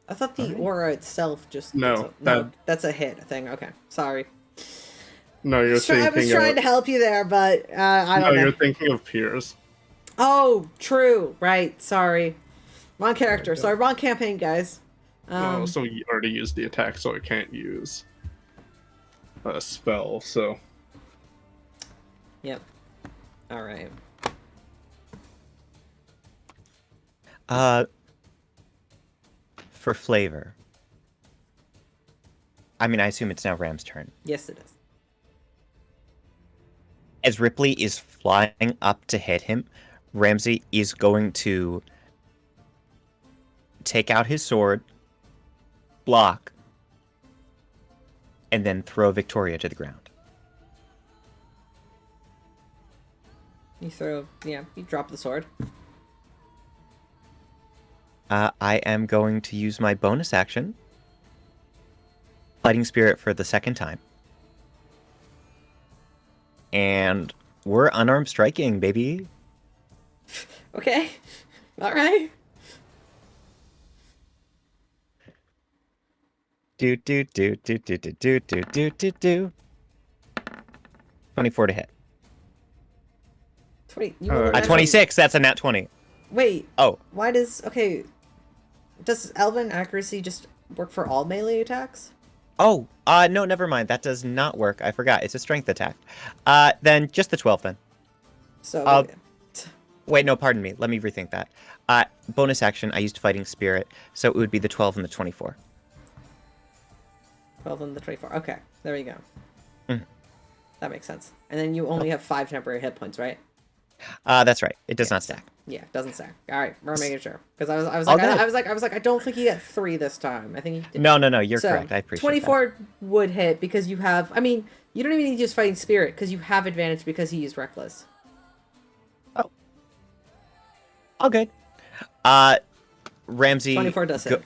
B: I thought the
C: Alright.
B: aura itself just...
D: No,
B: that's a hit thing. Okay, sorry.
D: No, you're thinking
B: I was trying to help you there, but I don't know.
D: you're thinking of Piers.
B: Oh, true. Right. Sorry. Wrong character. Sorry, wrong campaign, guys.
D: No, so you already used the attack, so I can't use a spell, so...
B: Yep. All right.
C: For flavor. I mean, I assume it's now Ram's turn.
B: Yes, it is.
C: As Rypley is flying up to hit him, Ramsey is going to take out his sword, block, and then throw Victoria to the ground.
B: You drop the sword.
C: I am going to use my bonus action, Fighting Spirit for the second time. And we're unarmed striking, baby.
B: Okay. All right.
C: Do do do do do do do do do do do. 24 to hit.
B: 20.
C: 26. That's a nat 20.
B: Wait.
C: Oh,
B: Why does does Elven accuracy just work for all melee attacks?
C: oh. No, never mind. That does not work. I forgot. It's a strength attack. Then just the 12 then.
B: So
C: Wait, no, pardon me. Let me rethink that. Bonus action. I used Fighting Spirit, so it would be the 12 and the 24.
B: 12 and the 24. Okay, there you go.
C: Mhm.
B: That makes sense. And then you only have 5 temporary hit points, right?
C: That's right. It does not stack.
B: Yeah, doesn't stack. All right, we're making sure because I was
C: All
B: like
C: good.
B: I was like I don't think he got 3 this time. I think he did.
C: No, you're
B: So,
C: correct. I appreciate
B: 24 would hit because you have. I mean, you don't even need to use Fighting Spirit because you have advantage because he used Reckless.
C: that. Oh. All good. Ramsey...
B: 24 does hit.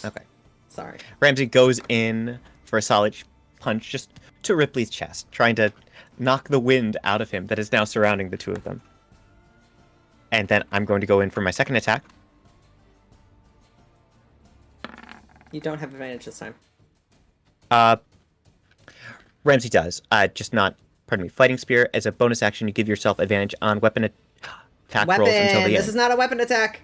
C: Okay.
B: Sorry.
C: Ramsey goes in for a solid punch just to Ripley's chest, trying to knock the wind out of him that is now surrounding the two of them. And then I'm going to go in for my second attack.
B: You don't have advantage this time.
C: Ramsey does. Just not, pardon me, Fighting Spear. As a bonus action, you give yourself advantage on weapon attack rolls until the
B: This
C: end.
B: is not a weapon attack.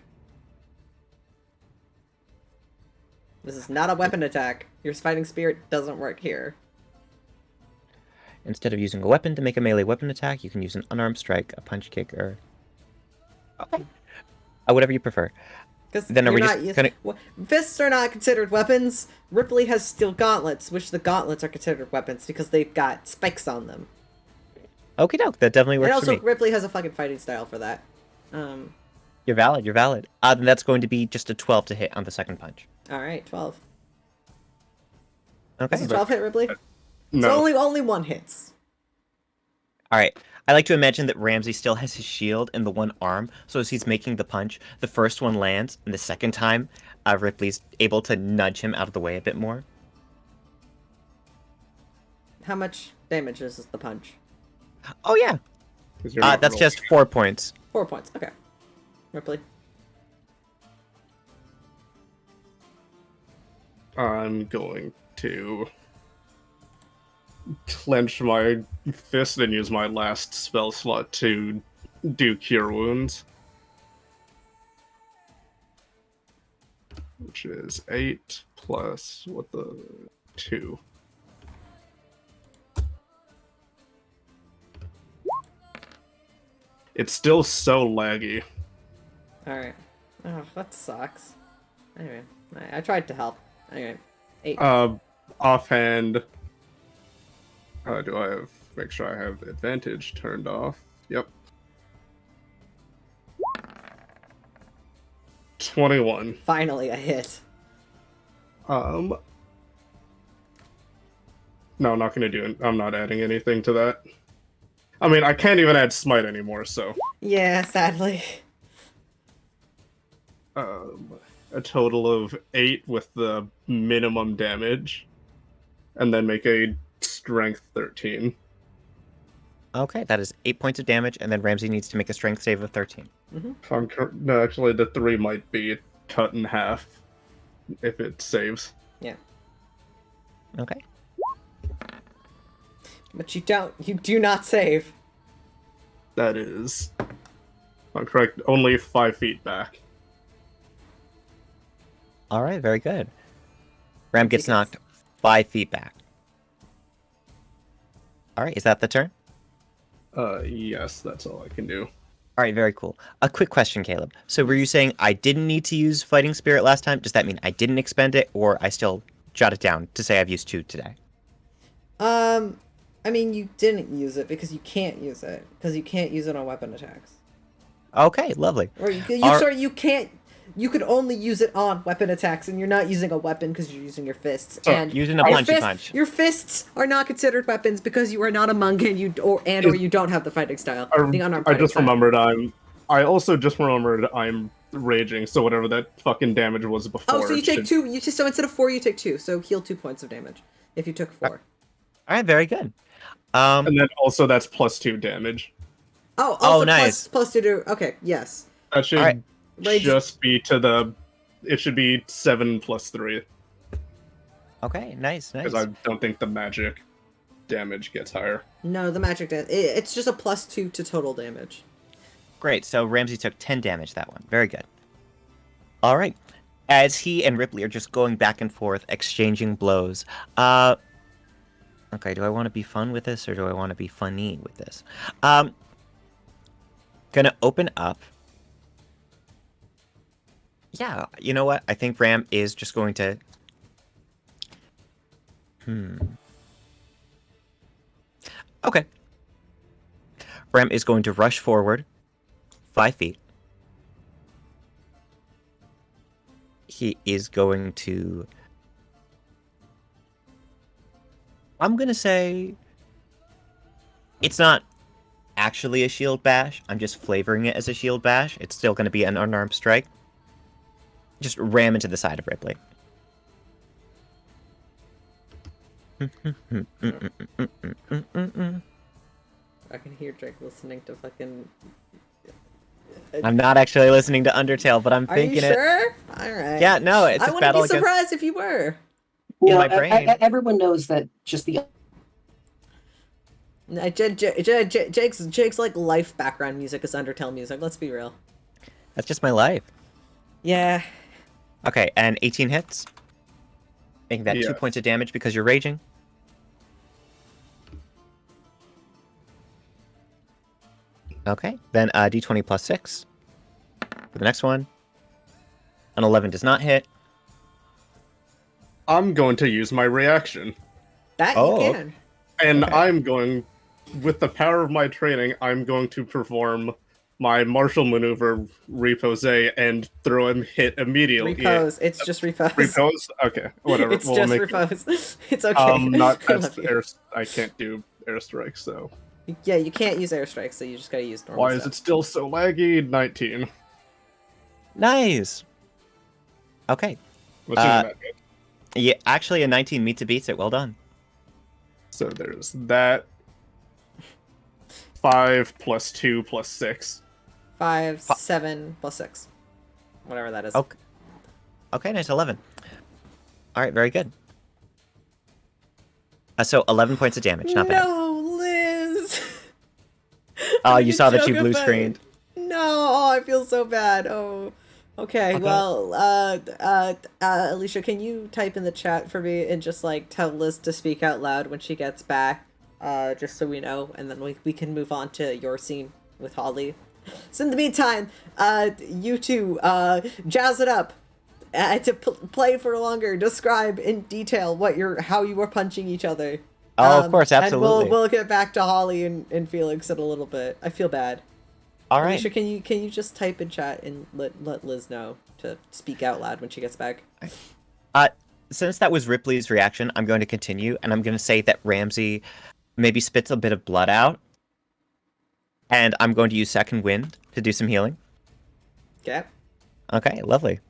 B: This is not a weapon attack. Your Fighting Spirit doesn't work here.
C: Instead of using a weapon to make a melee weapon attack, you can use an unarmed strike, a punch kick, or... Okay. Whatever you prefer.
B: Because
C: Then are we just gonna...
B: fists are not considered weapons. Ripley has steel gauntlets, which the gauntlets are considered weapons because they've got spikes on them.
C: Okie doke, that definitely works
B: And also,
C: for me.
B: Ripley has a fucking fighting style for that.
C: You're valid, you're valid. Then that's going to be just a 12 to hit on the second punch.
B: All right, 12.
C: Okay.
B: Does a 12 hit Ripley?
D: No.
B: So only one hits.
C: All right. I like to imagine that Ramsey still has his shield in the one arm, so as he's making the punch, the first one lands, and the second time, Ripley's able to nudge him out of the way a bit more.
B: How much damage is the punch?
C: Oh, yeah.
D: 'Cause you're not
C: That's
D: rolling.
C: just 4 points.
B: 4 points. Okay. Ripley.
D: I'm going to clench my fist and use my last spell slot to do Cure Wounds. Which is 8 plus, what the, 2. It's still so laggy.
G: Alright. Oh, that sucks. Anyway, I tried to help. Anyway, 8.
D: Offhand, do I have, make sure I have advantage turned off? Yep. 21.
G: Finally a hit.
D: No, I'm not gonna do it. I'm not adding anything to that. I mean, I can't even add smite anymore, so.
G: Yeah, sadly.
D: A total of 8 with the minimum damage. And then make a strength 13.
C: Okay, that is 8 points of damage, and then Ramsey needs to make a strength save of 13.
D: If I'm no, actually, the 3 might be cut in half if it saves.
G: Yeah.
C: Okay.
G: But you do not save.
D: That is, if I'm correct, only 5 feet back.
C: All right, very good. Ram gets knocked 5 feet back. All right, is that the turn?
D: Yes, that's all I can do.
C: All right, very cool. A quick question, Caleb. So were you saying I didn't need to use Fighting Spirit last time? Does that mean I didn't expend it, or I still jot it down to say I've used 2 today?
G: I mean, you didn't use it because you can't use it. Because you can't use it on weapon attacks.
C: Okay, lovely.
G: Or you can't... You could only use it on weapon attacks, and you're not using a weapon because you're using your fists. And
C: Using a punchy punch.
G: Your fists are not considered weapons because you are not a monk and you don't have the fighting style. The unarmed
D: I
G: fighting
D: just
G: style.
D: remembered I also just remembered I'm raging, so whatever that fucking damage was before.
G: Oh, so you take 2. So instead of 4, you take 2. So heal 2 points of damage if you took 4.
C: All right, very good.
D: And then also that's +2 damage.
G: Oh, also
C: nice.
G: plus 2 to... Okay, yes.
D: That should
C: Alright.
D: just be to the... It should be 7 plus 3.
C: Okay, nice.
D: Because I don't think the magic damage gets higher.
G: No, the magic it's just a +2 to total damage.
C: Great, so Ramsey took 10 damage that one. Very good. All right. As he and Rypley are just going back and forth, exchanging blows. Okay, do I want to be fun with this, or do I want to be funny with this? Gonna open up. Yeah, you know what? I think Ram is just going to... Okay. Ram is going to rush forward 5 feet. He is going to... I'm going to say... It's not actually a shield bash. I'm just flavoring it as a shield bash. It's still going to be an unarmed strike. Just ram into the side of Rypley.
G: I can hear Drake listening to fucking...
C: I'm not actually listening to Undertale, but I'm thinking it.
G: Are you sure? Alright.
C: Yeah, no, it's
G: I
C: just
G: wouldn't
C: battle
G: be
C: against...
G: surprised if you were.
C: In my brain.
E: Everyone knows that just the
G: Jake's like life background music is Undertale music. Let's be real.
C: That's just my life.
G: Yeah.
C: Okay, and 18 hits. Making that 2 points of damage because you're raging. Okay, then d20 plus 6 for the next one. An 11 does not hit.
D: I'm going to use my reaction.
G: That
C: Oh.
G: you can.
D: And
C: Okay.
D: I'm going, with the power of my training, I'm going to perform my martial maneuver, repose, and throw him hit immediately.
G: Repose. It's just repose.
D: Repose? Okay, whatever.
G: It's
D: We'll
G: just
D: make
G: repose. It's okay.
D: not
G: I
D: as
G: love you.
D: air. I can't do airstrike, so.
G: Yeah, you can't use airstrikes, so you just gotta use normal
D: Why is
G: stuff.
D: it still so laggy? 19.
C: Nice. Okay.
D: What's in that good?
C: Yeah, actually a 19 meets it beats it. Well done.
D: So there's that. 5 plus 2 plus 6.
G: 5, 7, plus 6. Whatever that is.
C: Okay. Okay, nice. 11. All right, very good. So 11 points of damage. Not bad.
G: No, Liz!
C: Oh,
B: Make
C: you
B: a
C: saw that
B: joke
C: you blue
B: about it.
C: screened.
B: No, oh, I feel so bad. Oh, okay.
C: Okay.
B: Well, Alycia, can you type in the chat for me and just like tell Liz to speak out loud when she gets back, just so we know, and then we can move on to your scene with Holly. So in the meantime, you two, jazz it up. To play for longer, describe in detail how you were punching each other.
C: Oh, of course, absolutely.
B: And we'll get back to Holly and Felix in a little bit. I feel bad.
C: All right.
B: Alycia, can you just type in chat and let Liz know to speak out loud when she gets back?
C: Since that was Ripley's reaction, I'm going to continue, and I'm going to say that Ramsey maybe spits a bit of blood out, and I'm going to use Second Wind to do some healing.
B: Okay.
C: Okay, lovely.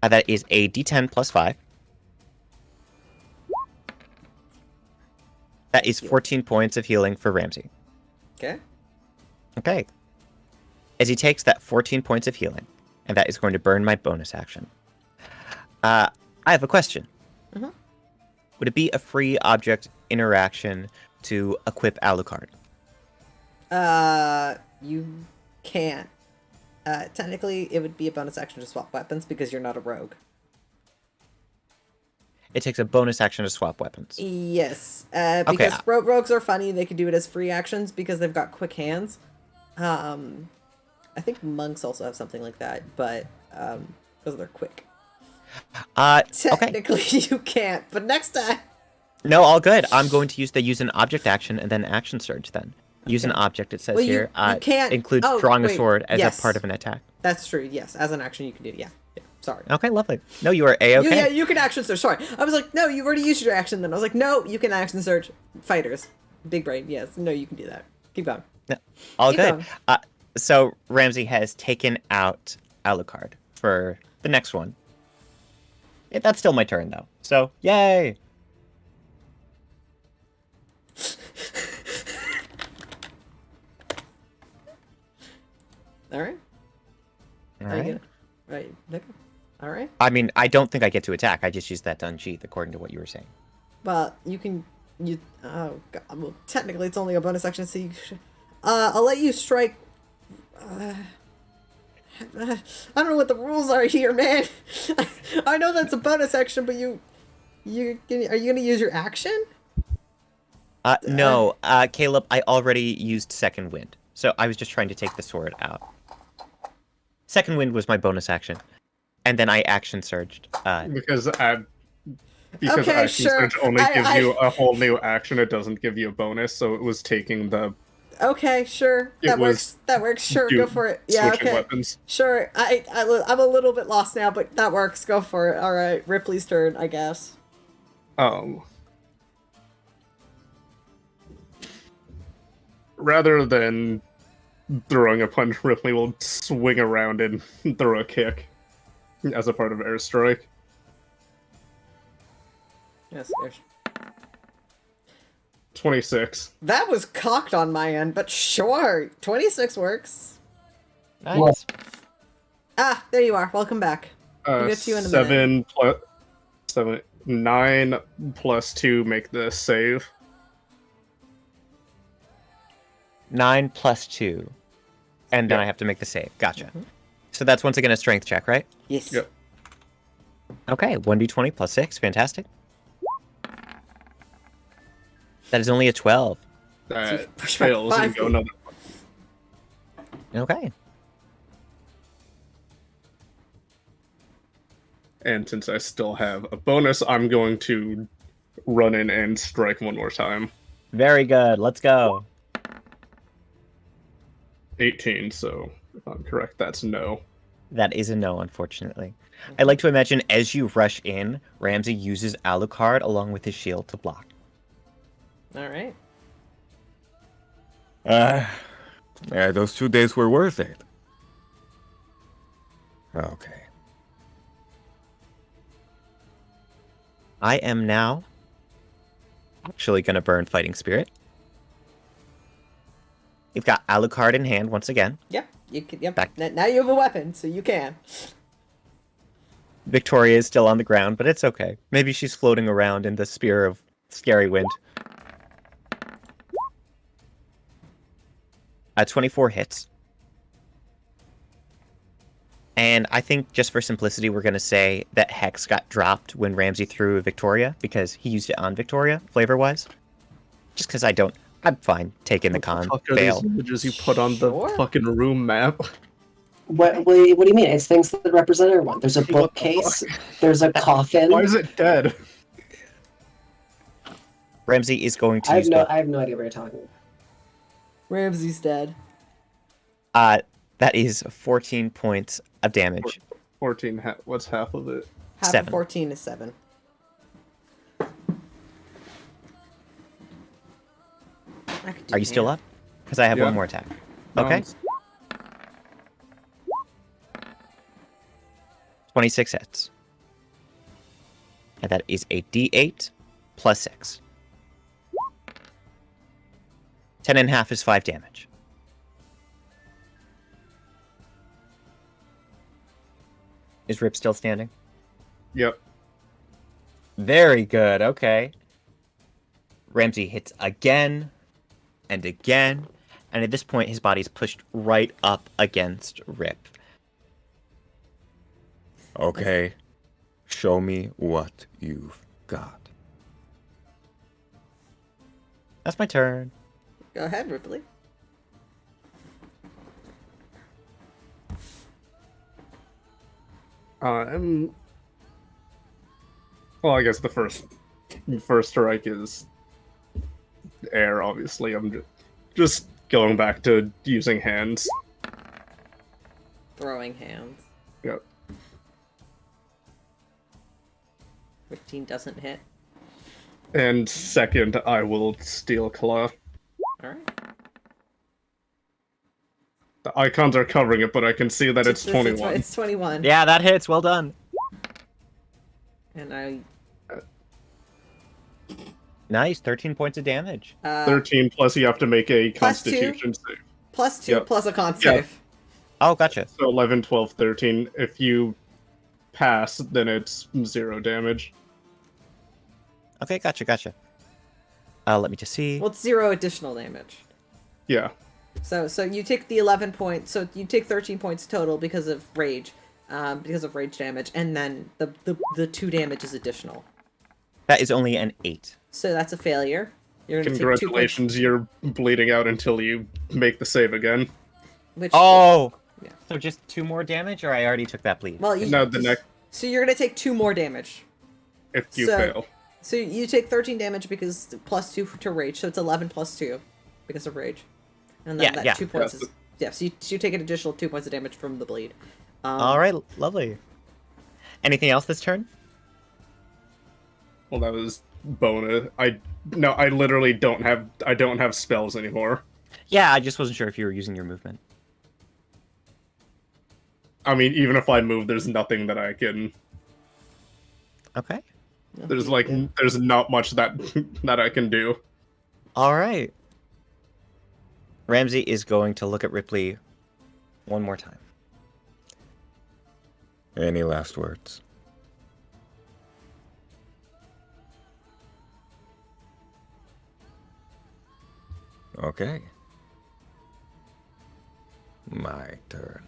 C: That is a D10 plus 5. That is 14 points of healing for Ramsey.
B: Okay.
C: Okay. As he takes that 14 points of healing, and that is going to burn my bonus action. I have a question.
B: Mm-hmm.
C: Would it be a free object interaction to equip Alucard?
B: You can't. Technically, it would be a bonus action to swap weapons because you're not a rogue.
C: It takes a bonus action to swap weapons.
B: Yes, because rogues are funny. They can do it as free actions because they've got quick hands. I think monks also have something like that, but because they're quick. Technically, you can't, but next time.
C: No, all good. I'm going to use an object action and then action surge then. Use an object, it says here.
B: You can't...
C: Includes drawing a sword as a part of an attack.
B: That's true, yes. As an action, you can do it. Yeah. Sorry.
C: Okay, lovely. No, you are A-okay.
B: Yeah, you can action surge. Sorry. I was like, no, you already used your action then. I was like, no, you can action surge fighters. Big brain, yes. No, you can do that. Keep going.
C: No, all
B: Keep
C: good. So Ramsey has taken out Alucard for the next one. That's still my turn, though. So, yay!
B: All right.
C: All right.
B: Right. All right.
C: I mean, I don't think I get to attack. I just used that to unsheath, according to what you were saying.
B: Well, you can... Oh, God. Well, technically, it's only a bonus action, so you... I'll let you strike... I don't know what the rules are here, man. I know that's a bonus action, but are you gonna use your action?
C: No, Caleb, I already used Second Wind. So I was just trying to take the sword out. Second Wind was my bonus action. And then I action surged.
D: Because
B: Okay,
D: action
B: sure.
D: surge only gives you a whole new action, it doesn't give you a bonus, so it was taking the...
B: Okay, sure. That works. Sure, go for it. Yeah,
D: switching
B: okay.
D: weapons.
B: Sure. I'm a little bit lost now, but that works. Go for it. All right, Ripley's turn, I guess.
D: Rather than throwing a punch, Ripley will swing around and throw a kick as a part of airstrike.
B: Yes,
D: 26.
B: that was cocked on my end, but sure, 26 works.
C: Nice.
B: Ah, there you are. Welcome back. We'll get to you in a minute.
D: 9 plus 2 make the save.
C: 9 plus 2. And then I have to make the save. Gotcha. So that's once again a strength check, right?
B: Yes.
D: Yep.
C: Okay, 1d20 plus 6. Fantastic. That is only a 12.
D: That
B: push back
D: fails
B: 5
D: and go
B: feet.
D: another.
C: Okay.
D: And since I still have a bonus, I'm going to run in and strike one more time.
C: Very good. Let's go.
D: 18, so if I'm correct, that's no.
C: That is a no, unfortunately. I like to imagine as you rush in, Ramsey uses Alucard along with his shield to block.
B: All right.
F: Yeah, those 2 days were worth it. Okay.
C: I am now actually going to burn Fighting Spirit. You've got Alucard in hand once again.
B: Yep. You can. Yep.
C: Back.
B: Now you have a weapon, so you can.
C: Victoria is still on the ground, but it's okay. Maybe she's floating around in the spear of scary wind. 24 hits. And I think just for simplicity, we're going to say that Hex got dropped when Ramsey threw Victoria because he used it on Victoria, flavor-wise. Just because I'm fine taking the con
D: What the fuck are
C: fail.
D: these images you put on
G: Sure.
D: the fucking room map?
E: What do you mean? It's things that represent everyone. There's a
D: What the
E: bookcase. There's a coffin.
D: Why is it dead?
C: Ramsey is going to
E: I
C: use
E: have no idea what you're talking about.
G: Ramsey's dead.
C: that is 14 points of damage.
D: 14. What's half of it?
G: Half
C: 7.
G: of 14 is 7. I could do
C: Are you still
G: hand.
C: up? Because I have
D: Yeah.
C: one more attack.
D: No,
C: Okay.
D: I'm-
C: 26 hits. And that is a D8 plus 6. 10 and a half is 5 damage. Is Rip still standing?
D: Yep.
C: Very good, okay. Ramsey hits again and again, and at this point his body's pushed right up against Rip.
F: Okay, show me what you've got.
C: That's my turn.
G: Go ahead, Rypley.
D: Well, I guess the first strike is air. Obviously, I'm just going back to using hands.
G: Throwing hands.
D: Yep.
G: 15 doesn't hit.
D: And second, I will steal claw.
G: Alright.
D: The icons are covering it, but I can see that it's 21.
G: It's 21.
C: Yeah, that hits. Well done.
G: And I...
C: Nice. 13 points of damage.
D: 13 plus you have to make a
G: Plus 2.
D: Constitution save.
G: Plus 2
D: Yep.
G: plus a con
D: Yeah.
G: save.
C: Oh, gotcha.
D: So 11, 12, 13. If you pass, then it's 0 damage.
C: Okay, gotcha. Let me just see.
G: Well, it's 0 additional damage.
D: Yeah.
G: So you take the 11 points. So you take 13 points total because of rage damage, and then the 2 damage is additional.
C: That is only an 8.
G: So that's a failure. You're gonna take 2 points.
D: Congratulations, you're bleeding out until you make the save again.
G: Which,
C: Oh!
G: Yeah.
C: So just 2 more damage, or I already took that bleed?
G: well, you
D: No, the next
G: So you're gonna take 2 more damage.
D: if you
G: So-
D: fail.
G: So you take 13 damage because plus 2 to rage, so it's 11 plus 2 because of rage. And then that 2 points is... Yeah, so you take an additional 2 points of damage from the bleed.
C: All right, lovely. Anything else this turn?
D: Well, that was bonus. I literally don't have spells anymore.
C: Yeah, I just wasn't sure if you were using your movement.
D: I mean, even if I move, there's nothing that I can.
C: Okay.
D: There's not much that that I can do.
C: All right. Ramsey is going to look at Rypley one more time.
F: Any last words? Okay. My turn.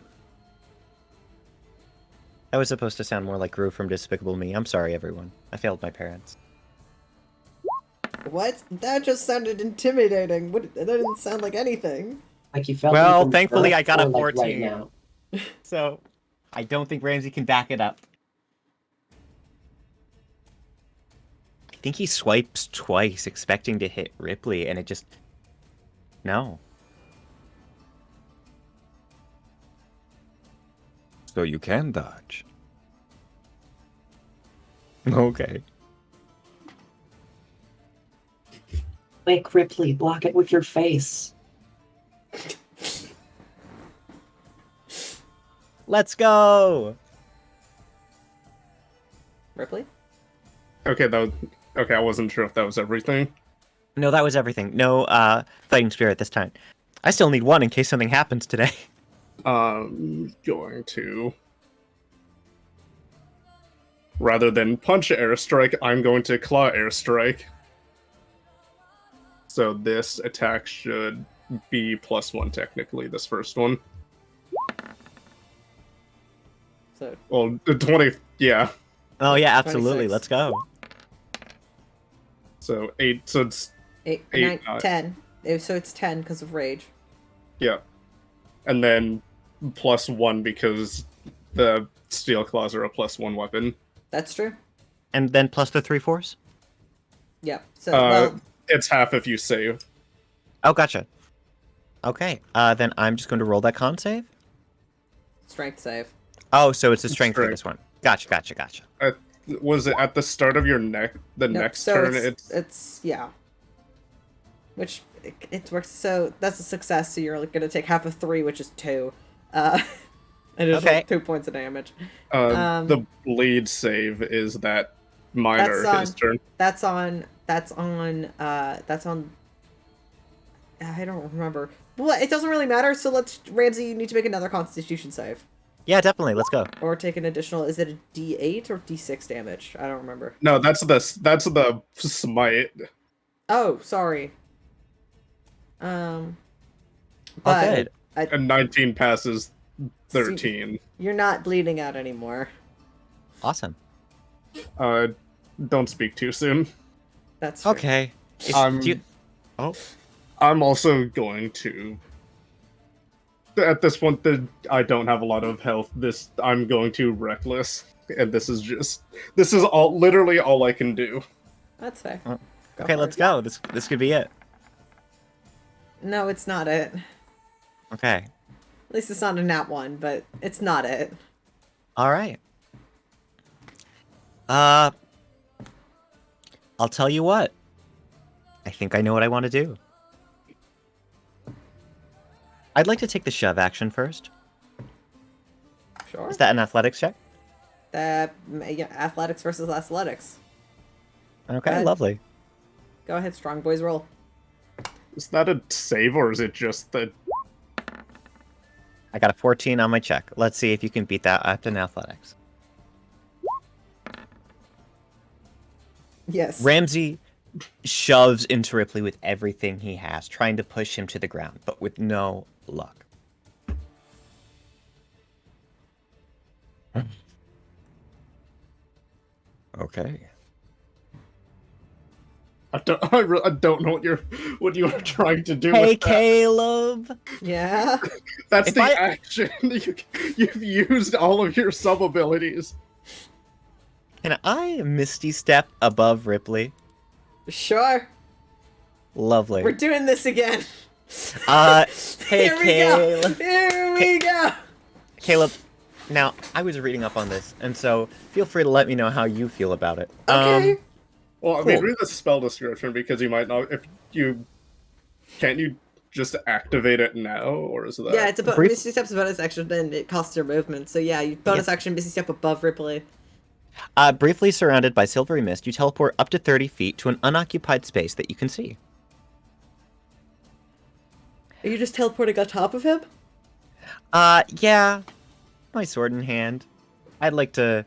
C: That was supposed to sound more like Gru from Despicable Me. I'm sorry, everyone. I failed my parents.
G: What? That just sounded intimidating. That didn't sound like anything.
E: Like you felt.
C: Well,
E: from
C: thankfully
E: birth
C: I got a
E: or, like,
C: 14.
E: right now?
C: So, I don't think Ramsey can back it up. I think he swipes twice, expecting to hit Rypley, and it just... No.
F: So you can dodge.
C: Okay.
E: Quick, Ripley, block it with your face.
C: Let's go!
G: Ripley?
D: Okay, I wasn't sure if that was everything.
C: No, that was everything. No, fighting spirit this time. I still need 1 in case something happens today.
D: Going to, rather than punch airstrike, I'm going to claw airstrike. So this attack should be +1 technically, this first one.
G: So
D: Well, the 20, yeah.
C: Oh yeah, absolutely.
G: 26.
C: Let's go.
D: So 8, so it's
G: 8,
D: 8,
G: 9, 10. So it's 10 because of rage.
D: yeah. And then +1 because the steel claws are a +1 weapon.
G: That's true.
C: And then plus the 3/4.
G: Yeah. So well,
D: It's half if you save.
C: Oh, gotcha. Okay. Then I'm just going to roll that con save.
G: strength save.
C: Oh, so it's a strength for
D: Strength.
C: this one. Gotcha.
D: Was it at the start of your next
G: so
D: turn?
G: it's yeah. Which it works. So that's a success. So you're gonna take half of 3, which is 2. And it's
C: Okay.
G: 2 points of damage.
D: The bleed save is that minor
G: That's
D: his turn.
G: That's on. I don't remember. Well, it doesn't really matter. So Ramsey, you need to make another Constitution save,
C: Yeah, definitely. Let's go.
G: or take an additional. Is it a D8 or D6 damage? I don't remember.
D: No, that's the smite.
G: Oh, sorry.
C: All
G: But
C: good.
D: And 19 passes 13.
G: you're not bleeding out anymore.
C: Awesome.
D: Don't speak too soon.
G: That's true.
C: Okay. Oh,
D: I'm also going to. At this point, I don't have a lot of health. I'm going to reckless, and this is literally all I can do.
G: That's fair.
C: Oh,
G: Go
C: okay,
G: for
C: let's
G: it.
C: go. This could be it.
G: No, it's not it.
C: Okay.
G: At least it's not a nat 1, but it's not it.
C: All right. I'll tell you what. I think I know what I want to do. I'd like to take the shove action first.
G: Sure.
C: Is that an athletics check?
G: Yeah, athletics versus athletics.
C: Okay,
G: ahead.
C: lovely.
G: Go ahead, strong boys roll.
D: Is that a save, or is it just that?
C: I got a 14 on my check. Let's see if you can beat that up in athletics.
G: Yes.
C: Ramsey shoves into Rypley with everything he has, trying to push him to the ground, but with no luck.
F: Okay.
D: I don't know what you are trying to do.
C: Hey,
D: with that.
C: Caleb!
G: Yeah.
D: That's
C: If
D: the
C: I-
D: action. You've used all of your sub abilities.
C: Can I Misty Step above Rypley?
G: Sure.
C: Lovely.
G: We're doing this again.
C: Hey,
G: Here we
C: Caleb.
G: go. Here we go.
C: Caleb, now, I was reading up on this, and so feel free to let me know how you feel about it.
G: Okay.
D: Well, I mean,
C: Cool.
D: read the spell description because you might not. Can't you just activate it now, or is that?
G: Yeah, it's about
C: Brief-
G: Misty Step's a bonus action, then it costs your movement. So yeah, you bonus action Misty Step above Ripley.
C: Briefly surrounded by silvery mist, you teleport up to 30 feet to an unoccupied space that you can see.
G: Are you just teleporting on top of him?
C: Yeah. My sword in hand. I'd like to...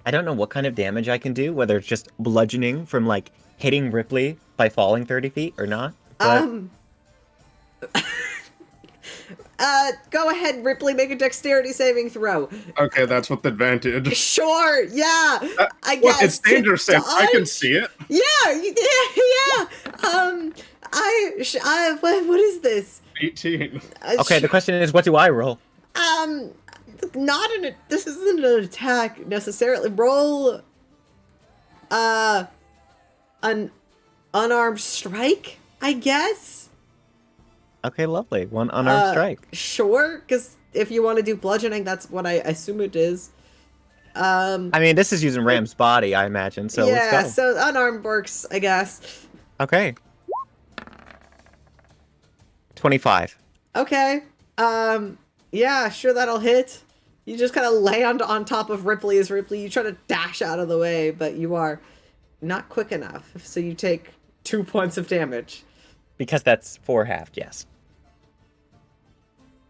C: I don't know what kind of damage I can do, whether it's just bludgeoning from, like, hitting Rypley by falling 30 feet or not. But...
G: Go ahead, Ripley, make a dexterity saving throw.
D: Okay, that's with advantage.
G: Sure, yeah. I
D: Well,
G: guess.
D: it's danger sense. I can see it.
G: Yeah. What is this?
D: 18.
C: Okay, the question is, what do I roll?
G: This isn't an attack necessarily. Roll, an unarmed strike, I guess.
C: Okay, lovely. One unarmed strike.
G: Sure, because if you want to do bludgeoning, that's what I assume it is.
C: I mean, this is using Ram's body, I imagine, so
G: yeah,
C: let's go.
G: so unarmed works, I guess.
C: Okay. 25.
G: Okay. Yeah, sure, that'll hit. You just kind of land on top of Ripley as Ripley. You try to dash out of the way, but you are not quick enough. So you take 2 points of damage.
C: Because that's 4 halved, yes.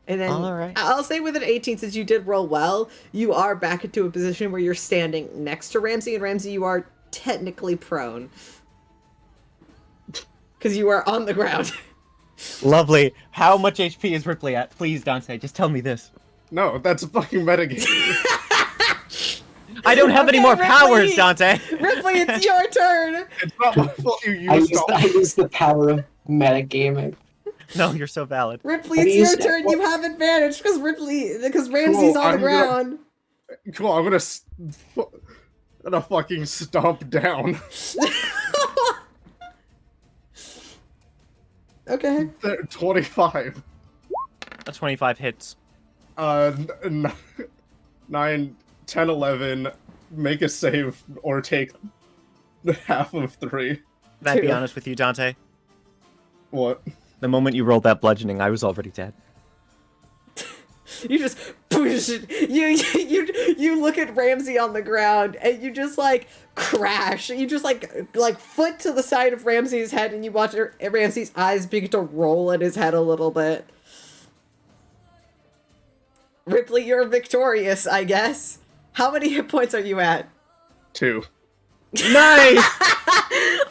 G: And then
C: All right.
G: I'll say with an 18, since you did roll well, you are back into a position where you're standing next to Ramsey, and Ramsey, you are technically prone. Because you are on the ground.
C: Lovely. How much HP is Rypley at? Please, Dante, just tell me this.
D: No, that's a fucking metagame.
C: I don't have any
G: Okay,
C: more
G: Rypley!
C: powers, Dante.
G: Ripley, it's your turn.
D: It's not my fault you
E: I
D: used
E: use the power of metagaming.
C: No, you're so valid.
G: Ripley,
E: Have
G: it's
E: you
G: your
E: used it?
G: turn. You have advantage because Ramsey's on the
D: I'm
G: ground.
D: Cool, I'm gonna fucking stomp down.
G: Okay.
D: 25.
C: A 25 hits.
D: 9, 10, 11. Make a save or take half of 3.
C: Can I be
G: Two.
C: honest with you, Dante?
D: What?
C: The moment you rolled that bludgeoning, I was already dead.
G: You just push it. You look at Ramsey on the ground and you just like crash. You just like foot to the side of Ramsey's head and you watch Ramsey's eyes begin to roll in his head a little bit. Ripley, you're victorious, I guess. How many hit points are you at?
D: 2.
C: Nice!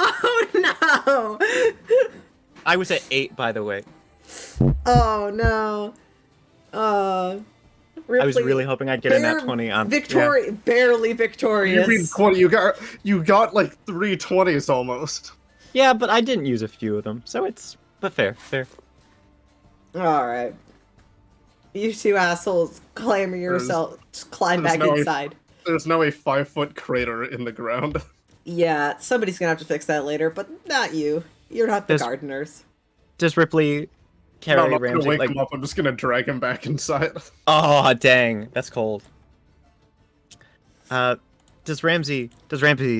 G: Oh no!
C: I was at 8, by the way.
G: Oh no! Ripley,
C: I was really hoping I'd get a nat 20 on.
G: barely victorious.
D: You mean 20? You got like 3 20s almost.
C: Yeah, but I didn't use a few of them, so it's... But fair.
G: Alright. You two assholes climb back inside.
D: There's now a 5-foot crater in the ground.
G: Yeah, somebody's gonna have to fix that later, but not you. You're not the gardeners.
C: Does Rypley carry
D: No, I'm not
C: Ramsey?
D: gonna wake
C: Like,
D: him up. I'm just gonna drag him back inside.
C: oh, dang. That's cold. Does Ramsey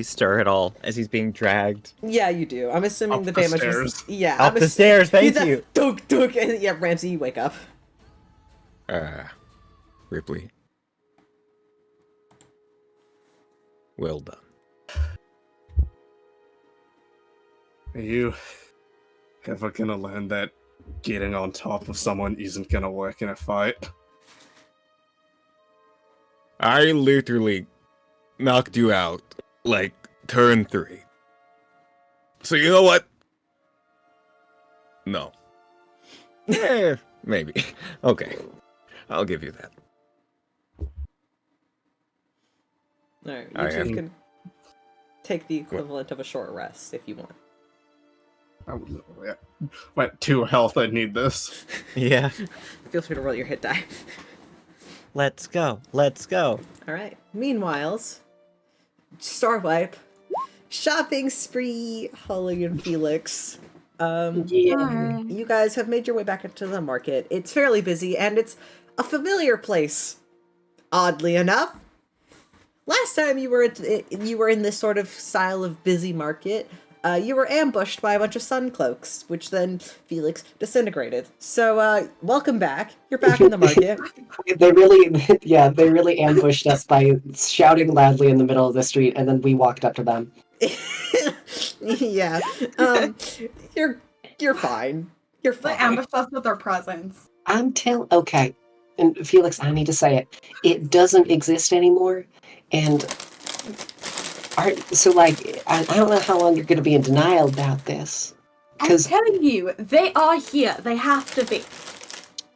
C: stir at all as he's being dragged?
G: Yeah, you do. I'm assuming
D: Up
G: the
D: the
G: damage
D: stairs.
G: was... Yeah,
C: Up the stairs, thank you.
G: Dunk, dunk, and yeah, Ramsey, you wake up.
F: Ripley. Well done.
D: Are you ever gonna learn that getting on top of someone isn't gonna work in a fight?
F: I literally knocked you out, like, turn 3. So you know what? No. Maybe. Okay. I'll give you that.
G: Alright,
F: I
G: you two
F: am-
G: can take the equivalent of a short rest if you want.
D: I'm at 2 health, I need this.
C: Yeah.
G: Feel free to roll your hit die.
C: Let's go.
G: Alright. Meanwhile, Star Wipe. Shopping spree, Holly and Felix. You guys have made your way back into the market. It's fairly busy, and it's a familiar place. Oddly enough. Last time you were in this sort of style of busy market, you were ambushed by a bunch of sun cloaks, which then Felix disintegrated. So, welcome back. You're back in the market.
E: They really ambushed us by shouting loudly in the middle of the street, and then we walked up to them.
G: Yeah. You're fine. You're
H: They
G: fine.
H: ambushed us with their presence.
E: Okay. And Felix, I need to say it. It doesn't exist anymore. And I don't know how long you're going to be in denial about this.
H: I'm
E: Because,
H: telling you, they are here. They have to be.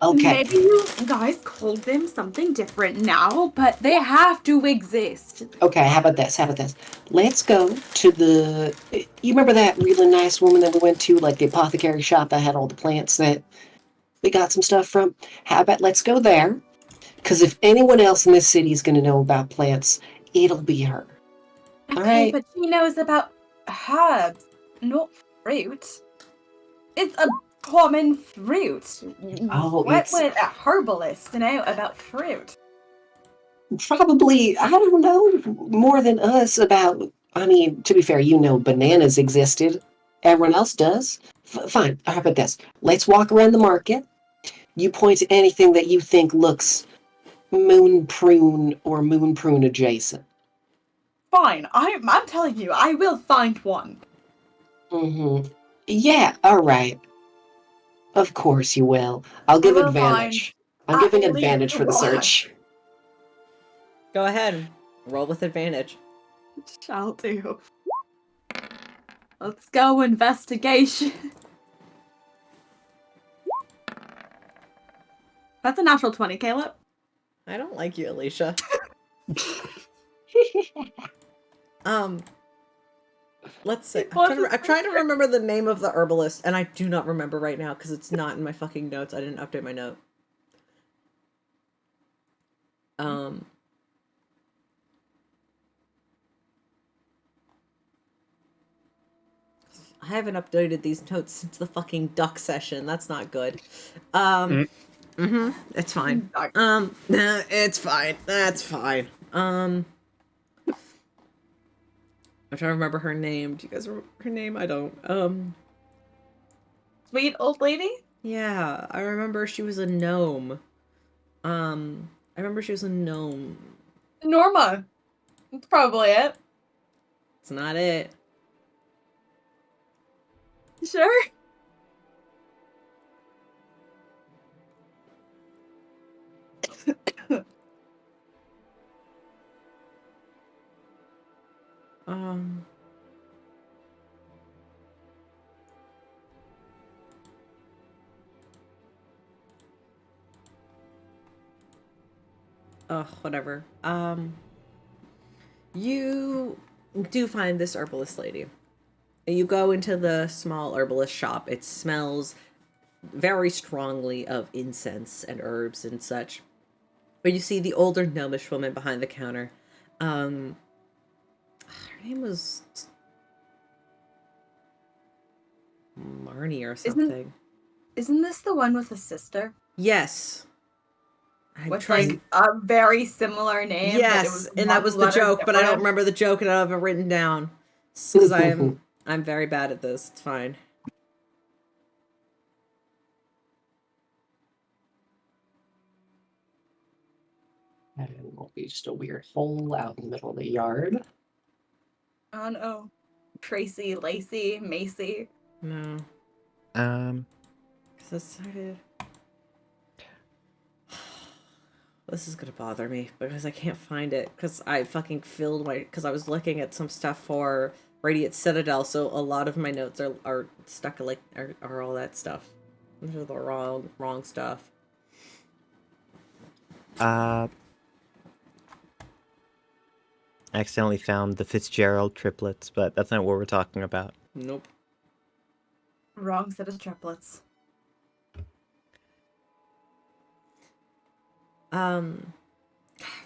E: okay,
H: Maybe you guys called them something different now, but they have to exist.
E: okay, how about this? Let's go to you remember that really nice woman that we went to, like the apothecary shop that had all the plants that we got some stuff from? How about let's go there? Because if anyone else in this city is going to know about plants, it'll be her. All
H: Okay,
E: right.
H: but she knows about herbs, not fruit. It's a common fruit.
E: Oh,
H: What
E: it's-
H: would a herbalist know about fruit?
E: Probably, I don't know, more than us about, I mean, to be fair, you know bananas existed. Everyone else does. Fine, how about this? Let's walk around the market. You point to anything that you think looks moon prune or moon prune adjacent.
H: Fine, I'm telling you, I will find one.
E: Mm-hmm. Yeah, all right. Of course you will. I'll give
H: will
E: advantage. I'm giving
H: at least
E: advantage for the
H: one.
E: search.
G: Go ahead. Roll with advantage.
H: Shall do. Let's go investigation. That's a natural 20, Caleb.
B: I don't like you, Alycia. Let's see. I'm trying to remember the name of the herbalist, and I do not remember right now because it's not in my fucking notes. I didn't update my note. I haven't updated these notes since the fucking duck session. That's not good. It's fine. It's fine. That's fine. I'm trying to remember her name. Do you guys remember her name? I don't.
H: Sweet old lady?
B: Yeah, I remember she was a gnome. I remember she was a gnome.
H: Norma. That's probably it.
B: It's not it.
H: Sure.
B: Whatever. You do find this herbalist lady. You go into the small herbalist shop. It smells very strongly of incense and herbs and such. But you see the older gnomish woman behind the counter. Her name was Marnie or something.
H: Isn't this the one with the sister?
B: Yes.
H: With like a very similar name.
B: Yes, and that was the joke, but I don't remember the joke and I don't have it written down. Because I'm very bad at this. It's fine.
E: And it won't be just a weird hole out in the middle of the yard.
H: Oh no. Tracy, Lacey, Macy.
B: No. Because I started... This is gonna bother me because I can't find it because I fucking filled my... Because I was looking at some stuff for Radiant Citadel, so a lot of my notes are stuck like... are all that stuff. Those are the wrong stuff.
C: I accidentally found the Fitzgerald triplets, but that's not what we're talking about.
B: Nope.
H: Wrong set of triplets.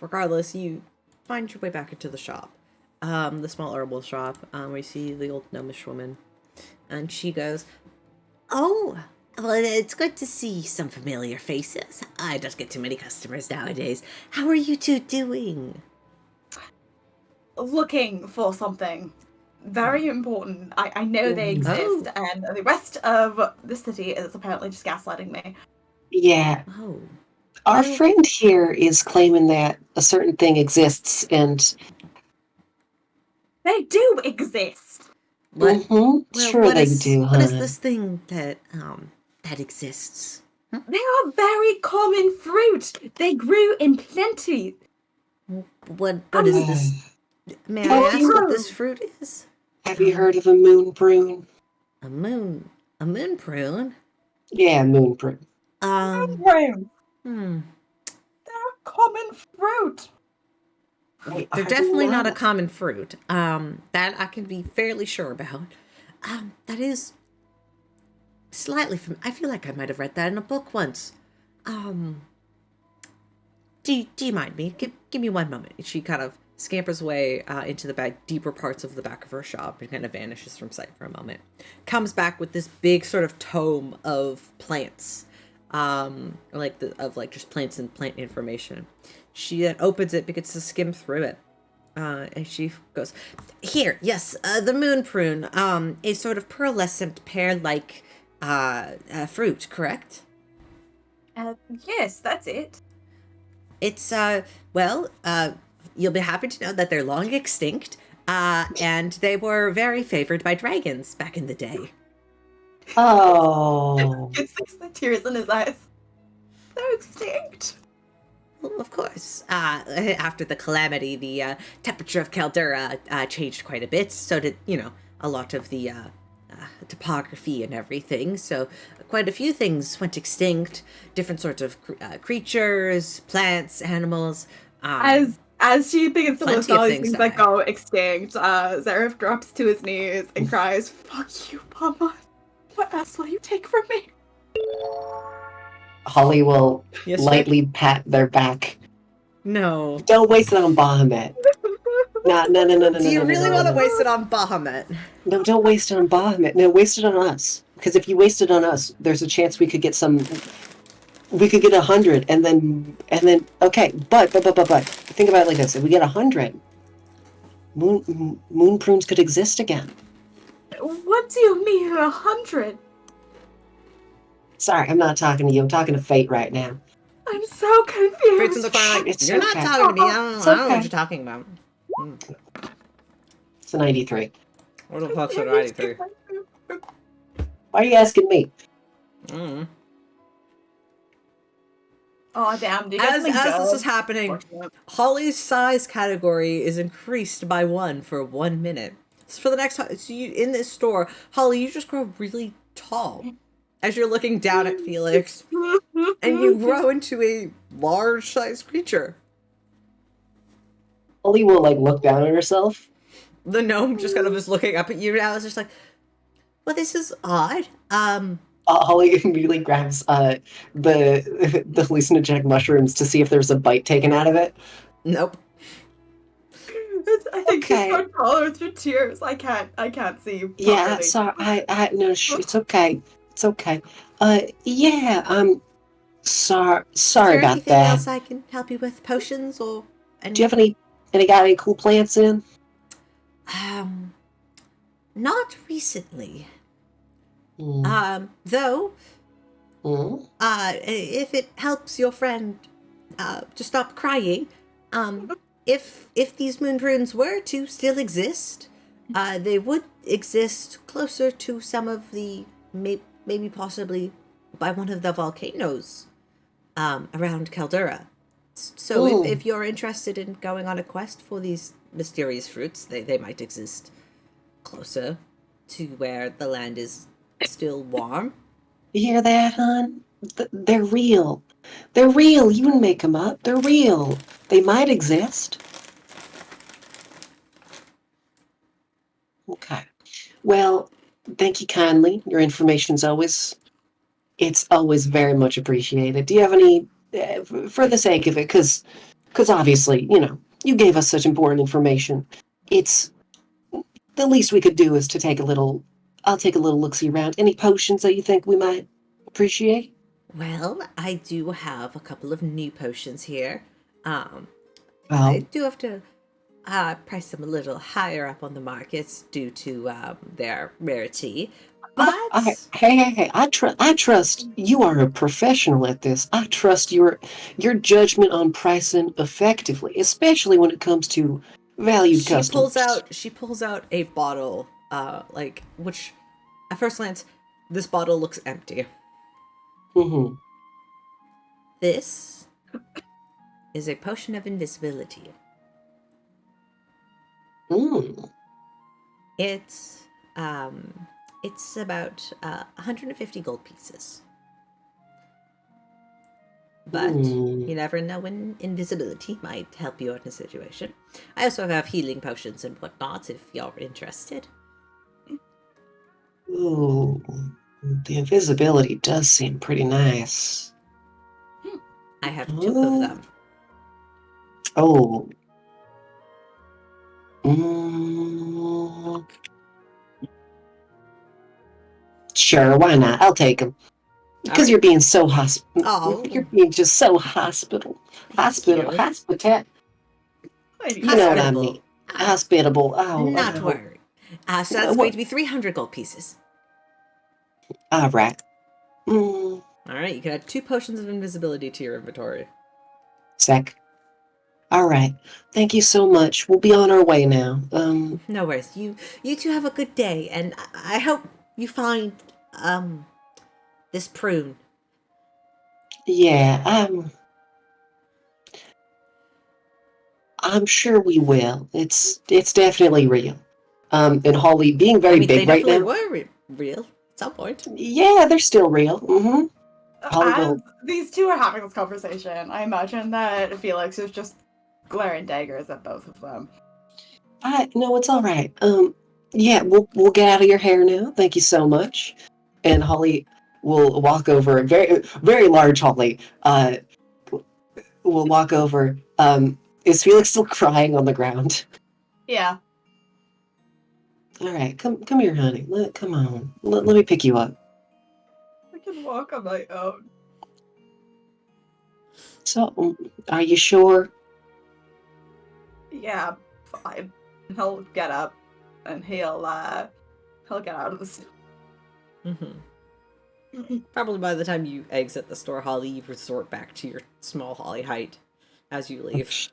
B: Regardless, you find your way back into the shop. The small herbal shop, where you see the old gnomish woman. And she goes, "Oh, well, it's good to see some familiar faces. I don't get too many customers nowadays. How are you two doing?"
H: Looking for something very important. I know they exist, and the rest of the city is apparently just gaslighting me.
E: Yeah.
B: Oh.
E: Our friend here is claiming that a certain thing exists, and
H: they do exist.
B: What?
E: Well, sure they do,
B: What is
E: huh?
B: this thing that exists?
H: They are very common fruit. They grew in plenty.
B: What is this? May I ask what this fruit is?
E: Have you heard of a moon prune?
B: A moon prune?
E: Yeah, moon prune.
H: Moon
B: Hmm.
H: They're a common fruit.
B: They're definitely not a common fruit. That I can be fairly sure about. That is slightly I feel like I might have read that in a book once. Do you mind me? Give me one moment. She kind of scampers away into the deeper parts of the back of her shop and kind of vanishes from sight for a moment. Comes back with this big sort of tome of plants. Just plants and plant information. She then opens it, begins to skim through it. And she goes, "Here, yes, the moon prune, a sort of pearlescent pear-like fruit, correct?"
H: Yes, that's it.
B: It's, you'll be happy to know that they're long extinct, and they were very favored by dragons back in the day.
E: Oh.
H: He sees the tears in his eyes. They're extinct.
B: Well, of course. After the calamity, the temperature of Caldera changed quite a bit. So did, a lot of the topography and everything. So quite a few things went extinct. Different sorts of creatures, plants, animals.
H: As she begins to list
B: Plenty of
H: all these
B: things
H: things that
B: die.
H: go extinct, Zareth drops to his knees and cries, "Fuck you, Mama! What else will you take from me?"
E: Holly will
B: Yes, sir?
E: lightly pat their back.
B: No.
E: Don't waste it on Bahamut. No.
B: Do you really want to waste it on Bahamut?
E: No, don't waste it on Bahamut. No, waste it on us. Because if you waste it on us, there's a chance we could get some. We could get 100, and then okay. But think about it like this: if we get 100, moon prunes could exist again.
H: What do you mean 100?
E: Sorry, I'm not talking to you. I'm talking to Fate right now.
H: I'm so confused.
B: Fate's in the corner like,
E: It's
B: you're not
E: okay.
B: talking to me. I don't
E: It's
B: know what
E: okay.
B: you're talking about.
E: It's a 93.
B: What the fuck's a 93?
E: Why are you asking me?
B: Mm.
H: Oh damn! Do you
B: As
H: guys
B: this is happening, Holly's size category is increased by 1 for 1 minute. So for the next, so you in this store, Holly, you just grow really tall as you're looking down at Felix, and you grow into a large-sized creature.
E: Holly will look down at herself.
B: The gnome just kind of is looking up at you now. It's just like, well, this is odd.
E: Holly immediately grabs the hallucinogenic mushrooms to see if there's a bite taken out of it.
B: Nope.
H: I think
E: Okay.
H: she's so taller through tears. I can't see.
E: Yeah,
H: properly.
E: sorry. No, it's okay. It's okay. Yeah. Sorry
B: Is there
E: about
B: anything
E: that.
B: else I can help you with? Potions or?
E: Do you have any cool plants in?
B: Not recently.
E: Mm.
B: Though, if it helps your friend, to stop crying, if these moon prunes were to still exist, they would exist closer to some of the, maybe possibly by one of the volcanoes, around Caldera. So if you're interested in going on a quest for these mysterious fruits, they might exist closer to where the land is still warm.
E: You hear that, hon? They're real. They're real. You wouldn't make them up. They're real. They might exist. Okay. Well, thank you kindly. Your information's it's always very much appreciated. Do you have any, for the sake of it, because obviously, you gave us such important information. It's, the least we could do is to I'll take a little look-see around. Any potions that you think we might appreciate?
B: Well, I do have a couple of new potions here. I
E: Well,
B: do have to price them a little higher up on the markets due to their rarity. But
E: hey! I trust you are a professional at this. I trust your judgment on pricing effectively, especially when it comes to valued customers.
B: she pulls out a bottle, which at first glance, this bottle looks empty.
E: Mm-hmm.
B: This is a potion of invisibility.
E: Mm.
B: It's about 150 gold pieces. But you never know when invisibility might help you in a situation. I also have healing potions and whatnot if you're interested.
E: Ooh, the invisibility does seem pretty nice.
B: I have 2 of them.
E: Oh. Mm. Sure, why not? I'll take them. Because you're being so
B: Oh.
E: You're being just so hospitable.
B: you.
E: Hospitat. You know what I mean. Hospitable. Oh,
B: Not
E: wow.
B: worry. So that's going to be 300 gold pieces.
E: All right.
B: All right, you can add 2 potions of invisibility to your inventory.
E: Sec. All right. Thank you so much. We'll be on our way now.
B: No worries. You two have a good day, and I hope you find this prune.
E: Yeah, I'm sure we will. It's definitely real. And Holly being very big
B: they
E: right
B: definitely
E: now.
B: were
G: real at some point.
E: Yeah, they're still real. Mm-hmm. Holly
H: As
E: will.
H: these two are having this conversation, I imagine that Felix is just glaring daggers at both of them.
E: No, it's all right. Yeah, we'll get out of your hair now. Thank you so much. And Holly will walk over. Very very large Holly. Will walk over. Is Felix still crying on the ground?
H: Yeah.
E: All right, come here, honey. Come on. Let me pick you up.
H: I can walk on my own.
E: So, are you sure?
H: Yeah, fine. He'll get up and he'll get out of the store.
G: Probably by the time you exit the store, Holly, you resort back to your small Holly height as you leave.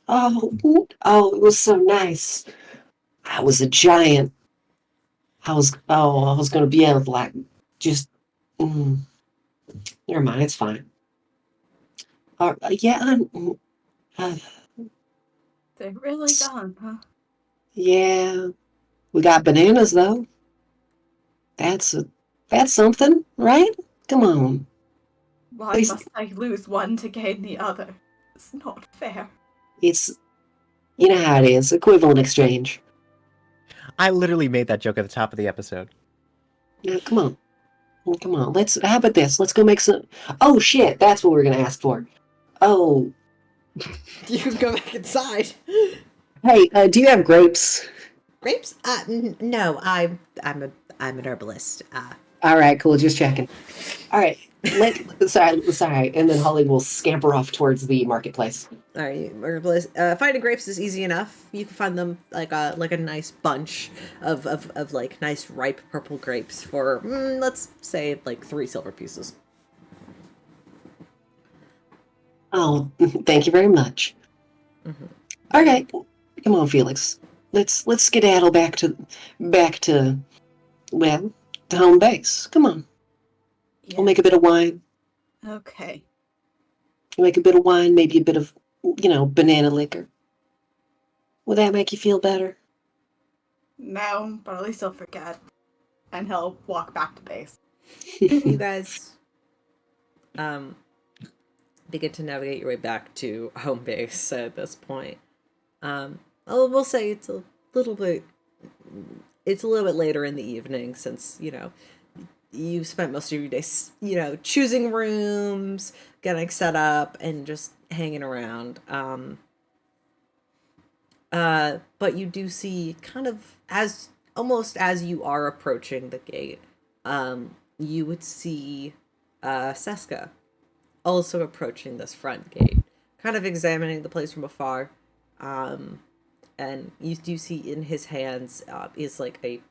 E: Oh, it was so nice. I was a giant. I was gonna be able to like just. Never mind, it's fine. Yeah,
H: They're really gone, huh?
E: yeah. We got bananas though. That's something, right? Come on.
H: Why must I lose one to gain the other? It's not fair.
E: It's you know how it is. Equivalent exchange.
C: I literally made that joke at the top of the episode.
E: Now, come on. How about this? Let's go make some. Oh shit, that's what we're gonna ask for. Oh,
G: You can go back inside.
E: hey, do you have grapes?
G: Grapes? No, I'm an herbalist.
E: All right, cool. Just checking. All right, sorry. And then Holly will scamper off towards the marketplace.
G: All right, herbalist. Finding grapes is easy enough. You can find them like a nice bunch of like nice ripe purple grapes for let's say like 3 silver pieces.
E: Oh, thank you very much.
G: Mm-hmm.
E: All right, come on, Felix. Let's skedaddle back to well, to home base. Come on.
H: Yeah.
E: We'll make a bit of wine.
H: Okay.
E: Make a bit of wine, maybe a bit of, banana liquor. Will that make you feel better?
H: No, but at least he'll forget. And he'll walk back to base.
G: You guys begin to navigate your way back to home base at this point. We'll say it's a little bit later in the evening since, you spent most of your days, choosing rooms, getting set up, and just hanging around. But you do see kind of almost as you are approaching the gate, you would see Seska also approaching this front gate, kind of examining the place from afar. And you do see in his hands is like he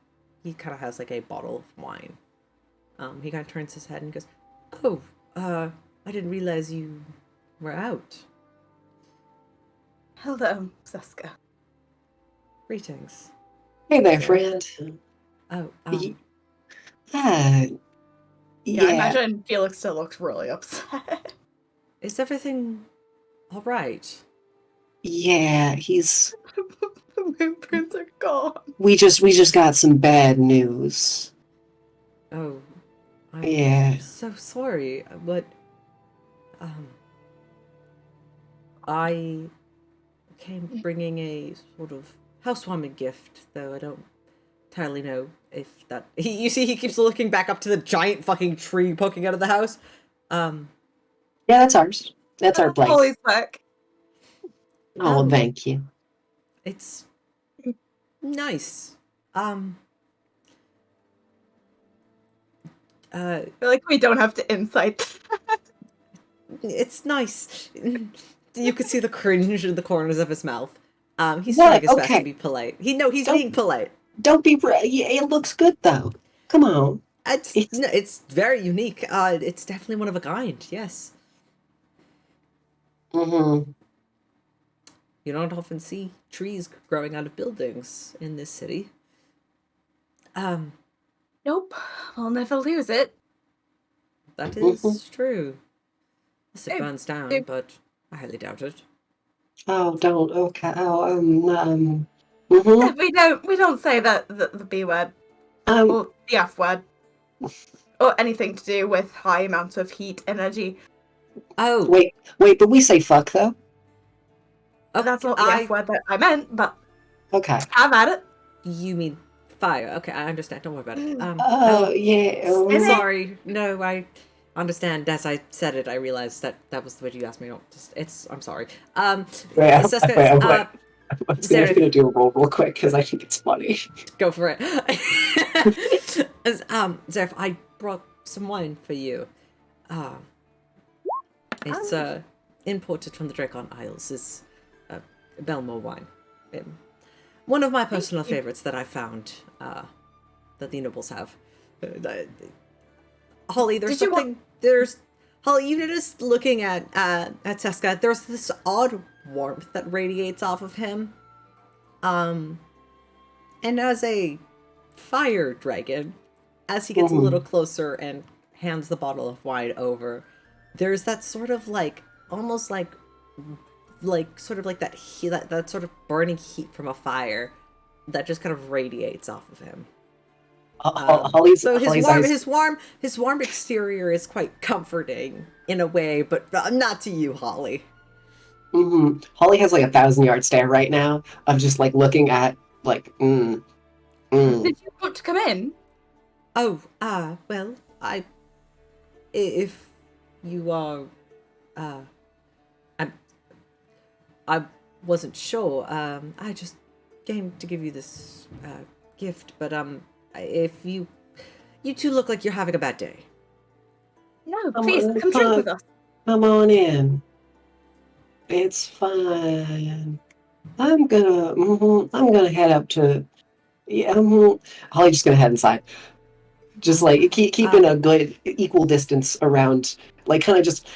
G: kind of has like a bottle of wine. He kind of turns his head and goes, "Oh, I didn't realize you were out.
H: Hello, Seska.
G: Greetings."
E: Hey there, friend.
G: Oh,
H: Yeah,
E: Yeah.
H: I imagine Felix still looks really upset.
G: is everything all right?
E: Yeah, he's.
H: The moonprints are gone.
E: We just got some bad news.
G: Oh, I'm
E: Yeah.
G: so sorry, but I came bringing a sort of housewarming gift, though I don't entirely know if that. You see, he keeps looking back up to the giant fucking tree poking out of the house.
E: Yeah, that's ours. That's our place.
H: Holly's back.
E: Oh, thank you.
G: It's nice.
H: I feel like we don't have to insight.
G: It's nice. You could see the cringe in the corners of his mouth. He's
E: What?
G: trying his best
E: Okay.
G: to be polite. He's
E: Don't-
G: being polite.
E: Don't be. It looks good though. Come on.
G: It's very unique. It's definitely one of a kind. Yes,
E: Mm-hmm.
G: you don't often see trees growing out of buildings in this city.
H: Nope, we'll never lose it.
G: That is
E: Mhm.
G: true. Unless it
H: Hey,
G: burns down,
H: hey.
G: but I highly doubt it.
E: Oh, don't. Okay. Oh, Mhm.
H: We don't say the B word. Or the F word. Or anything to do with high amounts of heat energy.
G: Oh,
E: wait, but we say fuck though.
H: That's not the F word that I meant, but
E: Okay.
H: have at it.
G: You mean fire? Okay, I understand. Don't worry about it.
E: Yeah.
G: Sorry. No, I understand. As I said it, I realized that was the way you asked me. I'm sorry. Seska,
E: I'm just gonna do a roll real quick because I think it's funny.
G: go for it. Zeph, I brought some wine for you. It's imported from the Dracon Isles. It's Belmore wine. One of my personal favorites that I found that the nobles have. Holly, Holly, you noticed looking at Seska, there's this odd warmth that radiates off of him. And as a fire dragon, as he gets a little closer and hands the bottle of wine over, there's that sort of almost like sort of like that heat, that sort of burning heat from a fire that just kind of radiates off of him. His warm exterior is quite comforting in a way, but not to you, Holly.
E: Mm-hmm. Holly has 1,000-yard stare right now of just looking at
H: Did you want to come in?
G: Oh, well, if you are, I wasn't sure. I just came to give you this gift, but if you two look like you're having a bad day.
H: No, please come drink with us.
E: Come on in. It's fine. I'm gonna head up to. Holly's just gonna head inside. Just keeping a good equal distance around, kind of just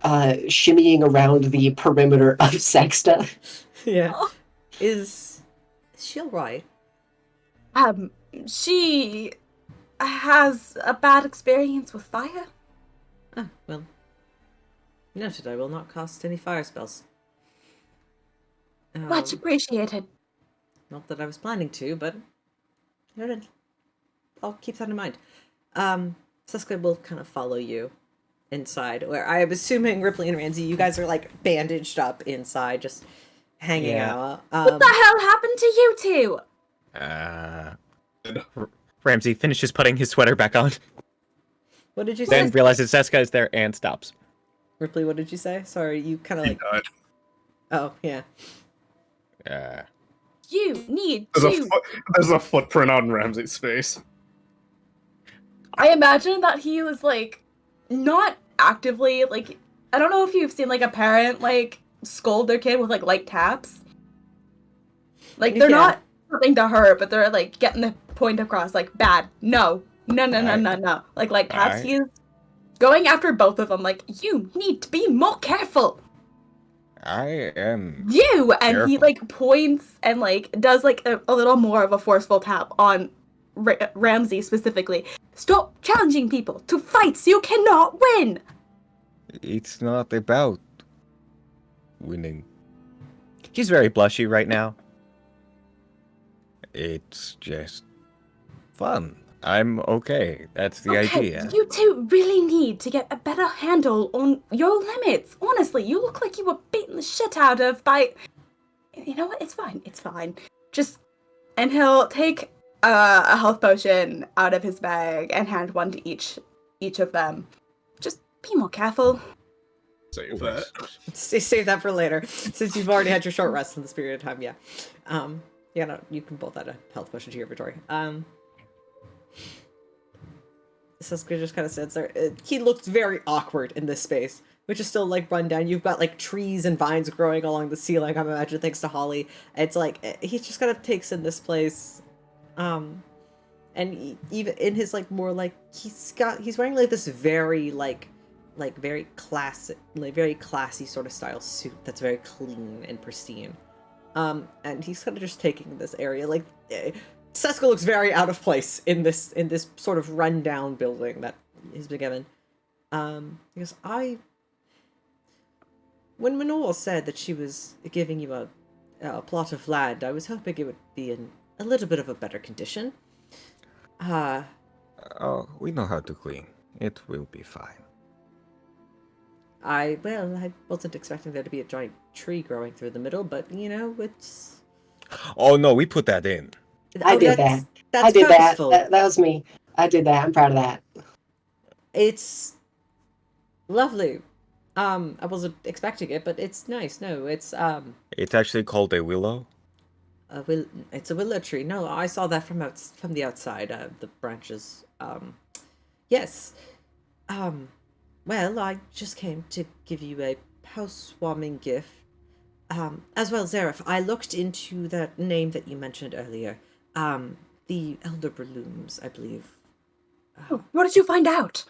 E: shimmying around the perimeter of Sexta.
G: Yeah. Is she alright?
H: She has a bad experience with fire.
G: Oh, well. Noted, I will not cast any fire spells.
H: Much appreciated.
G: Not that I was planning to, but noted. I'll keep that in mind. Seska will kind of follow you inside, where I am assuming Rypley and Ramsey, you guys are bandaged up inside, just hanging out.
H: What the hell happened to you two?
C: Ramsey finishes putting his sweater back on,
G: What did you say?
C: then realizes Seska is there and stops.
G: Rypley, what did you say? Sorry, you kind of Oh, yeah.
H: You need to.
D: There's a footprint on Ramsey's face.
H: I imagine that he was not actively I don't know if you've seen a parent scold their kid with light taps. They're not something to hurt, but they're getting the point across bad. No. No. Light taps. He's going after both of them. You need to be more careful.
F: I am.
H: You and
F: careful.
H: he points and does a little more of a forceful tap on Ramsey specifically. Stop challenging people to fights you cannot win.
F: It's not about winning.
C: He's very blushy right now.
F: It's just fun. I'm okay. That's the idea.
H: You two really need to get a better handle on your limits. Honestly, you look like you were beaten the shit out of by... You know what? It's fine. It's fine. And he'll take a health potion out of his bag and hand one to each of them. Just be more careful.
D: Save that.
G: Save that for later, since you've already had your short rest in this period of time. Yeah. No, you can both add a health potion to your inventory. Seska just kind of sits there. He looks very awkward in this space, which is still run down. You've got trees and vines growing along the ceiling, I imagine, thanks to Holly. It's he just kind of takes in this place. And even in his more he's wearing this very very classic, very classy sort of style suit that's very clean and pristine. And he's kind of just taking this area. Seska looks very out of place in this sort of rundown building that he's been given. Because when Minoa said that she was giving you a plot of land, I was hoping it would be in a little bit of a better condition.
F: Oh, we know how to clean. It will be fine.
G: I wasn't expecting there to be a giant tree growing through the middle, but you know, it's.
F: Oh no, we put that in.
E: I
G: Oh,
E: did
G: that's-
E: that.
G: That's
E: I did that.
G: purposeful.
E: That was me. I did that. I'm proud of that.
G: It's lovely. I wasn't expecting it, but it's nice. No, it's
F: It's actually called a willow.
G: it's a willow tree. No, I saw that from the outside. The branches. Yes. Well, I just came to give you a housewarming gift. As well, Zareth, I looked into that name that you mentioned earlier. The Elder Blooms, I believe.
H: What did you find out?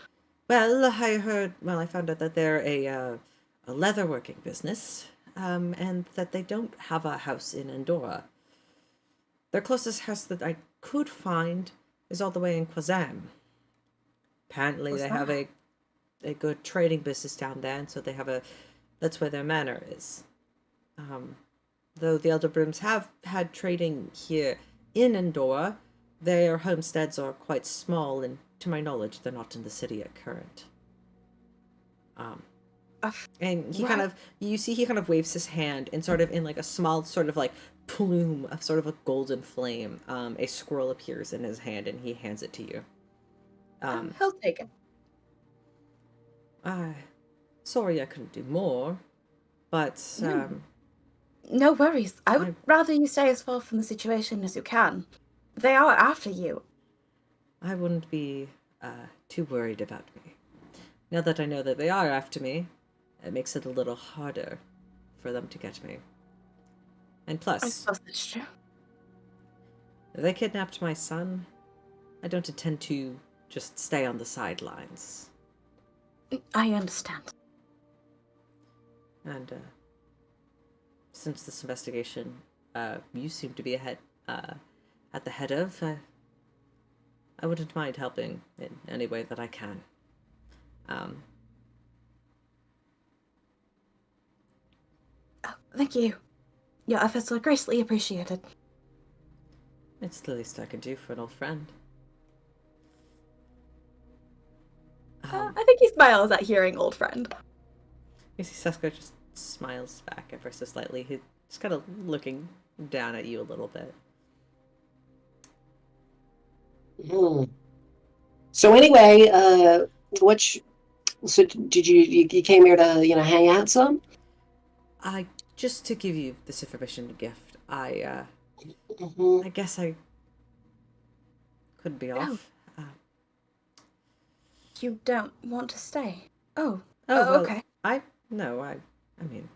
G: Well, I found out that they're a leatherworking business, and that they don't have a house in Andorra. Their closest house that I could find is all the way in Quazam. Apparently,
H: What's
G: they have a good trading business down there, and so that's where their manor is. Though the Elder Brooms have had trading here in Andorra, their homesteads are quite small, and to my knowledge, they're not in the city at current. And he kind of, you see, he kind of waves his hand, and sort of in like a small sort of like plume of sort of a golden flame, a scroll appears in his hand, and he hands it to you.
H: He'll take it.
G: Sorry I couldn't do more, but
H: No worries. I would rather you stay as far from the situation as you can. They are after you.
G: I wouldn't be too worried about me. Now that I know that they are after me, it makes it a little harder for them to get me. And
H: I
G: plus,
H: suppose that's true.
G: they kidnapped my son. I don't intend to just stay on the sidelines.
H: I understand.
G: And since this investigation, you seem to be at the head of, I wouldn't mind helping in any way that I can.
H: Thank you. Your efforts are greatly appreciated.
G: It's the least I can do for an old friend.
H: I think he smiles at hearing old friend.
G: You see Sesko just smiles back ever so slightly. He's just kind of looking down at you a little bit.
E: So anyway, so did you came here to hang out some?
G: Just to give you this information gift, I guess I couldn't be off.
H: You don't want to stay? Oh,
G: well,
H: okay.
G: I mean,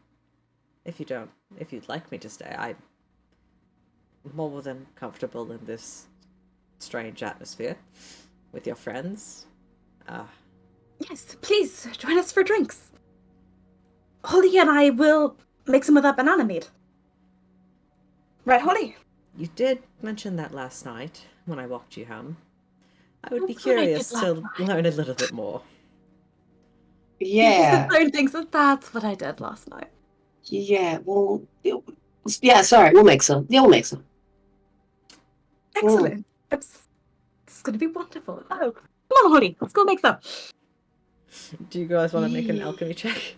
G: if you'd like me to stay, I'm more than comfortable in this strange atmosphere with your friends.
H: Yes, please join us for drinks. Holly and I will make some of that banana mead. Right, Holly?
G: You did mention that last night when I walked you home. I would be
H: That's what I did
G: curious to
H: last
G: learn a little bit more.
E: Yeah.
H: The third thinks that that's what I did last night.
E: Yeah. Well. Yeah. Sorry. We'll make some. Yeah, we'll make some.
H: Excellent. It's going to be wonderful. Oh, come on, Holly. Let's go make some.
G: Do you guys want to make an alchemy check?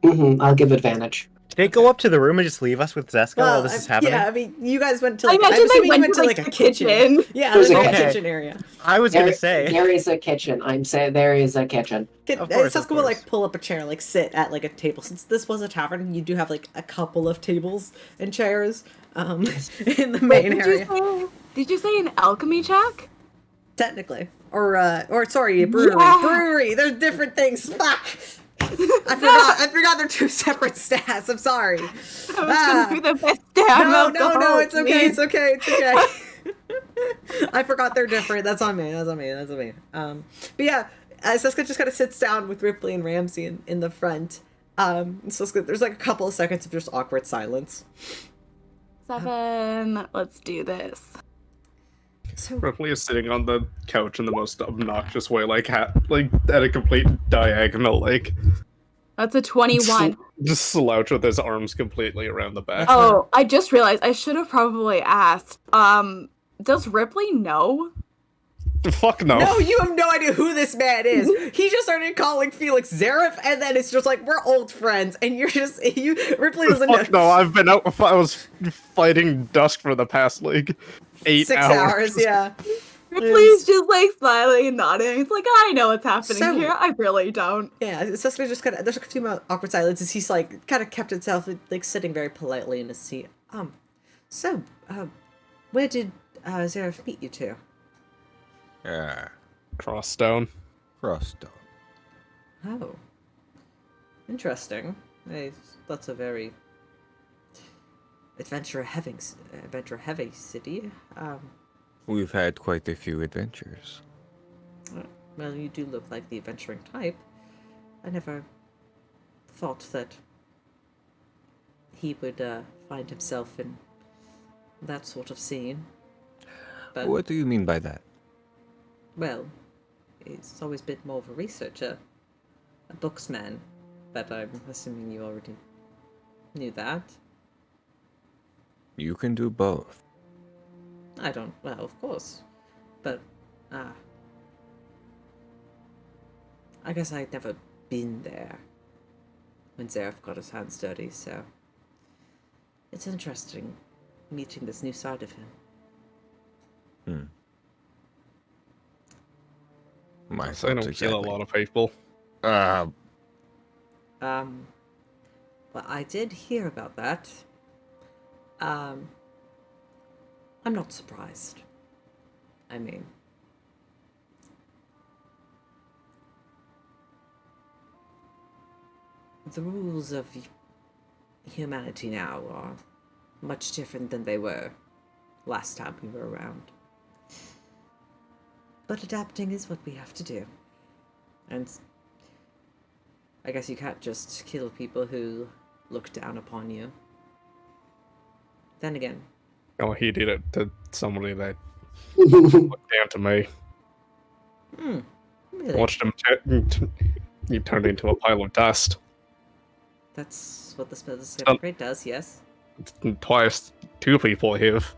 E: I'll give advantage.
C: Did they go up to the room and just leave us with Zeska while this is happening?
G: Yeah, I mean, you guys went to
H: I
G: like,
H: imagine
G: I'm assuming
H: they
G: you
H: went
G: went
H: to,
G: to
H: like,
G: like a
H: the
G: kitchen.
H: kitchen.
G: Yeah,
E: There's
G: there's
E: a
G: like a
C: kitchen.
G: kitchen area.
C: I was gonna say.
E: There is a kitchen. I'm saying there is a kitchen.
C: Of course,
G: Seska
C: of
G: will like
C: course.
G: pull up a chair, like sit at like a table. Since this was a tavern, you do have like a couple of tables and chairs in the main area.
H: Did you say an alchemy check?
G: Technically, or sorry, a brewery.
H: Yeah.
G: Brewery. There's different things. Fuck. I forgot they're two separate stats. I'm sorry.
H: That was gonna be the best damn
G: No,
H: alcohol,
G: it's okay.
H: please.
G: It's okay. It's okay. I forgot they're different. That's on me. But yeah, Seska just kind of sits down with Rypley and Ramsey in the front. Seska, there's like a couple of seconds of just awkward silence.
H: 7. Let's do this.
G: So
D: Ripley is sitting on the couch in the most obnoxious way, like at a complete diagonal, like
H: That's a 21.
D: just slouch with his arms completely around the back.
H: Oh, I just realized I should have probably asked. Does Ripley know
D: Fuck no.
B: No, you have no idea who this man is. He just started calling Felix Zareth, and then it's just like, we're old friends, and you're just, Ripley doesn't
D: Fuck no, I've been out, I was fighting Dusk for the past, like, 8
B: 6 hours, yeah.
H: Ripley's just like smiling and nodding. It's like, I know what's happening
B: So-
H: here. I really don't.
B: Yeah, Susker just kind of, there's a few more awkward silences. He's like, kind of kept himself, like, sitting very politely in his seat. So, where did Zareth meet you two?
D: Crossstone.
F: Crosstone.
B: Oh. Interesting. That's a very adventure-heavy city.
F: We've had quite a few adventures.
B: Well, you do look like the adventuring type. I never thought that he would find himself in that sort of scene. But,
F: What do you mean by that?
B: well, he's always been more of a researcher, a booksman, but I'm assuming you already knew that.
F: You can do both.
B: I don't, well, of course, but, I guess I'd never been there when Zareth got his hands dirty, so it's interesting meeting this new side of him.
F: My
D: I
F: thoughts
D: don't
F: exactly.
D: kill a lot of people.
B: Well, I did hear about that. I'm not surprised. I mean, the rules of humanity now are much different than they were last time we were around. But adapting is what we have to do. And I guess you can't just kill people who look down upon you. Then again,
D: Oh, he did it to somebody that looked down to me.
B: really,
D: Watched him he turned into a pile of dust.
B: that's what the Skeptic does, yes.
D: Twice, 2 people have.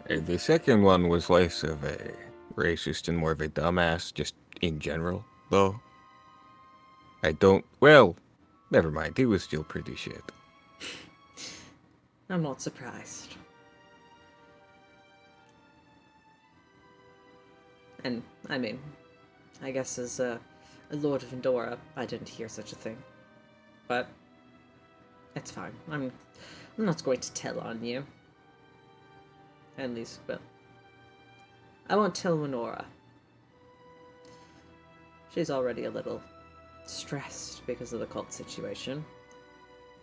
F: The second one was less of a racist and more of a dumbass, just in general, though. Well, never mind, he was still pretty shit.
B: I'm not surprised. And, I mean, I guess as a Lord of Endora, I didn't hear such a thing. But, it's fine. I'm not going to tell on you. At least, well, I won't tell Winora. She's already a little stressed because of the cult situation.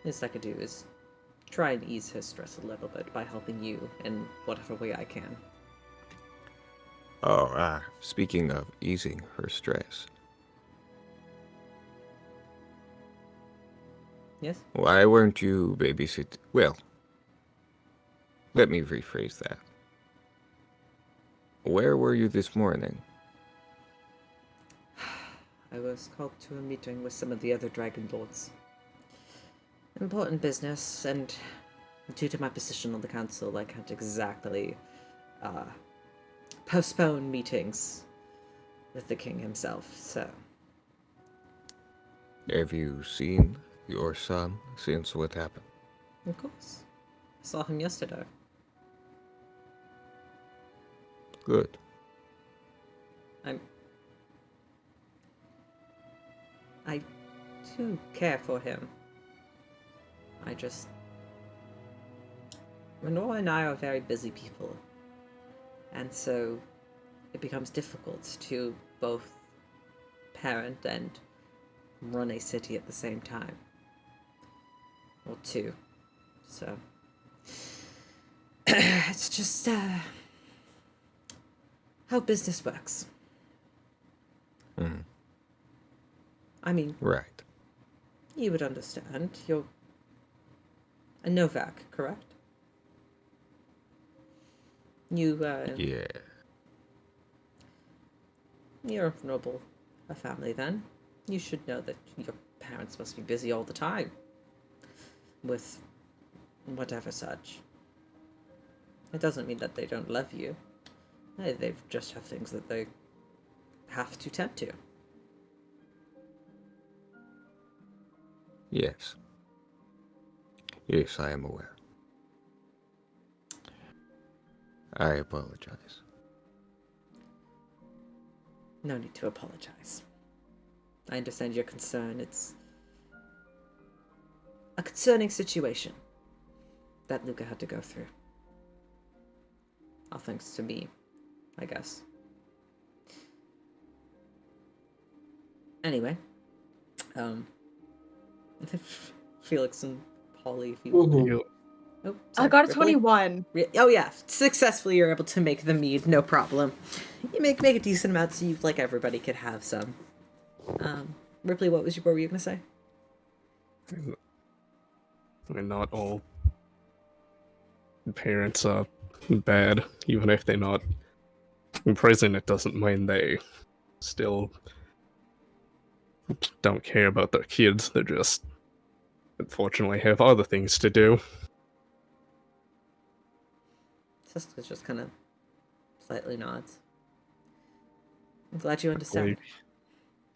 B: Least I could do is try and ease her stress a little bit by helping you in whatever way I can.
F: Oh, speaking of easing her stress.
B: Yes?
F: Why weren't you Well, let me rephrase that. Where were you this morning?
B: I was called to a meeting with some of the other Dragon Lords. Important business, and due to my position on the council, I can't exactly postpone meetings with the king himself, so...
F: Have you seen your son since what happened?
B: Of course. I saw him yesterday.
F: Good.
B: I do care for him. Renora and I are very busy people. And so it becomes difficult to both parent and run a city at the same time. Or 2. So it's just how business works. I mean,
F: Right.
B: you would understand. You're a Novak, correct?
F: Yeah.
B: You're of noble a family then. You should know that your parents must be busy all the time. With whatever such. It doesn't mean that they don't love you.
G: They just have things that they have to tend to.
F: Yes. Yes, I am aware. I apologize.
G: No need to apologize. I understand your concern. It's a concerning situation that Luca had to go through. All thanks to me, I guess. Anyway, Felix and Polly, if you...
E: Mhm.
G: Oh,
H: I
G: sorry,
H: got a
G: Ripley?
H: 21.
G: Oh yeah, successfully you're able to make the mead, no problem. You make a decent amount so you, like, everybody could have some. Ripley, what were you gonna say?
D: I mean, not all parents are bad, even if they're not in prison. It doesn't mean they still don't care about their kids. They just, unfortunately, have other things to do.
G: Sister just kind of slightly nods. I'm glad you understand.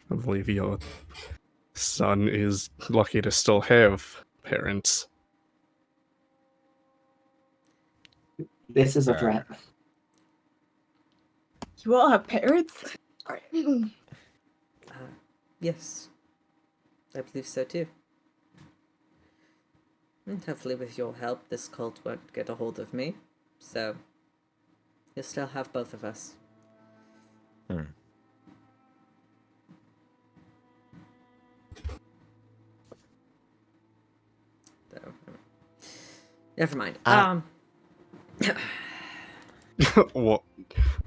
D: I believe your son is lucky to still have parents.
E: This is a threat.
H: You all have parents?
G: Yes, I believe so too. And hopefully with your help, this cult won't get a hold of me. So, you'll still have both of us. So, never mind.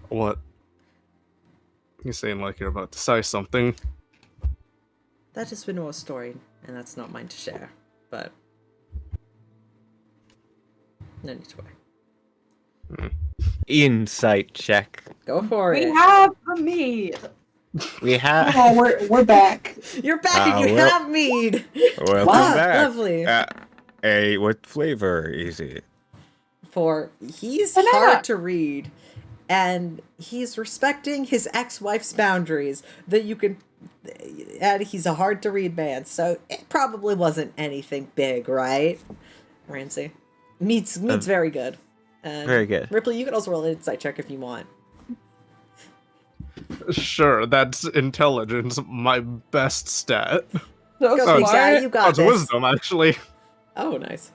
D: What? You seem like you're about to say something.
G: That is Winora's story, and that's not mine to share. But no need to worry.
C: Insight check.
G: Go for
H: We
G: it.
H: have the mead.
C: We have.
E: Oh, we're back.
G: You're back and you
F: well-
G: have mead.
F: Welcome
G: Wow,
F: back.
G: lovely.
F: What flavor is it?
G: For he's
H: Banana.
G: hard to read, and he's respecting his ex-wife's boundaries. That you can, and he's a hard to read man, so it probably wasn't anything big, right, Ramsey? Meat's very good. And
C: Very good.
G: Ripley, you can also roll an insight check if you want.
D: Sure, that's intelligence, my best stat.
H: So
G: Go, big guy, you got
D: That's
G: this.
D: wisdom, actually.
G: Oh, nice.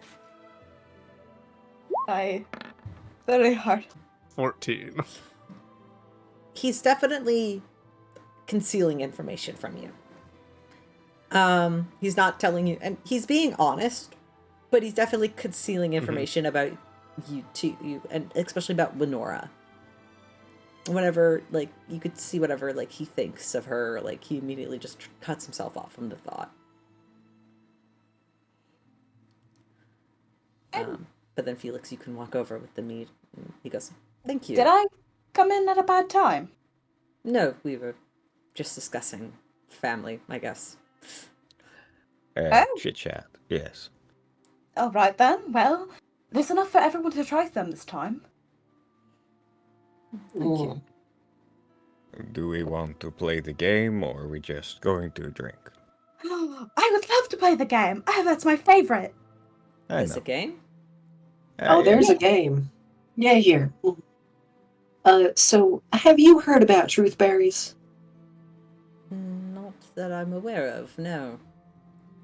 H: Very hard.
D: 14.
G: He's definitely concealing information from you. He's not telling you, and he's being honest, but he's definitely concealing information about you, and especially about Winora. Whenever, like, you could see whatever, like, he thinks of her, like, he immediately just cuts himself off from the thought. But then Felix, you can walk over with the mead. And he goes, "Thank you."
H: Did I come in at a bad time?
G: No, we were just discussing family, I guess.
F: Chit chat. Yes.
H: All right then. Well, there's enough for everyone to try some this time.
G: Thank you.
F: Do we want to play the game, or are we just going to drink?
H: I would love to play the game. Oh, that's my favorite.
F: I
G: Is
F: know.
G: a game?
E: Oh, there's a game. Yeah, here. So have you heard about truth berries?
G: Not that I'm aware of, no.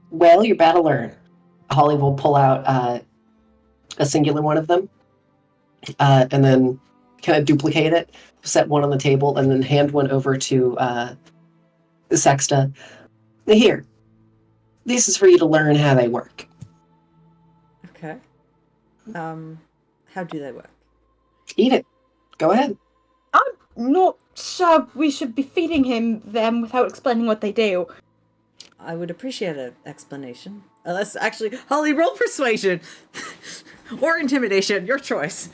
E: Well, you're about to learn. Holly will pull out a singular one of them, and then kind of duplicate it, set one on the table, and then hand one over to Sexta. Here, this is for you to learn how they work.
G: Okay. How do they work?
E: Eat it. Go ahead.
H: I'm not sure we should be feeding him them without explaining what they do.
G: I would appreciate an explanation. Unless, actually, Holly, roll persuasion! Or intimidation, your choice.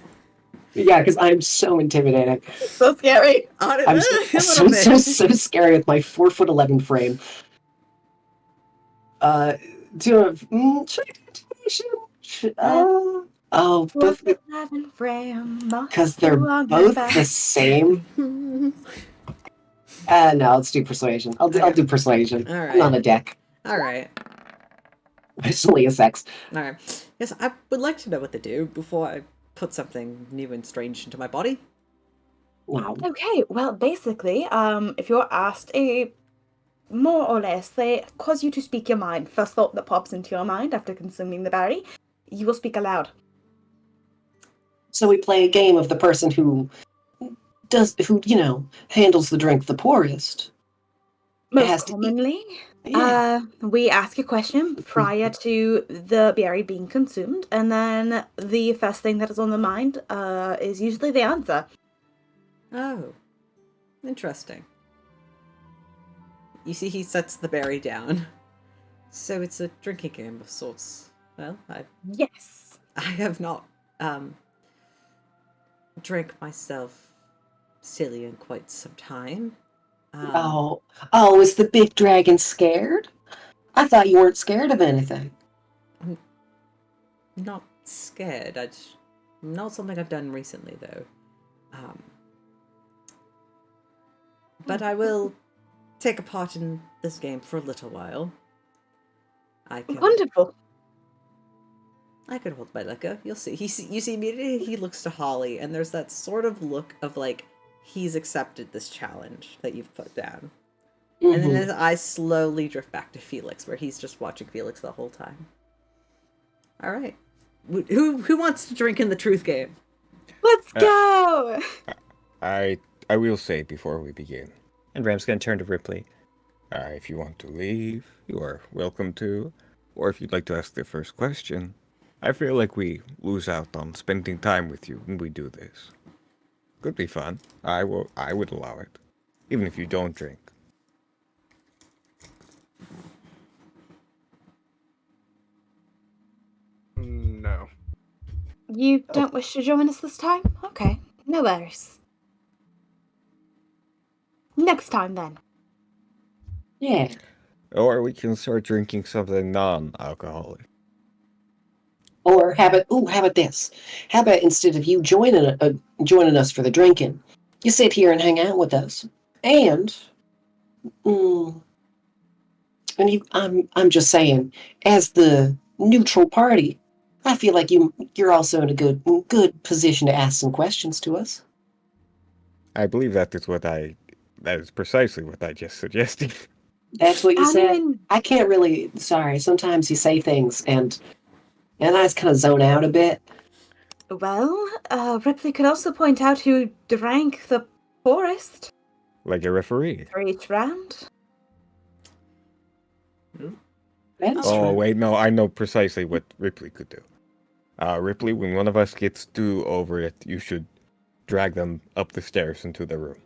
E: Yeah, because I'm so intimidating.
H: So scary.
G: On it,
E: I'm
G: a
E: so,
G: little bit.
E: so scary with my 4'11" frame. Do you have intimidation? Oh, but because they're both the same. No, let's do persuasion. I'll do persuasion.
G: All right.
E: I'm on a deck.
G: All right.
E: It's only a sex.
G: All right. Yes, I would like to know what they do before I put something new and strange into my body.
E: Wow.
H: Okay, well, basically, if you're asked more or less, they cause you to speak your mind. First thought that pops into your mind after consuming the berry, you will speak aloud.
E: So we play a game of the person who handles the drink the poorest.
H: Most commonly, we ask a question prior to the berry being consumed, and then the first thing that is on the mind is usually the answer.
G: Oh, interesting. You see, he sets the berry down. So it's a drinking game of sorts. Well,
H: Yes.
G: I have not drank myself silly in quite some time.
E: Is the big dragon scared? I thought you weren't scared of anything.
G: I'm not scared. Not something I've done recently, though. But I will take a part in this game for a little while.
H: Wonderful.
G: I could hold my liquor. You'll see. You see immediately he looks to Holly, and there's that sort of look of like he's accepted this challenge that you've put down.
E: Mm-hmm.
G: And then his eyes slowly drift back to Felix, where he's just watching Felix the whole time. All right, who wants to drink in the truth game?
H: Let's go.
F: I will say before we begin.
C: And Ram's gonna turn to Rypley.
F: If you want to leave, you are welcome to. Or if you'd like to ask the first question, I feel like we lose out on spending time with you when we do this. Could be fun. I would allow it. Even if you don't drink.
D: No.
H: You don't wish to join us this time? Okay, no worries. Next time, then.
E: Yeah.
F: Or we can start drinking something non-alcoholic.
E: Or how about this? How about instead of you joining us for the drinking, you sit here and hang out with us, and I'm just saying, as the neutral party, I feel like you're also in a good position to ask some questions to us.
F: I believe that is precisely what I just suggested.
E: That's what you said.
H: mean,
E: I can't really. Sorry. Sometimes you say things and I just kind of zone out a bit.
H: well, Ripley could also point out who drank the poorest
F: Like a referee.
H: for each round.
E: That's
F: Oh,
E: true.
F: wait, no, I know precisely what Ripley could do. Ripley, when one of us gets too over it, you should drag them up the stairs into the room.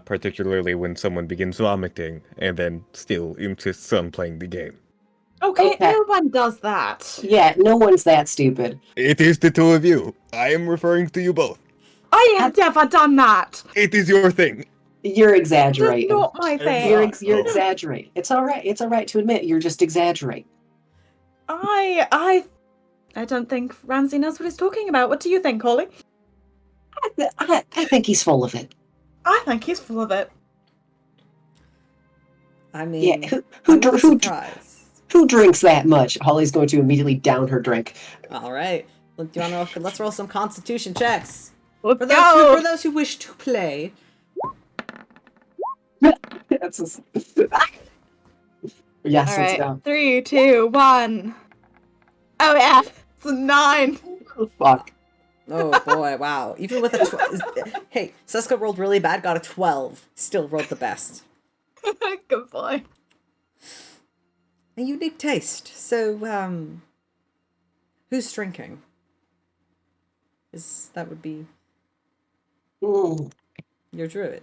F: Particularly when someone begins vomiting and then still insists on playing the game.
H: Okay, no one does that.
E: Yeah, no one's that stupid.
F: It is the two of you. I am referring to you both.
H: I have never done that.
F: It is your thing.
E: You're
H: It's
E: exaggerating.
H: not my thing.
E: You're exaggerating. It's all right. It's all right to admit you're just exaggerating.
H: I don't think Ramsey knows what he's talking about. What do you think, Holly?
E: I think he's full of it.
H: I think he's full of it.
G: I mean,
E: Yeah,
G: I'm not surprised.
E: who drinks that much? Holly's going to immediately down her drink.
G: All right, let's roll some Constitution checks
H: Let's
G: for
H: go.
G: those who wish to play.
E: Yes,
H: All
E: let's
H: right,
E: go.
H: 3, 2, 1. Oh yeah, it's a 9.
E: Oh, fuck.
G: Oh boy, wow! Even with a hey, Seska rolled really bad, got a 12. Still rolled the best.
H: Good boy.
G: A unique taste. So, who's drinking? That would be
E: Mm.
G: your druid?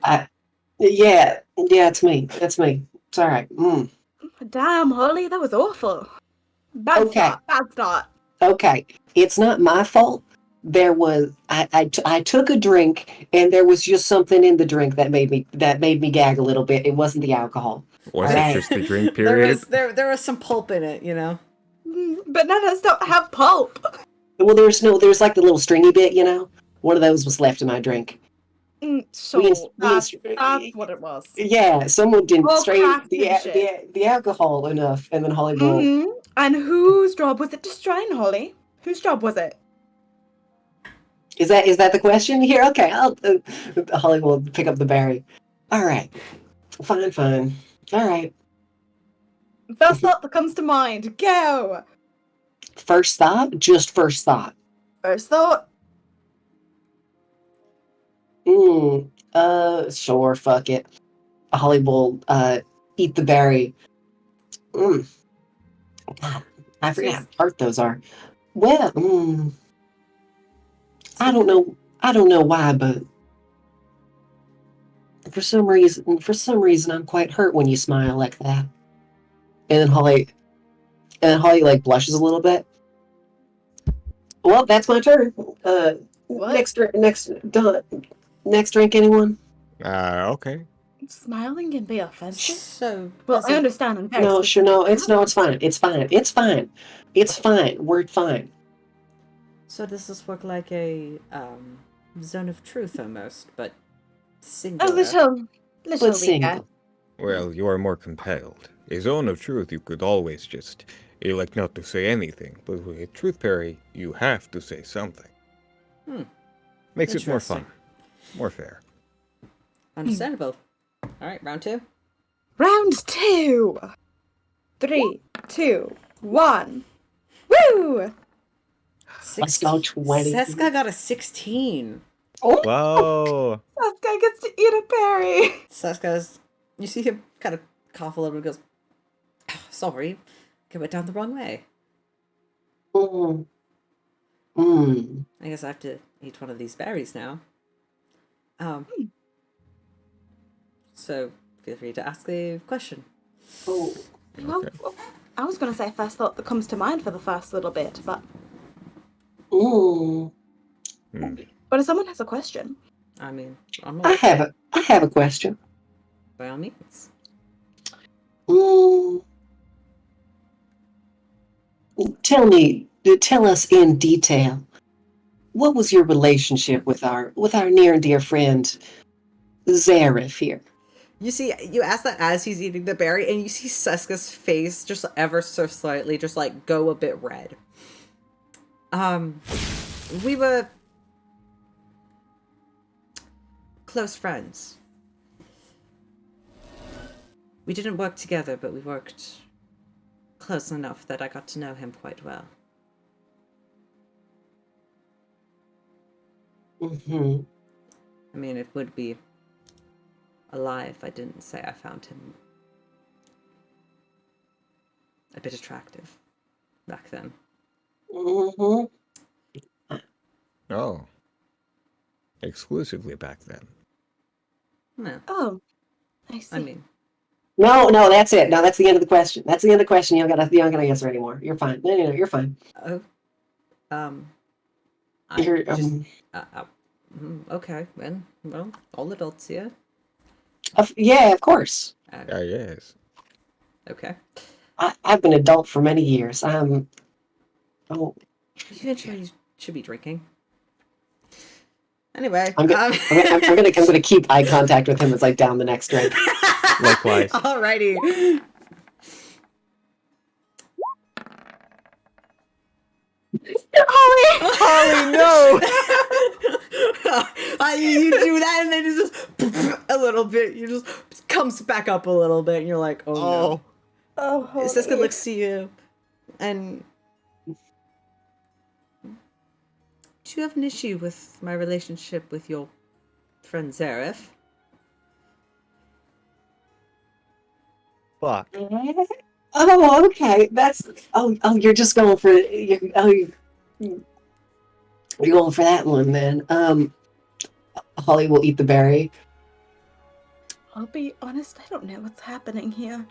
E: Yeah, it's me. That's me. It's all right.
H: Damn, Holly, that was awful. Bad
E: Okay.
H: start. Bad start.
E: Okay, it's not my fault. There was I took a drink and there was just something in the drink that made me gag a little bit. It wasn't the alcohol.
F: Was
E: Alright.
F: it just the drink period?
G: There was some pulp in it, you know.
H: Bananas don't have pulp.
E: Well, there's like the little stringy bit, you know. One of those was left in my drink.
H: So that's what it was.
E: Yeah, someone didn't
H: All
E: strain
H: cracked and shit.
E: the alcohol enough, and then Holly will.
H: And whose job was it to strain, Holly? Whose job was it?
E: Is that the question here? Okay, Holly will pick up the berry. All right, fine. All right.
H: First thought that comes to mind. Go.
E: First thought, just first thought.
H: First thought.
E: Sure, fuck it. Holly will eat the berry. God, I forgot how tart those are. Well, I don't know why, but for some reason, I'm quite hurt when you smile like that. And then Holly like blushes a little bit. Well, that's my turn. Next drink, anyone?
F: Okay.
H: Smiling can be offensive.
G: So,
H: Well, I understand. I'm very
E: It's fine. It's fine. We're fine.
G: So does this work like a zone of truth almost, but
H: A
G: singular?
H: little
E: But
H: weaker.
E: single.
F: Well, you are more compelled. A zone of truth, you could always just elect not to say anything, but with a truth parry, you have to say something. Makes it more fun. More fair.
G: Understandable. All right, round 2.
H: Round 2. 3, 2, 1. Woo!
E: Let's go 20.
G: Seska got a 16.
C: Whoa.
H: That guy gets to eat a berry.
G: Seska's, you see him kind of cough a little bit and goes, "Oh, sorry, I went down the wrong way. I guess I have to eat one of these berries now. So feel free to ask a question.
E: Oh.
H: Well, I was going to say first thought that comes to mind for the first little bit, but but if someone has a question,
G: I mean,
E: I have a question.
G: by all means.
E: Tell us in detail. What was your relationship with our near and dear friend Zareth here?
G: You see, you ask that as he's eating the berry, and you see Seska's face just ever so slightly just like go a bit red. We were close friends. We didn't work together, but we worked close enough that I got to know him quite well. I mean, it would be a lie if I didn't say I found him a bit attractive back then.
F: Oh. Exclusively back then.
G: No,
H: oh, I see.
G: I mean,
E: No, that's it. No, that's the end of the question. That's the end of the question. You don't gotta answer anymore. You're fine. No, you're fine.
G: I just, okay, well, all adults here.
E: Yeah, of course.
F: Yes.
G: Okay.
E: I've been adult for many years.
G: You should be drinking. Anyway,
E: I'm gonna keep eye contact with him as I down the next drink.
C: Likewise.
G: Alrighty.
B: Holly, no! You do that and then it just a little bit. You just comes back up a little bit, and you're like, oh no.
H: Oh, Holly.
B: Siska looks to you, and
G: Do you have an issue with my relationship with your friend Zareth?
C: Fuck.
E: Oh, okay. That's you're just going for you're going for that one then. Holly will eat the berry.
H: I'll be honest, I don't know what's happening here.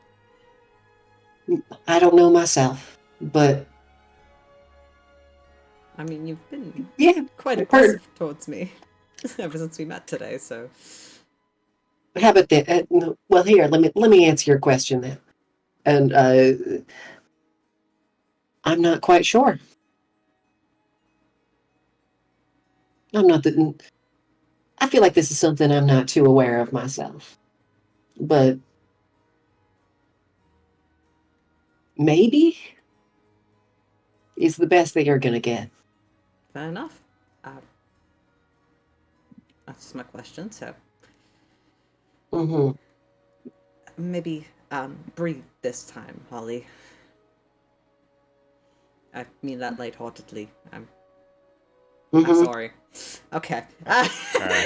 E: I don't know myself, but
G: I mean, you've been quite
E: I've
G: aggressive
E: heard.
G: towards me ever since we met today. So,
E: How about that? No, well, here, let me answer your question then. And I'm not quite sure. I'm not the. I feel like this is something I'm not too aware of myself. But maybe it's the best that you're gonna get.
G: Fair enough. That's just my question. So
E: Mm-hmm.
G: maybe breathe this time, Holly. I mean that lightheartedly. I'm
E: Mm-hmm.
G: sorry. Okay.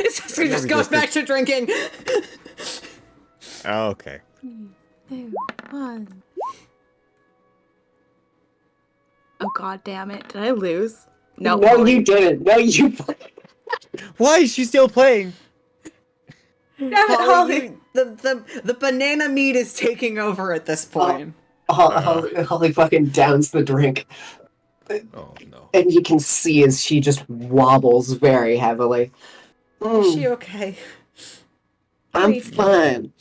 G: So
C: maybe
G: just goes
C: just
G: back to drinking.
C: Okay.
A: 3, 2, 1. Oh god damn it. Did I lose?
E: No,
A: Holly.
E: you didn't. No, you.
C: Why is she still playing?
H: Damn it,
G: Holly,
H: Holly.
G: the banana meat is taking over at this point.
E: Holly fucking downs the drink.
F: Oh no.
E: And you can see as she just wobbles very heavily.
G: Is she okay?
E: I'm fine.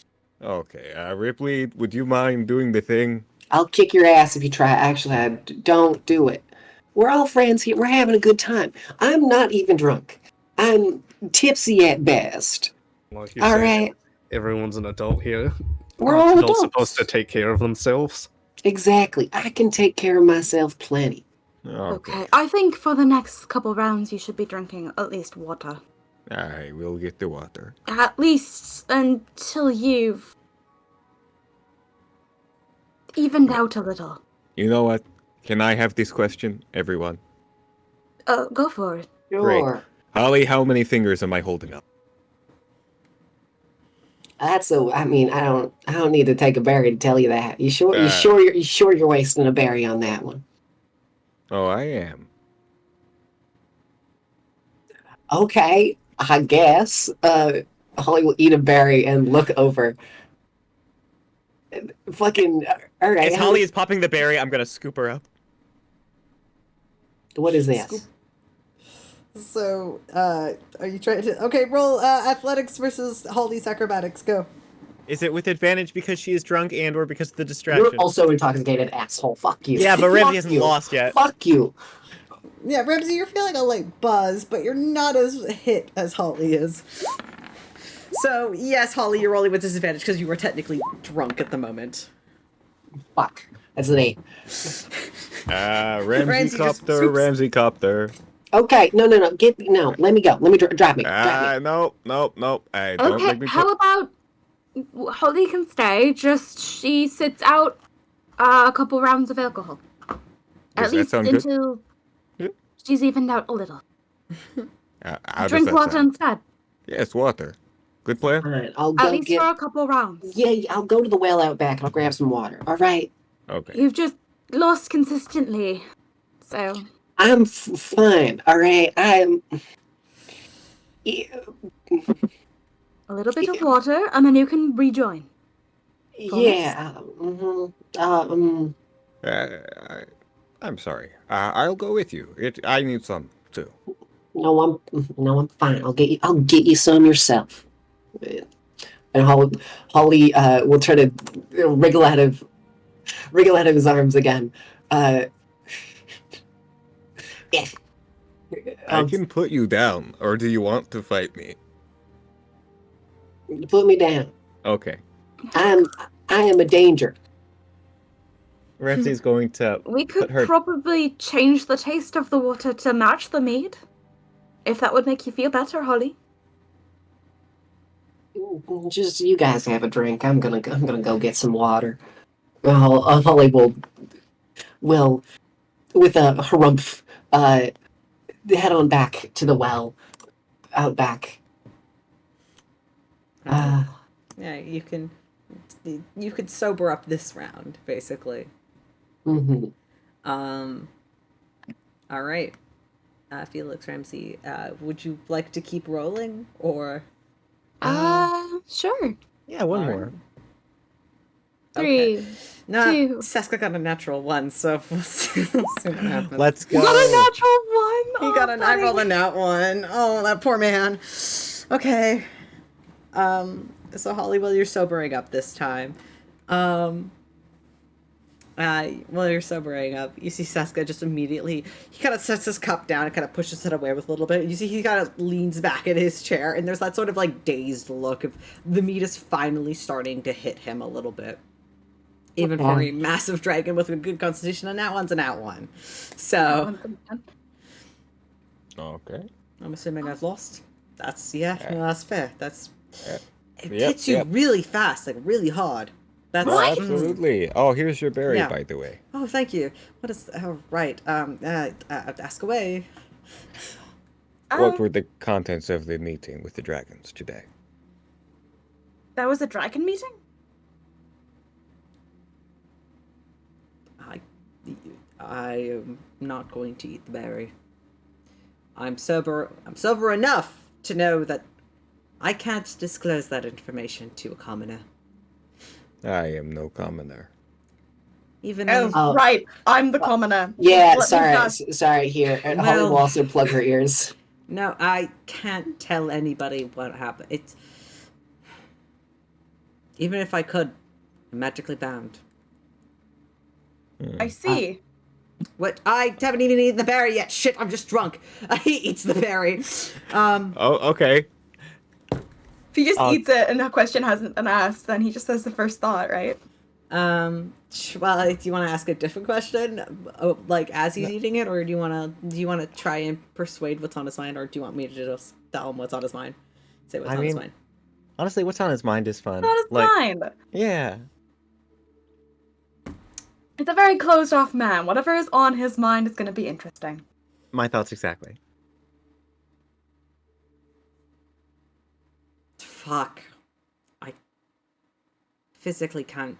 F: Okay, Ripley, would you mind doing the thing?
E: I'll kick your ass if you try. Actually, don't do it. We're all friends here. We're having a good time. I'm not even drunk. I'm tipsy at best.
D: Like you
E: All
D: said,
E: right.
D: everyone's an adult here.
E: We're
D: Aren't
E: all
D: adults
E: adults.
D: supposed to take care of themselves?
E: Exactly. I can take care of myself plenty.
A: Okay. I think for the next couple rounds you should be drinking at least water.
F: I will get the water.
A: At least until you've evened out a little.
F: You know what? Can I have this question, everyone?
A: Go for it.
E: Sure.
F: Holly, how many fingers am I holding up?
E: That's a. I mean, I don't need to take a berry to tell you that. You sure? You
F: Uh,
E: sure you're wasting a berry on that one?
F: Oh, I am.
E: Okay, I guess. Holly will eat a berry and look over. Fucking. All right.
C: As Holly is popping the berry, I'm gonna scoop her up.
E: What is this?
G: So, are you trying to? Okay, roll athletics versus Holly's acrobatics. Go.
C: Is it with advantage because she is drunk and or because of the
E: You're
C: distraction?
E: also intoxicated, asshole. Fuck you.
C: Yeah, but
E: Fuck
C: Ramsey hasn't
E: you.
C: lost yet.
E: Fuck you.
G: Yeah, Ramsey, you're feeling a light buzz, but you're not as hit as Holly is. So, yes, Holly, you're rolling with disadvantage because you were technically drunk at the moment.
E: Fuck. That's an 8.
F: Ramsey
G: just
F: copter,
G: swoops.
F: Ramsey copter.
E: Okay, no. Let me go. Let me drive me. Drive me.
F: Nope. Hey, don't
A: Okay,
F: make me
A: how about Holly can stay, just she sits out a couple rounds of alcohol.
F: Does
A: At
F: that
A: least
F: sound good?
A: until she's evened out a little.
F: How does
A: Drink
F: that
A: water
F: sound?
A: instead.
F: Yes, water. Good plan?
E: Alright, I'll
A: At
E: go
A: least
E: get.
A: for a couple rounds.
E: Yeah, I'll go to the well out back. I'll grab some water. All right.
F: Okay.
A: You've just lost consistently, so
E: I'm fine. All right. I'm. Yeah.
A: a little bit of water, and then you can rejoin.
E: Yeah.
F: I'm sorry. I'll go with you. I need some too.
E: No, I'm fine. I'll get you some yourself. And Holly will try to wriggle out of his arms again. Yeah.
F: I can put you down, or do you want to fight me?
E: Put me down.
F: Okay.
E: I am a danger.
C: Ramsey's going to
A: We could
C: put her.
A: probably change the taste of the water to match the mead, if that would make you feel better, Holly.
E: Just you guys have a drink. I'm gonna go get some water. Holly will with a harumph head on back to the well out back.
G: Yeah, you could sober up this round, basically.
E: Mm-hmm.
G: All right. Felix, Ramsey, would you like to keep rolling, or?
A: Sure.
C: Yeah, one
G: All
C: more.
G: right.
A: 3,
G: No,
A: 2.
G: Seska got a natural 1, so we'll see what happens.
C: Let's go.
A: Got a natural 1.
G: He got an. I rolled a nat 1. Oh, that poor man. Okay. So Holly, well, you're sobering up this time. While you're sobering up, you see Seska just immediately, he kind of sets his cup down and kind of pushes it away with a little bit. You see he kind of leans back in his chair, and there's that sort of like dazed look of the meat is finally starting to hit him a little bit. Even for a massive dragon with a good constitution, and that one's an out one. So,
F: Okay.
G: I'm assuming I've lost. That's, that's fair. That's, it
F: Yep,
G: hits you
F: yep.
G: really fast, like really hard. That's
F: Oh, absolutely. Oh, here's your berry,
G: Yeah.
F: by the way.
G: Oh, thank you. What is? Oh, right. Ask away.
F: What were the contents of the meeting with the dragons today?
H: That was a dragon meeting?
G: I am not going to eat the berry. I'm sober enough to know that I can't disclose that information to a commoner.
F: I am no commoner.
G: Even
H: Oh,
G: though
H: right. I'm the commoner.
E: Yeah,
H: Let me pass.
E: sorry. Here, Holly will also plug her ears.
G: no, I can't tell anybody what happened. It's even if I could, I'm magically bound.
H: I see.
G: What? I haven't even eaten the berry yet. Shit, I'm just drunk. He eats the berry.
F: Oh, okay.
H: If he just eats it and a question hasn't been asked, then he just says the first thought, right?
G: Well, do you want to ask a different question, like as he's eating it, or do you want to try and persuade what's on his mind, or do you want me to just tell him what's on his mind? Say what's on his mind.
C: Honestly, what's on his mind is fun.
H: Not his mind.
C: Yeah.
H: It's a very closed off man. Whatever is on his mind is going to be interesting.
C: My thoughts exactly.
G: Fuck. I physically can't.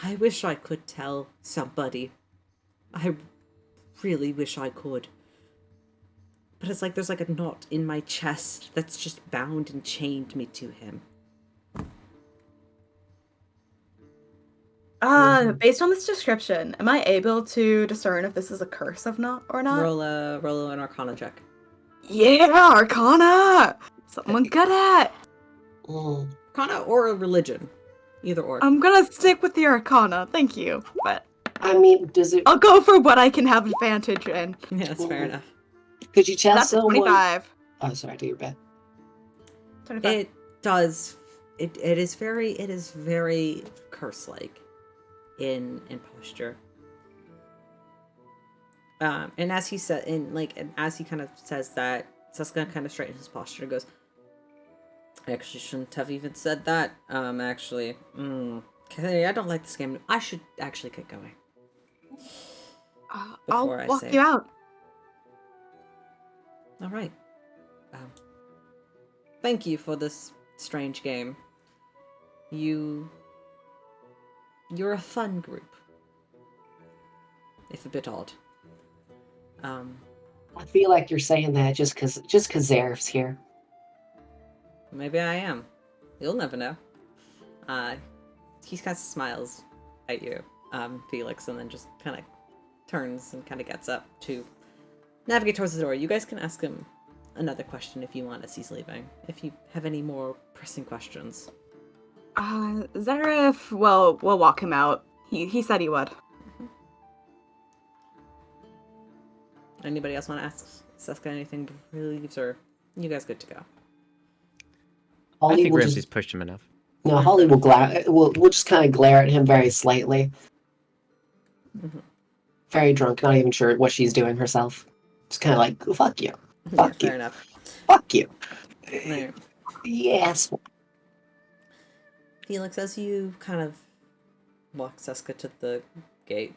G: I wish I could tell somebody. I really wish I could. But it's like there's like a knot in my chest that's just bound and chained me to him.
H: Based on this description, am I able to discern if this is a curse or not?
G: Roll an Arcana check.
H: Yeah, Arcana! Someone good at!
G: Arcana or a religion. Either or.
H: I'm gonna stick with the Arcana, thank you. But
E: I mean, does it?
H: I'll go for what I can have advantage in.
G: Yeah, that's fair enough.
E: Could you tell
H: That's a
E: someone?
H: 25.
E: Oh, sorry, do your bet.
H: 25.
G: It does. It is very curse-like in posture. And as he said, and as he kind of says that, Seska kind of straightens his posture and goes, I actually shouldn't have even said that. Okay, I don't like this game. I should actually get going.
H: I'll
G: before I
H: walk
G: say
H: you
G: it.
H: out.
G: All right. Thank you for this strange game. You're a fun group. If a bit odd.
E: I feel like you're saying that just cause Zaref's here.
G: Maybe I am. You'll never know. He kind of smiles at you, Felix, and then just kind of turns and kind of gets up to navigate towards the door. You guys can ask him another question if you want as he's leaving. If you have any more pressing questions.
H: Zaref, well, we'll walk him out. He said he would.
G: Anybody else want to ask Seska anything before he leaves, or you guys good to go?
E: Holly
C: I think
E: will
C: Ramsey's
E: just,
C: pushed him enough.
E: no, Holly will we'll just kind of glare at him very slightly.
G: Mhm.
E: Very drunk, not even sure what she's doing herself. Just kind of like, fuck you. Fuck you.
G: Fair enough.
E: Fuck you.
G: There.
E: Yes.
G: Felix, as you kind of walk Seska to the gate,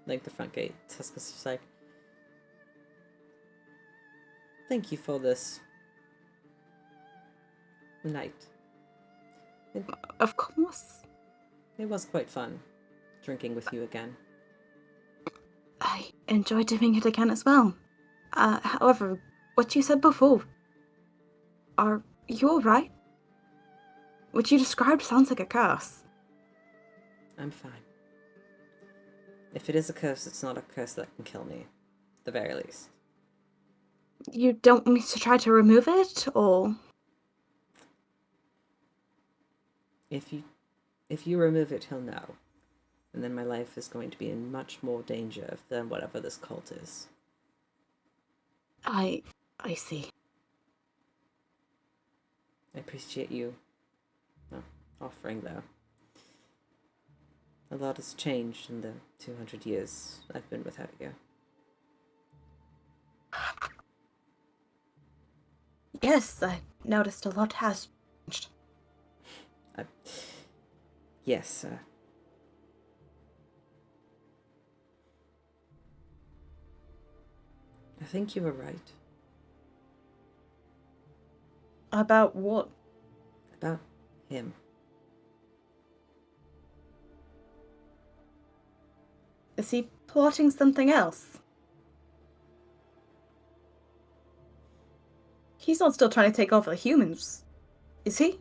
G: like the front gate, Seska's just like, thank you for this night.
H: Of course.
G: It was quite fun drinking with you again.
H: I enjoy doing it again as well. However, what you said before, are you alright? What you described sounds like a curse.
G: I'm fine. If it is a curse, it's not a curse that can kill me. At the very least.
H: You don't want me to try to remove it, or...?
G: If you remove it, he'll know. And then my life is going to be in much more danger than whatever this cult is.
A: I see.
G: I appreciate you offering, though. A lot has changed in the 200 years I've been without you.
A: Yes, I noticed a lot has changed.
G: Yes, I think you were right.
H: About what?
G: About him.
H: Is he plotting something else? He's not still trying to take over the humans, is he?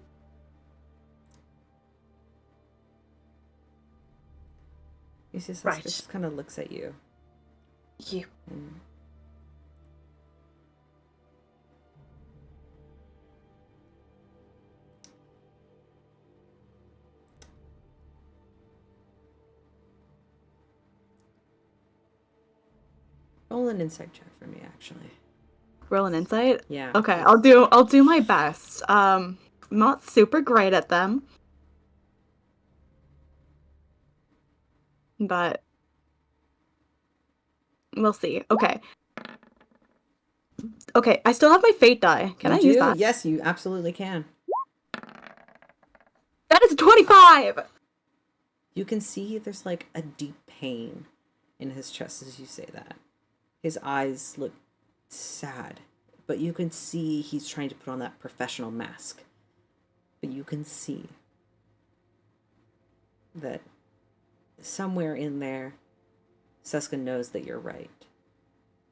G: He just
H: Right.
G: just kind of looks at you.
H: You.
G: And roll an insight check for me, actually.
H: Roll an insight?
G: Yeah.
H: Okay, I'll do my best. I'm not super great at them. But we'll see. Okay. Okay, I still have my fate die. Can I use that?
G: Yes, you absolutely can.
H: That is 25!
G: You can see there's like a deep pain in his chest as you say that. His eyes look sad, but you can see he's trying to put on that professional mask. But you can see that somewhere in there, Seska knows that you're right,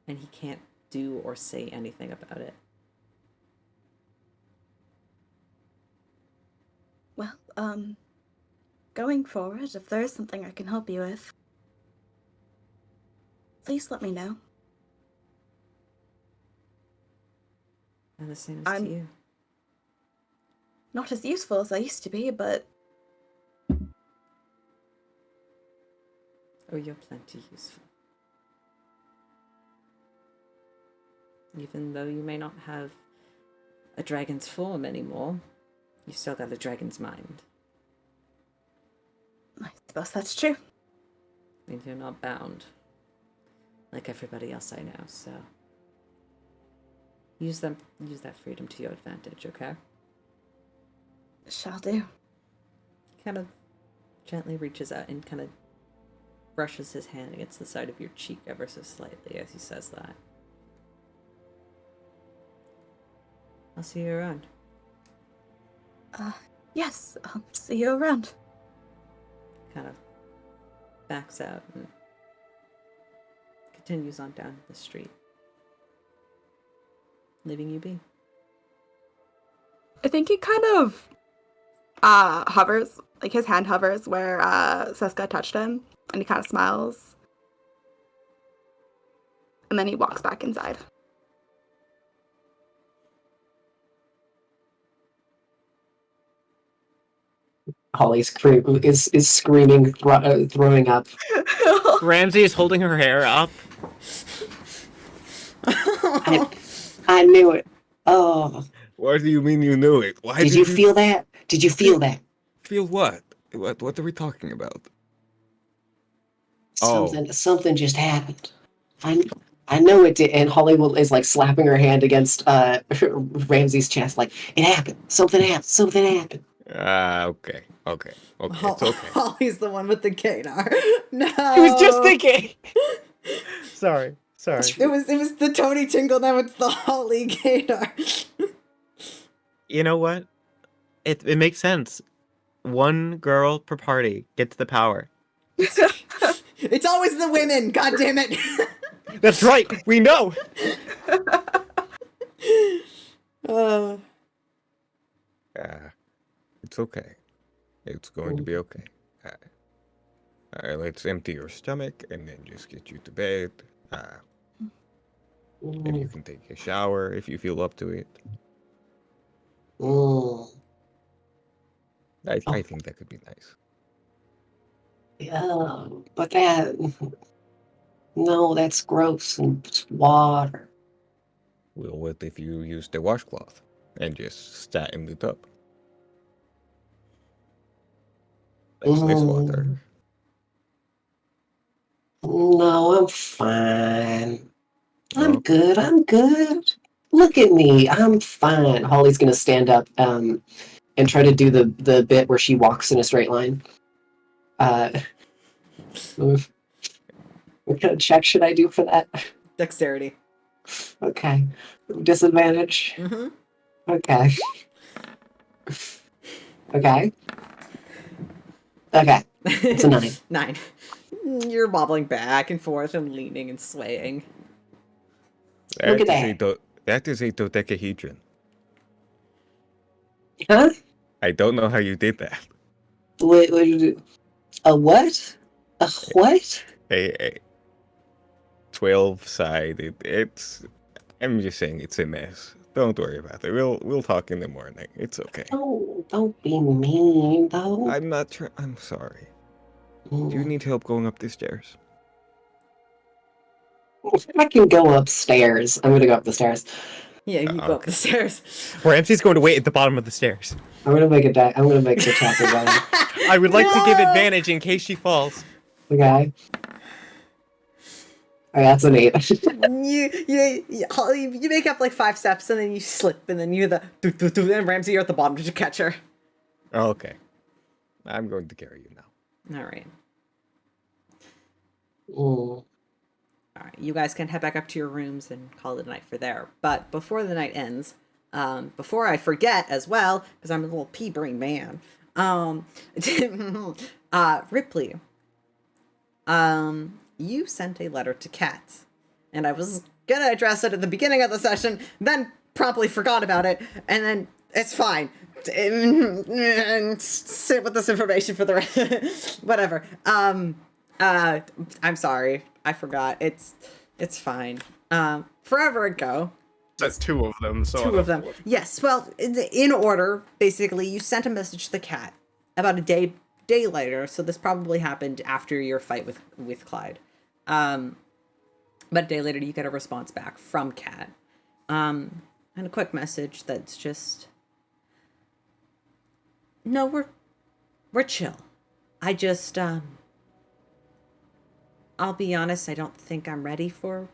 G: and he can't do or say anything about it.
A: Well, going forward, if there is something I can help you with, please let me know.
G: And the same as to you.
A: Not as useful as I used to be, but
G: Oh, you're plenty useful. Even though you may not have a dragon's form anymore, you still got a dragon's mind.
A: I suppose that's true.
G: And you're not bound like everybody else I know, so use that freedom to your advantage, okay?
A: Shall do.
G: Kind of gently reaches out and kind of brushes his hand against the side of your cheek ever so slightly as he says that. I'll see you around.
A: Yes, I'll see you around.
G: Kind of backs out and continues on down the street, leaving you be.
H: I think he kind of hovers, like his hand hovers where Seska touched him, and he kind of smiles. And then he walks back inside.
E: Holly's is screaming, throwing up.
C: Ramsey is holding her hair up.
E: I knew it. Oh,
F: What do you mean you knew it? Why
E: did you feel that? Did you feel that?
F: Feel what? What are we talking about?
E: Something just happened. I know it did. And Holly is like slapping her hand against Ramsey's chest, like it happened. Something happened. Something happened.
F: Okay. It's okay.
G: Holly's the one with the gaydar. No,
C: I was just thinking. Sorry.
G: It was the Tony Tingle. Now it's the Holly gaydar.
C: You know what? It makes sense. One girl per party gets the power.
G: It's always the women. God damn it.
C: That's right. We know.
F: It's okay. It's going to be okay. Let's empty your stomach and then just get you to bed. If you can take a shower if you feel up to it. I think that could be nice.
E: Yeah, but that... No, that's gross and it's water.
F: Well, what if you use the washcloth and just stat in the tub? Less wastewater.
E: No, I'm fine. I'm
F: Oh,
E: good. I'm good. Look at me. I'm fine. Holly's gonna stand up and try to do the bit where she walks in a straight line. What kind of check should I do for that?
G: Dexterity.
E: Okay. Disadvantage.
G: Mm-hmm.
E: Okay. Okay. Okay. It's a 9.
G: 9. You're wobbling back and forth and leaning and swaying.
E: Look at
F: that is a dodecahedron.
E: Huh?
F: I don't know how you did that.
E: What did you do? A what? A what?
F: A 12-sided. It's. I'm just saying it's a mess. Don't worry about it. We'll talk in the morning. It's okay.
E: Oh, don't be mean, though.
F: I'm not trying. I'm sorry. Do you need help going up the stairs?
E: If I can go upstairs, I'm gonna go up the stairs.
G: Yeah, you go up the stairs.
C: Ramsey's going to wait at the bottom of the stairs.
E: I'm gonna make I'm gonna make the chapter better.
C: I would like to give advantage in case she falls.
E: Okay. Oh, that's an 8.
G: You make up like 5 steps and then you slip and then you hear the doo, and Ramsey, you're at the bottom to catch her.
F: Oh, okay. I'm going to carry you now.
G: All right.
E: Mm.
G: All right, you guys can head back up to your rooms and call it a night for there. But before the night ends, before I forget as well, because I'm a little pea-brain man, Rypley, you sent a letter to Kat, and I was gonna address it at the beginning of the session, then promptly forgot about it, and then it's fine. Sit with this information for the rest. Whatever. I'm sorry. I forgot. It's fine. Forever ago.
D: That's 2 of them. So
G: 2 of them. Yes. Well, in order, basically, you sent a message to the cat about a day later. So this probably happened after your fight with Clyde. But a day later, you get a response back from Cat, and a quick message that's just, no, we're chill. I just I'll be honest, I don't think I'm ready for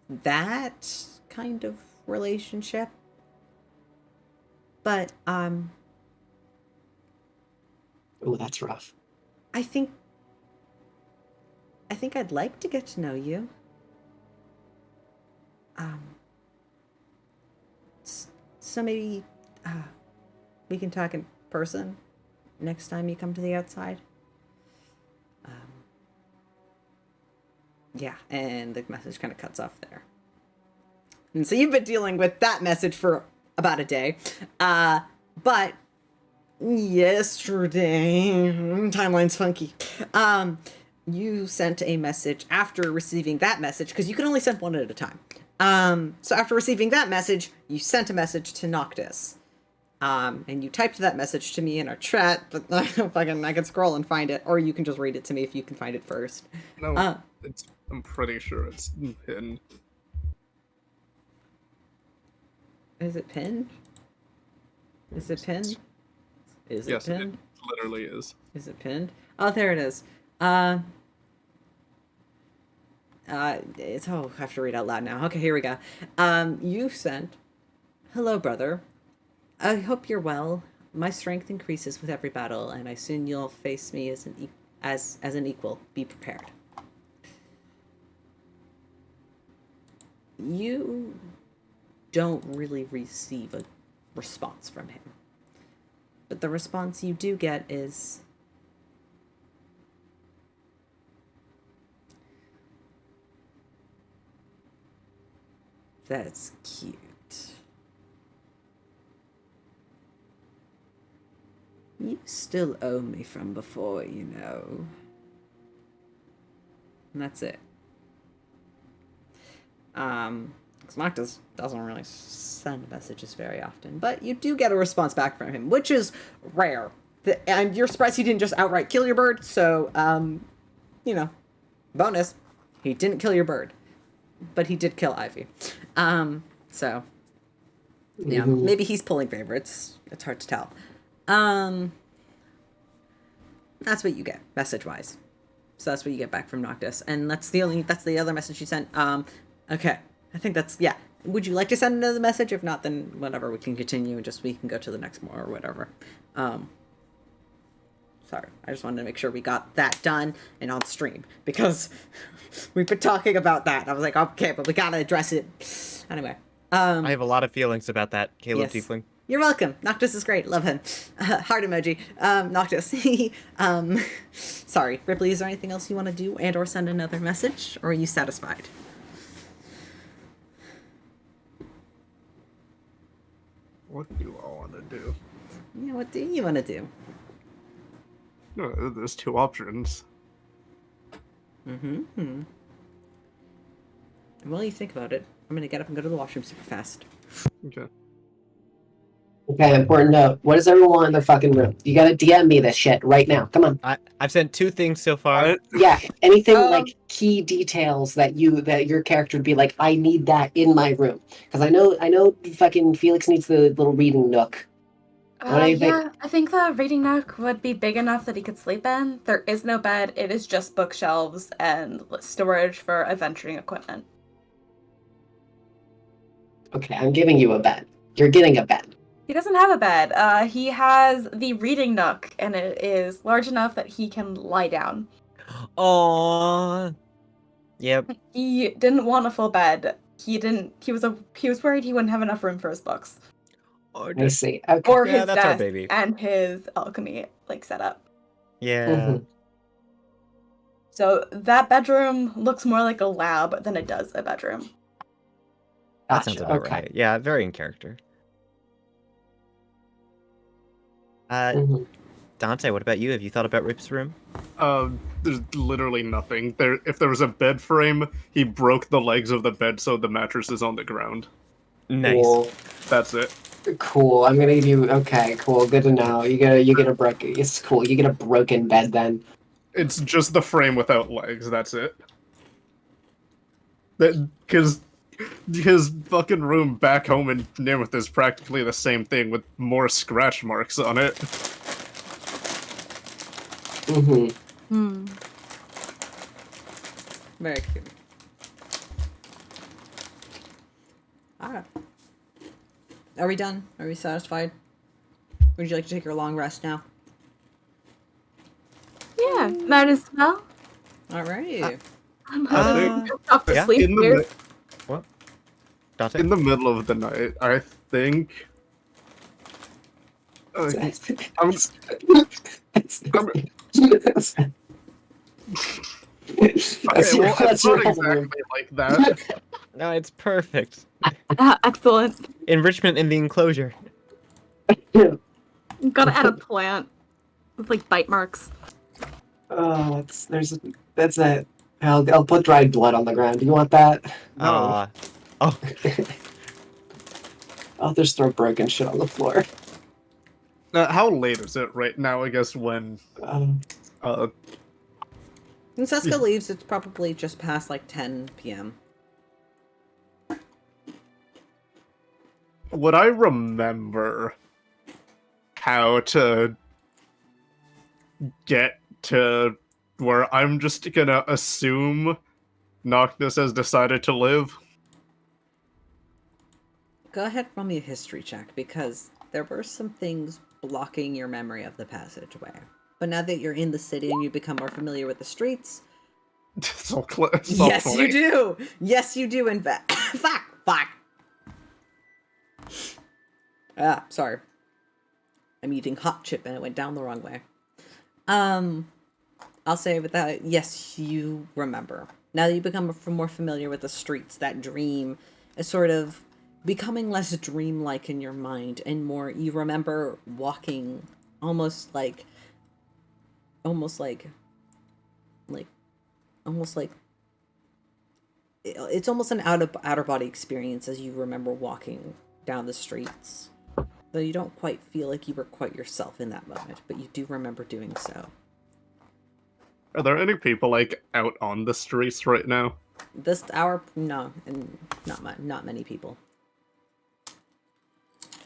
G: that kind of relationship. But
E: Oh, that's rough.
G: I think I'd like to get to know you. So maybe we can talk in person next time you come to the outside. Yeah, and the message kind of cuts off there. And so you've been dealing with that message for about a day. But yesterday, timeline's funky. You sent a message after receiving that message, because you can only send one at a time. So after receiving that message, you sent a message to Noctis. And you typed that message to me in our chat, but I can scroll and find it, or you can just read it to me if you can find it first.
D: No, I'm pretty sure it's pinned.
G: Is it pinned? Is it pinned? Is it
D: Yes,
G: pinned?
D: it literally is.
G: Is it pinned? Oh, there it is. It's I have to read out loud now. Okay, here we go. You sent, "Hello, brother. I hope you're well. My strength increases with every battle, and I soon you'll face me as an equal. Be prepared." You don't really receive a response from him. But the response you do get is, "That's cute. You still owe me from before, you know." And that's it. Noctis doesn't really send messages very often, but you do get a response back from him, which is rare.
B: And you're surprised he didn't just outright kill your bird, so, you know, bonus. He didn't kill your bird. But he did kill Ivy. So, yeah, maybe he's pulling favorites. It's hard to tell. That's what you get, message-wise. So that's what you get back from Noctis. And that's the other message you sent. Okay. I think that's, yeah. Would you like to send another message? If not, then whatever, we can continue and we can go to the next more or whatever. Sorry, I just wanted to make sure we got that done and on stream because we've been talking about that. I was like, okay, but we gotta address it. Anyway.
C: I have a lot of feelings about that, Caleb
B: Yes.
C: Teafling.
B: You're welcome. Noctis is great. Love him. Heart emoji. Noctis. Sorry. Rypley, is there anything else you want to do and or send another message? Or are you satisfied?
D: What do I want to do?
B: Yeah, what do you want to do?
D: No, there's two options.
B: Mm-hmm. While you think about it, I'm going to get up and go to the washroom super fast.
D: Okay.
E: Okay, important note. What does everyone want in their fucking room? You gotta DM me this shit right now. Come on.
C: I've sent 2 things so far.
E: Yeah, anything like key details that your character would be like, I need that in my room. Because I know fucking Felix needs the little reading nook. What do you think?
H: Yeah, I think the reading nook would be big enough that he could sleep in. There is no bed. It is just bookshelves and storage for adventuring equipment.
E: Okay, I'm giving you a bed. You're getting a bed.
H: He doesn't have a bed. He has the reading nook, and it is large enough that he can lie down.
C: Aww. Yep.
H: He didn't want a full bed. He was worried he wouldn't have enough room for his books.
E: I see. Okay.
H: Or
C: Yeah,
H: his
C: that's our
H: desk
C: baby.
H: and his alchemy setup.
C: Yeah.
E: Mhm.
H: So that bedroom looks more like a lab than it does a bedroom.
C: That sounds
E: Gotcha.
C: about
E: Okay.
C: right. Yeah, very in character.
E: Mhm.
C: Dante, what about you? Have you thought about Rip's room?
D: There's literally nothing. If there was a bed frame, he broke the legs of the bed so the mattress is on the ground.
C: Nice.
E: Cool.
D: That's it.
E: Cool. I'm gonna give you. Okay. Cool. Good to know. You get a broken. It's cool. You get a broken bed then.
D: It's just the frame without legs. That's it. Because his fucking room back home in Nimrith is practically the same thing with more scratch marks on it.
E: Mm-hmm.
B: Very cute. Alright. Are we done? Are we satisfied? Would you like to take your long rest now?
H: Yeah, might as well.
B: Alright.
H: I'm
D: I
H: off to
C: yeah.
H: sleep
D: In the,
H: here.
D: mi-
C: What? Dante?
D: in the middle of the night, I think. I'm-
E: That's
D: Okay, well, it's
E: your
D: not
E: whole
D: exactly
E: room.
D: like that.
C: No, it's perfect.
H: Excellent.
C: Enrichment in the enclosure.
H: Gotta add a plant with like bite marks.
E: Oh, that's it. I'll put dried blood on the ground. Do you want that?
D: No.
C: Oh,
E: I'll just throw broken shit on the floor.
D: How late is it right now? I guess when
E: Um,
B: When Seska leaves, it's probably just past like 10 p.m.
D: would I remember how to get to where I'm just gonna assume Noctis has decided to live?
B: Go ahead, roll me a history check, because there were some things blocking your memory of the passageway. But now that you're in the city and you become more familiar with the streets, yes, you do. Yes, you do. In fact, fuck. Ah, sorry. I'm eating hot chip and it went down the wrong way. I'll say with that, yes, you remember. Now that you become more familiar with the streets, that dream is sort of becoming less dreamlike in your mind and more you remember walking almost like it's almost an outer body experience as you remember walking down the streets
G: Though you don't quite feel like you were quite yourself in that moment, but you do remember doing so.
D: Are there any people like out on the streets right now?
G: This hour, no, and not many people.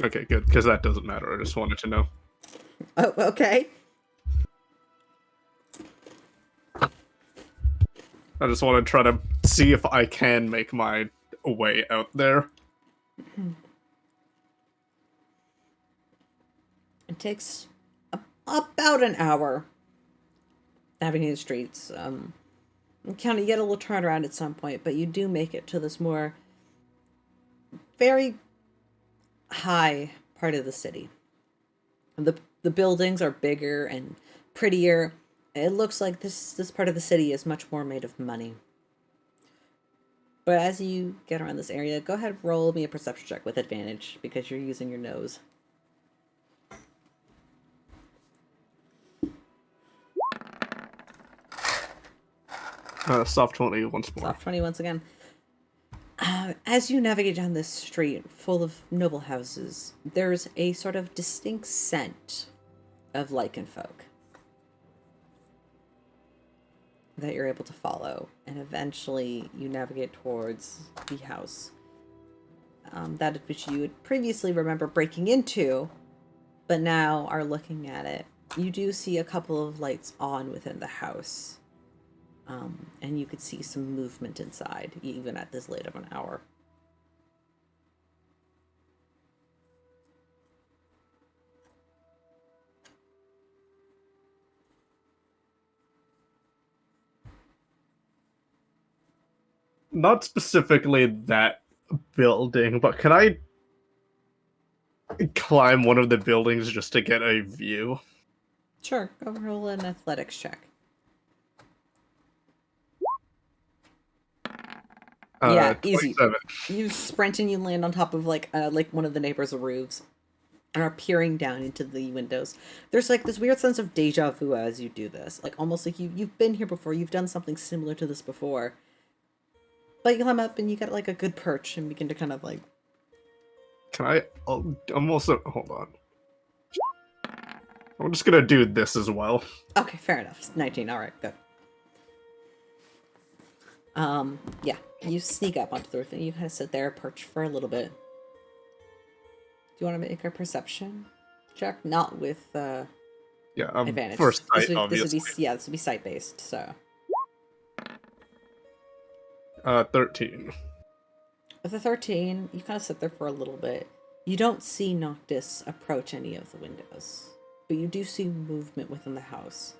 D: Okay, good, because that doesn't matter. I just wanted to know.
G: Oh, okay.
D: I just want to try to see if I can make my way out there.
G: It takes about an hour navigating the streets. You get a little turnaround at some point, but you do make it to this more very high part of the city. The buildings are bigger and prettier. It looks like this part of the city is much more made of money. But as you get around this area, go ahead and roll me a perception check with advantage because you're using your nose.
D: Soft 20 once more.
G: Soft 20 once again. As you navigate down this street full of noble houses, there's a sort of distinct scent of lichen folk that you're able to follow, and eventually you navigate towards the house that which you would previously remember breaking into, but now are looking at it. You do see a couple of lights on within the house, and you could see some movement inside, even at this late of an hour.
D: Not specifically that building, but can I climb one of the buildings just to get a view?
G: Sure, go roll an athletics check. Yeah, easy.
D: 27.
G: You sprint and you land on top of like one of the neighbors' roofs and are peering down into the windows. There's like this weird sense of deja vu as you do this, like almost like you've been here before, you've done something similar to this before. But you climb up and you get like a good perch and begin to kind of like.
D: Can I? I'm also. Hold on. I'm just gonna do this as well.
G: Okay, fair enough. 19. All right, good. Yeah, you sneak up onto the roof and you kind of sit there, perch for a little bit. Do you want to make a perception check? Not with
D: Yeah,
G: advantage.
D: First sight,
G: this would
D: obviously.
G: this would be sight based. So
D: 13.
G: with a 13, you kind of sit there for a little bit. You don't see Noctis approach any of the windows, but you do see movement within the house.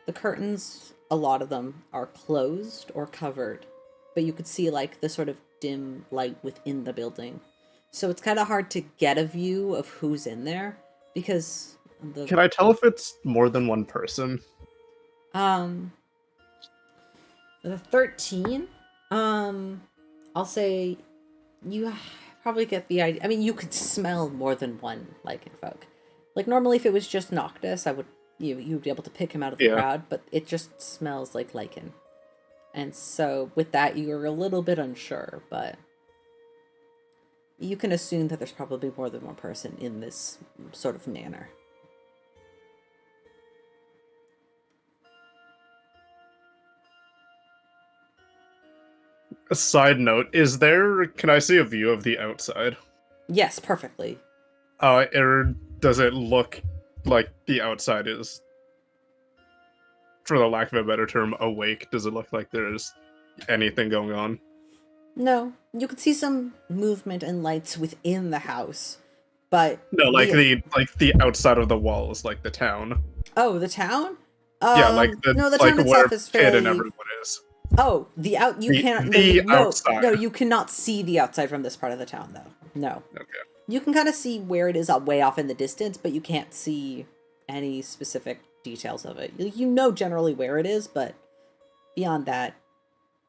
G: The curtains, a lot of them, are closed or covered, but you could see like the sort of dim light within the building. So it's kind of hard to get a view of who's in there because the
D: Can I tell if it's more than one person?
G: the 13, I'll say you probably get the idea. I mean, you could smell more than one lichen folk. Like normally, if it was just Noctis, you'd be able to pick him out of the crowd, but it just smells like lichen. And so with that, you are a little bit unsure, but you can assume that there's probably more than one person in this sort of manner.
D: A side note, can I see a view of the outside?
G: Yes, perfectly.
D: Or does it look like the outside is, for the lack of a better term, awake? Does it look like there's anything going on?
G: No, you could see some movement and lights within the house, but
D: No, like the outside of the walls, like the town.
G: Oh, the town?
D: Yeah, like the
G: no, the
D: like
G: town
D: where
G: itself is
D: Kid
G: fairly.
D: and everyone is.
G: Oh, you can't.
D: outside.
G: No, you cannot see the outside from this part of the town, though. No.
D: Okay.
G: You can kind of see where it is way off in the distance, but you can't see any specific details of it. You know generally where it is, but beyond that,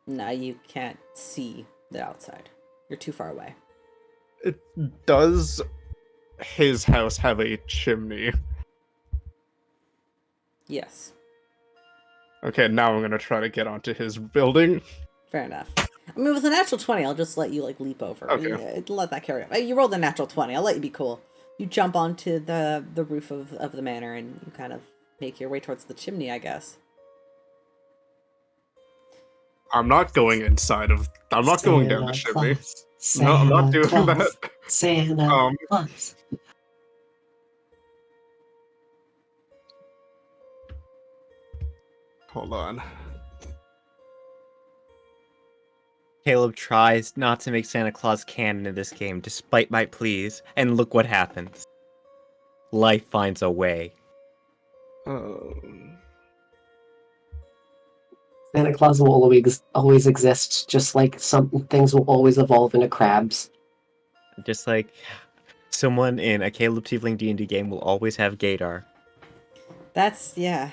G: no, you can't see the outside. You're too far away.
D: Does his house have a chimney?
G: Yes.
D: Okay, now I'm gonna try to get onto his building.
G: Fair enough. I mean, with a natural 20, I'll just let you, like, leap over.
D: Okay.
G: Let that carry up. You rolled a natural 20. I'll let you be cool. You jump onto the roof of the manor and you kind of make your way towards the chimney, I guess.
D: I'm not going inside of. I'm not going down the chimney.
E: Claus.
D: No, I'm not
E: Santa
D: doing
E: Claus.
D: that.
E: Santa Claus.
D: Hold on.
C: Caleb tries not to make Santa Claus canon in this game, despite my pleas, and look what happens. Life finds a way.
E: Santa Claus will always exist, just like some things will always evolve into crabs.
C: Just like someone in a Caleb Teafling D&D game will always have Gaydar.
G: That's, yeah.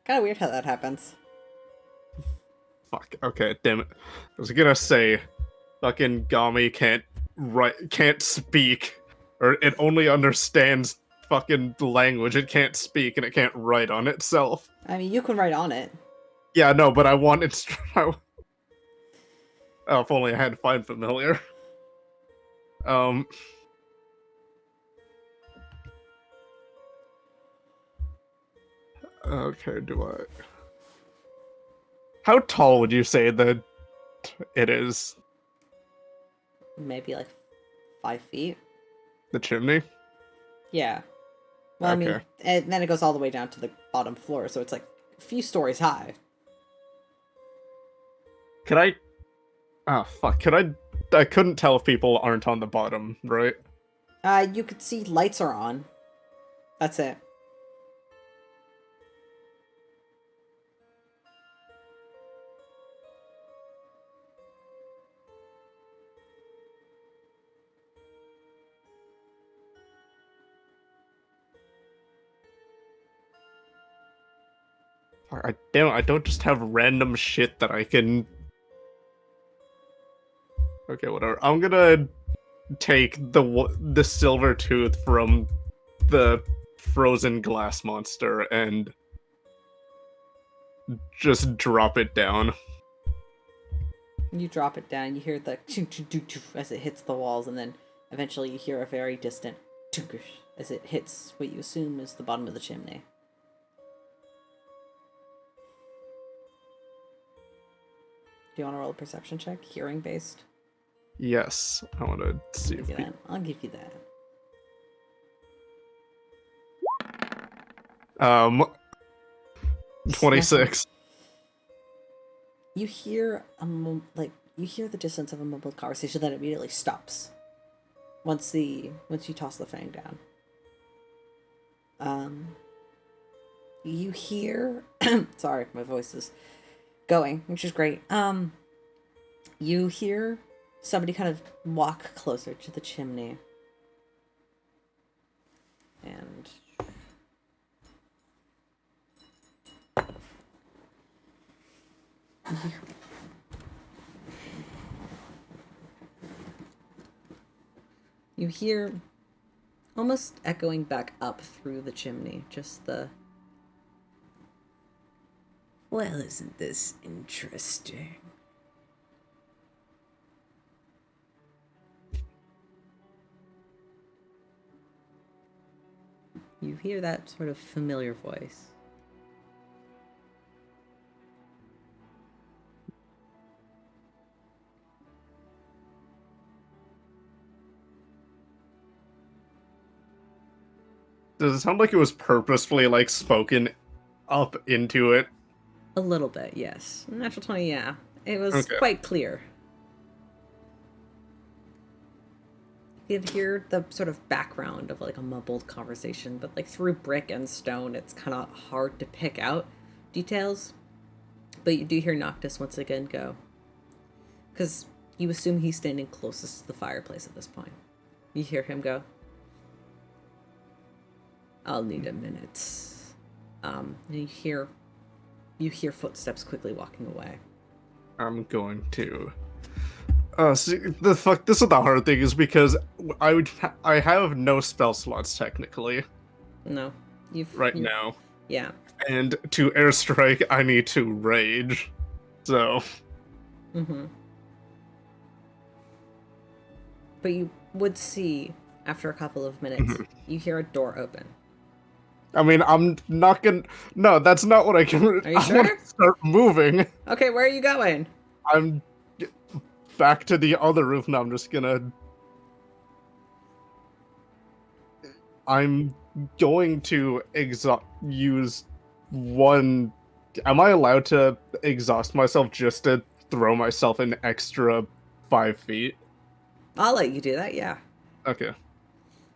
G: Kind of weird how that happens.
D: Fuck. Okay, damn it. I was gonna say, fucking Gami can't speak, or it only understands fucking language. It can't speak and it can't write on itself.
G: I mean, you can write on it.
D: Yeah, no, but I want it. Oh, if only I had Find Familiar. Okay, do I? How tall would you say that it is?
G: Maybe like 5 feet.
D: The chimney?
G: Yeah. Well, I mean,
D: Okay.
G: and then it goes all the way down to the bottom floor, so it's like a few stories high.
D: Could I? Oh fuck! Could I? I couldn't tell if people aren't on the bottom, right?
G: You could see lights are on. That's it.
D: I don't just have random shit that I can. Okay, whatever. I'm gonna take the silver tooth from the frozen glass monster and just drop it down.
G: You drop it down, you hear the as it hits the walls, and then eventually you hear a very distant as it hits what you assume is the bottom of the chimney. Do you want to roll a perception check, hearing based?
D: Yes, I want to see if
G: I'll give you that.
D: 26.
G: You hear you hear the distance of a mumbled conversation that immediately stops once you toss the fang down. You hear sorry, my voice is going, which is great. You hear somebody kind of walk closer to the chimney. And you hear, almost echoing back up through the chimney, just the, "Well, isn't this interesting?" You hear that sort of familiar voice.
D: Does it sound like it was purposefully like spoken up into it?
G: A little bit, yes. Natural 20, yeah. It was
D: Okay.
G: quite clear. You could hear the sort of background of like a mumbled conversation, but like through brick and stone, it's kind of hard to pick out details. But you do hear Noctis once again go. Because you assume he's standing closest to the fireplace at this point. You hear him go, "I'll need a minute." And you hear footsteps quickly walking away.
D: I'm going to. See, this is the hard thing is because I have no spell slots technically
G: No,
D: right now,
G: Yeah.
D: and to airstrike I need to rage, so.
G: Mm-hmm. But you would see after a couple of minutes, you hear a door open.
D: I mean, I'm not gonna. No, that's not what I can.
G: Are you
D: I
G: sure?
D: want to start moving.
G: Okay, where are you going?
D: I'm back to the other roof now. I'm just gonna. I'm going to use one. Am I allowed to exhaust myself just to throw myself an extra 5 feet?
G: I'll let you do that, yeah.
D: Okay.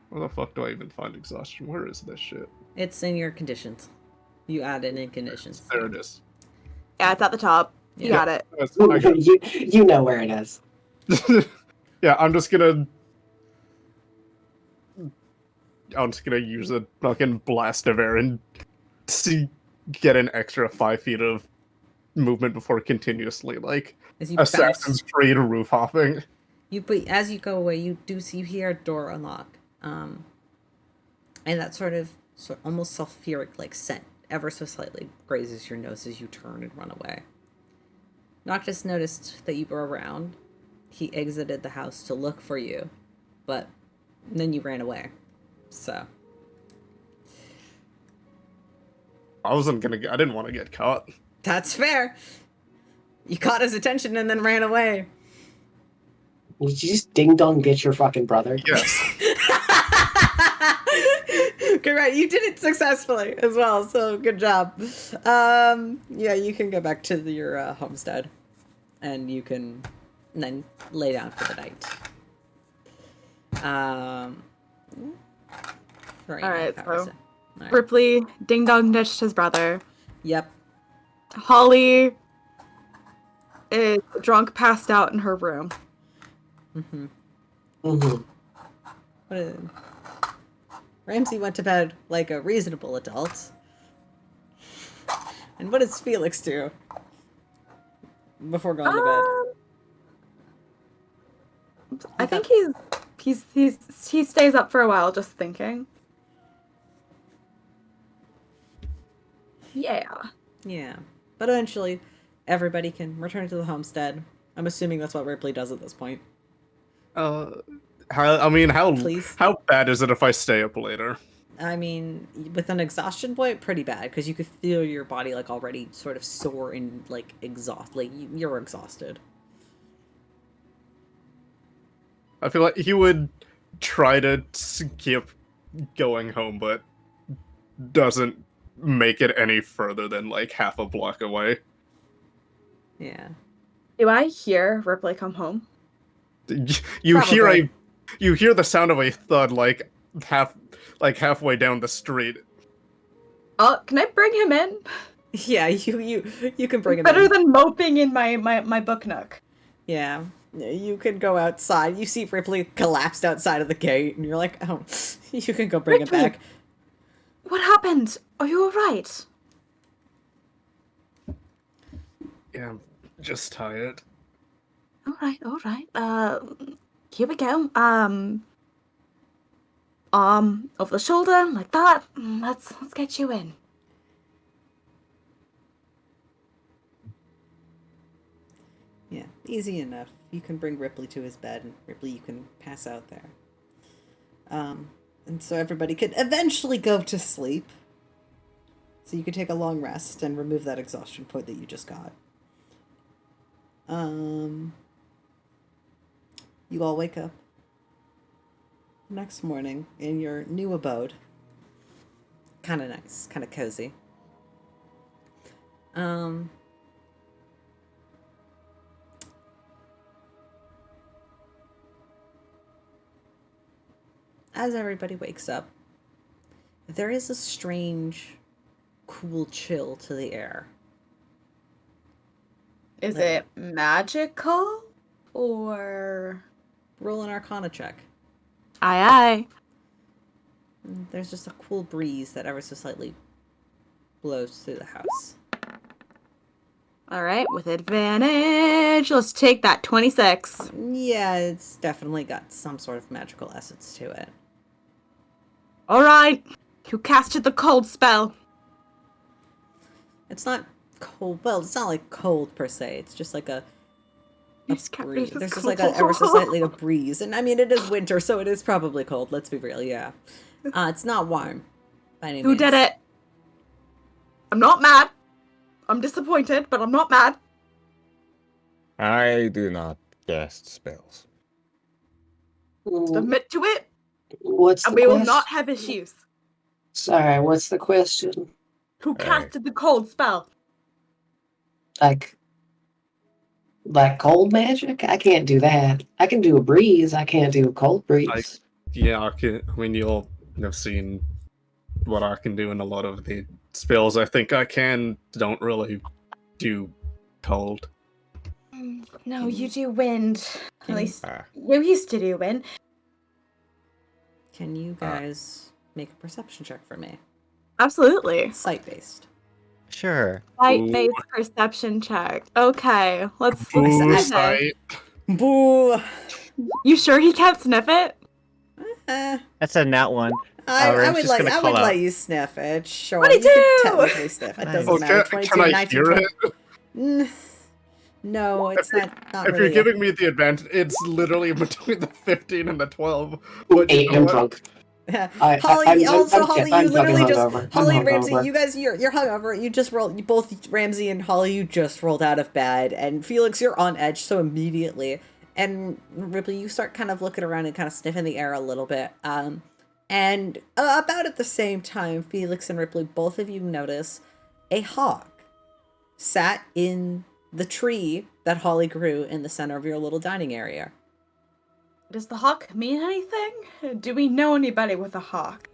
D: Where the fuck do I even find exhaustion? Where is this shit?
G: It's in your conditions. You add it in conditions.
D: There it is.
H: Yeah, it's at the top. You got it.
D: Yes, I got it.
E: You know where it is.
D: Yeah, I'm just gonna use a fucking blast of air and get an extra 5 feet of movement before continuously
G: As you
D: Assassin's
G: bounce,
D: Creed roof hopping.
G: but as you go away, you hear a door unlock, and that sort of almost sulfuric like scent ever so slightly grazes your nose as you turn and run away. Noctis noticed that you were around. He exited the house to look for you, but then you ran away. So
D: I didn't want to get caught.
G: that's fair. You caught his attention and then ran away.
E: Did you just ding dong get your fucking brother?
D: Yes.
G: Okay, right. You did it successfully as well, so good job. Yeah, you can go back to your homestead, and you can then lay down for the night.
H: Alright, so Ripley ding dong ditched his brother.
G: Yep.
H: Holly is drunk, passed out in her room.
G: Mm-hmm.
E: Mm-hmm.
G: Ramsey went to bed like a reasonable adult. And what does Felix do before going to bed?
H: I think he stays up for a while just thinking. Yeah.
G: Yeah. But eventually, everybody can return to the homestead. I'm assuming that's what Ripley does at this point.
D: How bad is it if I stay up later?
G: I mean, with an exhaustion point, pretty bad, because you could feel your body, like, already sort of sore and, like, you're exhausted.
D: I feel like he would try to skip going home, but doesn't make it any further than, like, half a block away.
G: Yeah.
H: Do I hear Ripley come home?
D: You
G: Probably.
D: hear the sound of a thud, halfway down the street.
H: Can I bring him in?
G: Yeah, you can bring him
H: Better
G: in.
H: than moping in my book nook.
G: Yeah. You can go outside. You see Ripley collapsed outside of the gate, and you're like, oh, you can go bring
H: Ripley!
G: him back.
H: What happened? Are you alright?
D: Yeah, I'm just tired.
A: Alright. Here we go. Over the shoulder, like that. Let's get you in.
G: Yeah, easy enough. You can bring Ripley to his bed, and Ripley, you can pass out there. And so everybody could eventually go to sleep. So you can take a long rest and remove that exhaustion point that you just got. You all wake up next morning in your new abode. Kind of nice, kind of cozy. As everybody wakes up, there is a strange, cool chill to the air.
H: Is it magical? Or...
G: Roll an Arcana check.
H: Aye.
G: There's just a cool breeze that ever so slightly blows through the house.
H: Alright, with advantage. Let's take that 26.
G: Yeah, it's definitely got some sort of magical essence to it.
H: Alright. Who casted the cold spell?
G: It's not cold. Well, it's not like cold per se. It's just like a
A: It's kind
B: breeze.
A: of
B: There's just like a ever so slightly a breeze, and I mean it is winter, so it is probably cold. Let's be real, yeah. It's not warm by any
H: Who
B: means.
H: did it? I'm not mad. I'm disappointed, but I'm not mad.
F: I do not cast spells.
H: Submit to it,
E: What's
H: and
E: the
H: we will
E: question?
H: not have issues.
E: Sorry, what's the question?
H: Who
F: Hey.
H: casted the cold spell?
E: Like cold magic? I can't do that. I can do a breeze. I can't do a cold breeze.
D: Yeah, I mean, you'll have seen what I can do in a lot of the spells. I think I don't really do cold.
H: No, you do wind. At
B: Can-
H: least
F: Ah,
H: you used to do wind.
B: Can you guys make a perception check for me?
H: Absolutely.
B: Sight-based.
C: Sure.
H: Light-based perception check. Okay, let's
D: Boo,
H: see this.
D: sight.
B: Boo!
H: You sure he can't sniff it?
B: Eh,
C: That's a nat one.
B: I
C: I'm
B: would
C: just
B: like
C: gonna
B: I
C: call
B: would
C: out.
B: let you sniff it. Sure,
H: 22!
B: you could technically sniff. It
C: Nice.
B: doesn't
D: Oh,
B: matter.
D: can
B: 22,
D: I
B: 19,
D: hear
B: 20.
D: it?
B: No, it's not
D: If
B: really.
D: you're giving me the advantage, it's literally between the 15 and the 12. But you
E: Eight,
D: know
E: I'm
D: what?
E: drunk.
B: Holly,
E: I'm
B: Holly, you
E: fucking
B: literally just
E: hungover. I'm
B: Holly and Ramsey,
E: hungover.
B: you're hungover. You just rolled. You both Ramsey and Holly, you just rolled out of bed, and Felix, you're on edge so immediately. And Ripley, you start kind of looking around and kind of sniffing the air a little bit. And about at the same time, Felix and Ripley, both of you notice a hawk sat in the tree that Holly grew in the center of your little dining area.
H: Does the hawk mean anything? Do we know anybody with a hawk?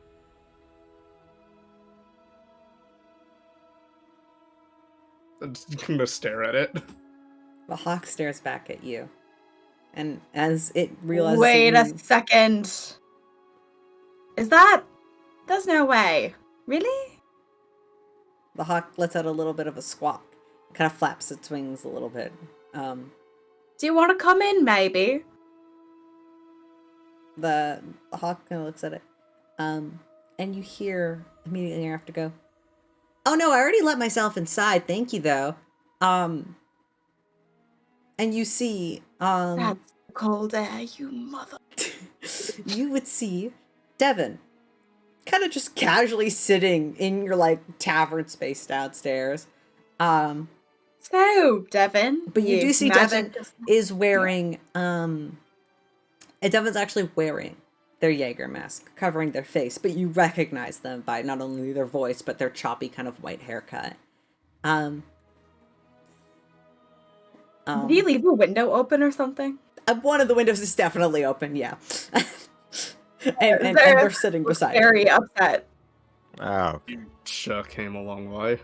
D: I'm just gonna stare at it.
B: The hawk stares back at you. And as it realizes
H: Wait
B: that
H: a
B: you-
H: second. Is that? There's no way. Really?
B: the hawk lets out a little bit of a squawk. Kind of flaps its wings a little bit.
H: Do you want to come in, maybe?
B: The hawk kind of looks at it. And you hear immediately after go, "Oh no, I already let myself inside. Thank you though." And you see,
H: That's cold air, you mother.
B: you would see Devin kind of just casually sitting in your like tavern space downstairs.
H: So, Devin.
B: But you do see
H: magic-
B: Devin is wearing Devin's actually wearing their Jaeger mask, covering their face, but you recognize them by not only their voice, but their choppy kind of white haircut.
H: Did you leave the window open or something?
B: One of the windows is definitely open, yeah. and
H: They're
B: they're sitting beside you.
H: very upset.
F: oh,
D: Sure came a long way.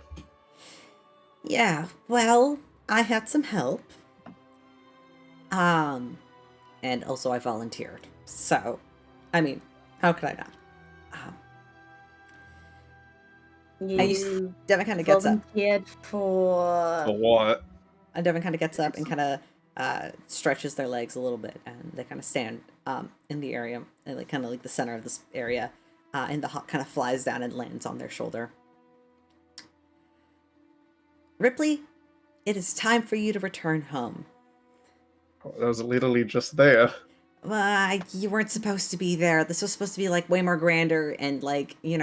B: Yeah, well, I had some help. And also I volunteered. So, I mean, how could I not?
H: You
B: Devin kind of gets up.
H: volunteered for...
D: For what?
B: And Devin kind of gets up and kind of stretches their legs a little bit, and they kind of stand in the area, and like kind of like the center of this area, and the hawk kind of flies down and lands on their shoulder. Ripley, it is time for you to return home.
D: That was literally just there.
B: You weren't supposed to be there. This was supposed to be like way more grander, and like we've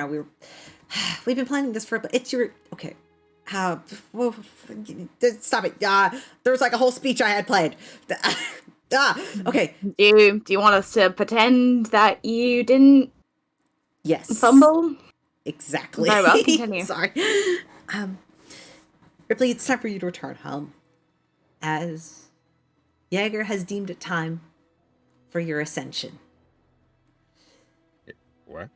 B: been planning this for. It's your okay. Well, stop it. There was like a whole speech I had planned. Okay.
H: Do you want us to pretend that you didn't
B: Yes.
H: fumble?
B: Exactly.
H: Very well, continue.
B: Sorry. Ripley, it's time for you to return home, as Jaeger has deemed it time for your ascension.
F: what?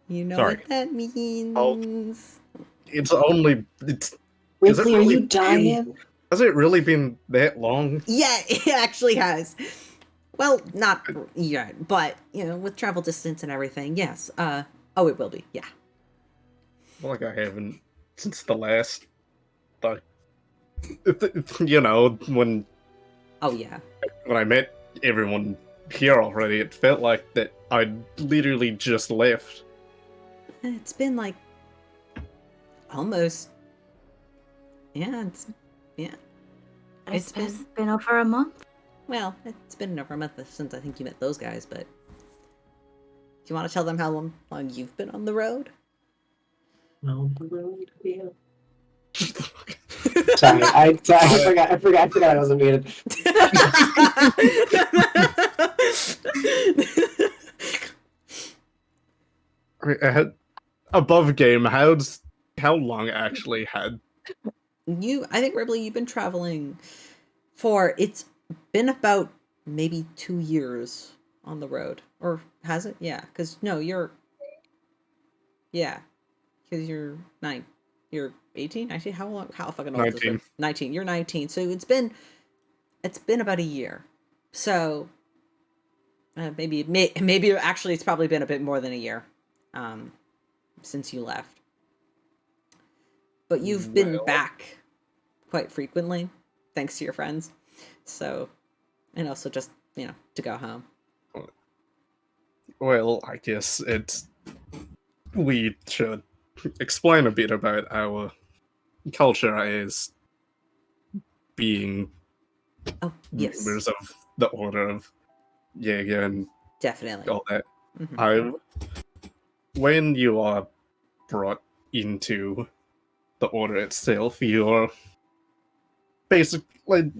B: You know
F: Sorry.
B: what that means.
D: It's only. Has it
E: Ripley, are
D: really
E: you
D: been-
E: dying?
D: Has it really been that long?
B: Yeah, it actually has. Well, not yet, but with travel distance and everything, yes. It will be. Yeah.
D: Well, like I haven't since the last. Like, when
B: Oh yeah.
D: I met everyone here already, it felt like that I'd literally just left.
B: It's been like almost. Yeah.
A: I
G: It's
A: suppose
G: been-
A: it's been over a month.
G: Well, it's been over a month since I think you met those guys, but... Do you want to tell them how long you've been on the road?
E: On the road, yeah. Sorry, I forgot I wasn't muted.
D: I mean, above game, how long actually had?
G: I think Rypley, you've been traveling for, it's been about maybe 2 years on the road. Or has it? Yeah, because no, you're 9. You're 18? 19? How fucking old is
D: 19.
G: it? 19. You're 19. So it's been about a year. So maybe actually it's probably been a bit more than a year since you left. But you've been back quite frequently, thanks to your friends. So, and also just, to go home.
D: Well, I guess we should explain a bit about our culture as being
G: Oh, yes.
D: members of the Order of Jegg and
G: Definitely.
D: all that.
G: Mhm.
D: When you are brought into the Order itself, you're basically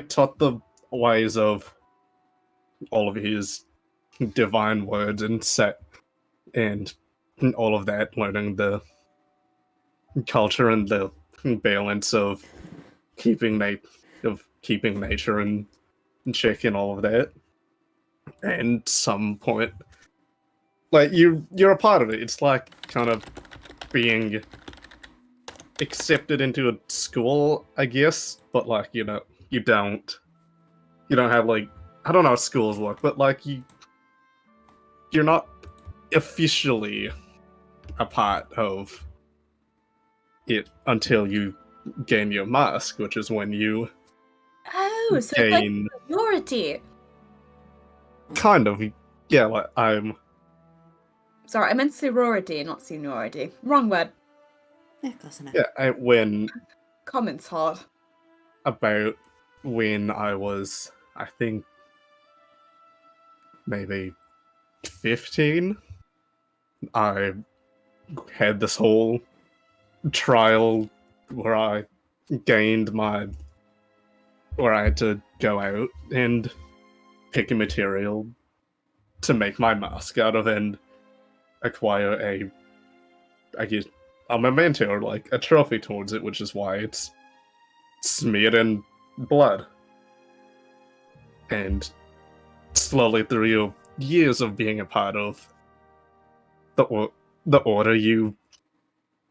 D: taught the ways of all of his divine words and set and all of that, learning the culture and the balance of keeping nature and check and all of that. And some point, like you're a part of it. It's like kind of being accepted into a school, I guess. But like you don't have like, I don't know how schools work, but like you're not officially a part of it until you gain your mask, which is when you
H: Oh, so it's like
D: gain
H: seniority.
D: kind of, yeah, like I'm
H: Sorry, I meant sorority, not seniority. Wrong word.
G: Yeah, close enough.
D: when
H: Comments hard.
D: about when I was, I think, maybe 15, I had this whole trial where I where I had to go out and pick a material to make my mask out of and acquire a memento, or like a trophy towards it, which is why it's smeared in blood. And slowly through your years of being a part of the Order, you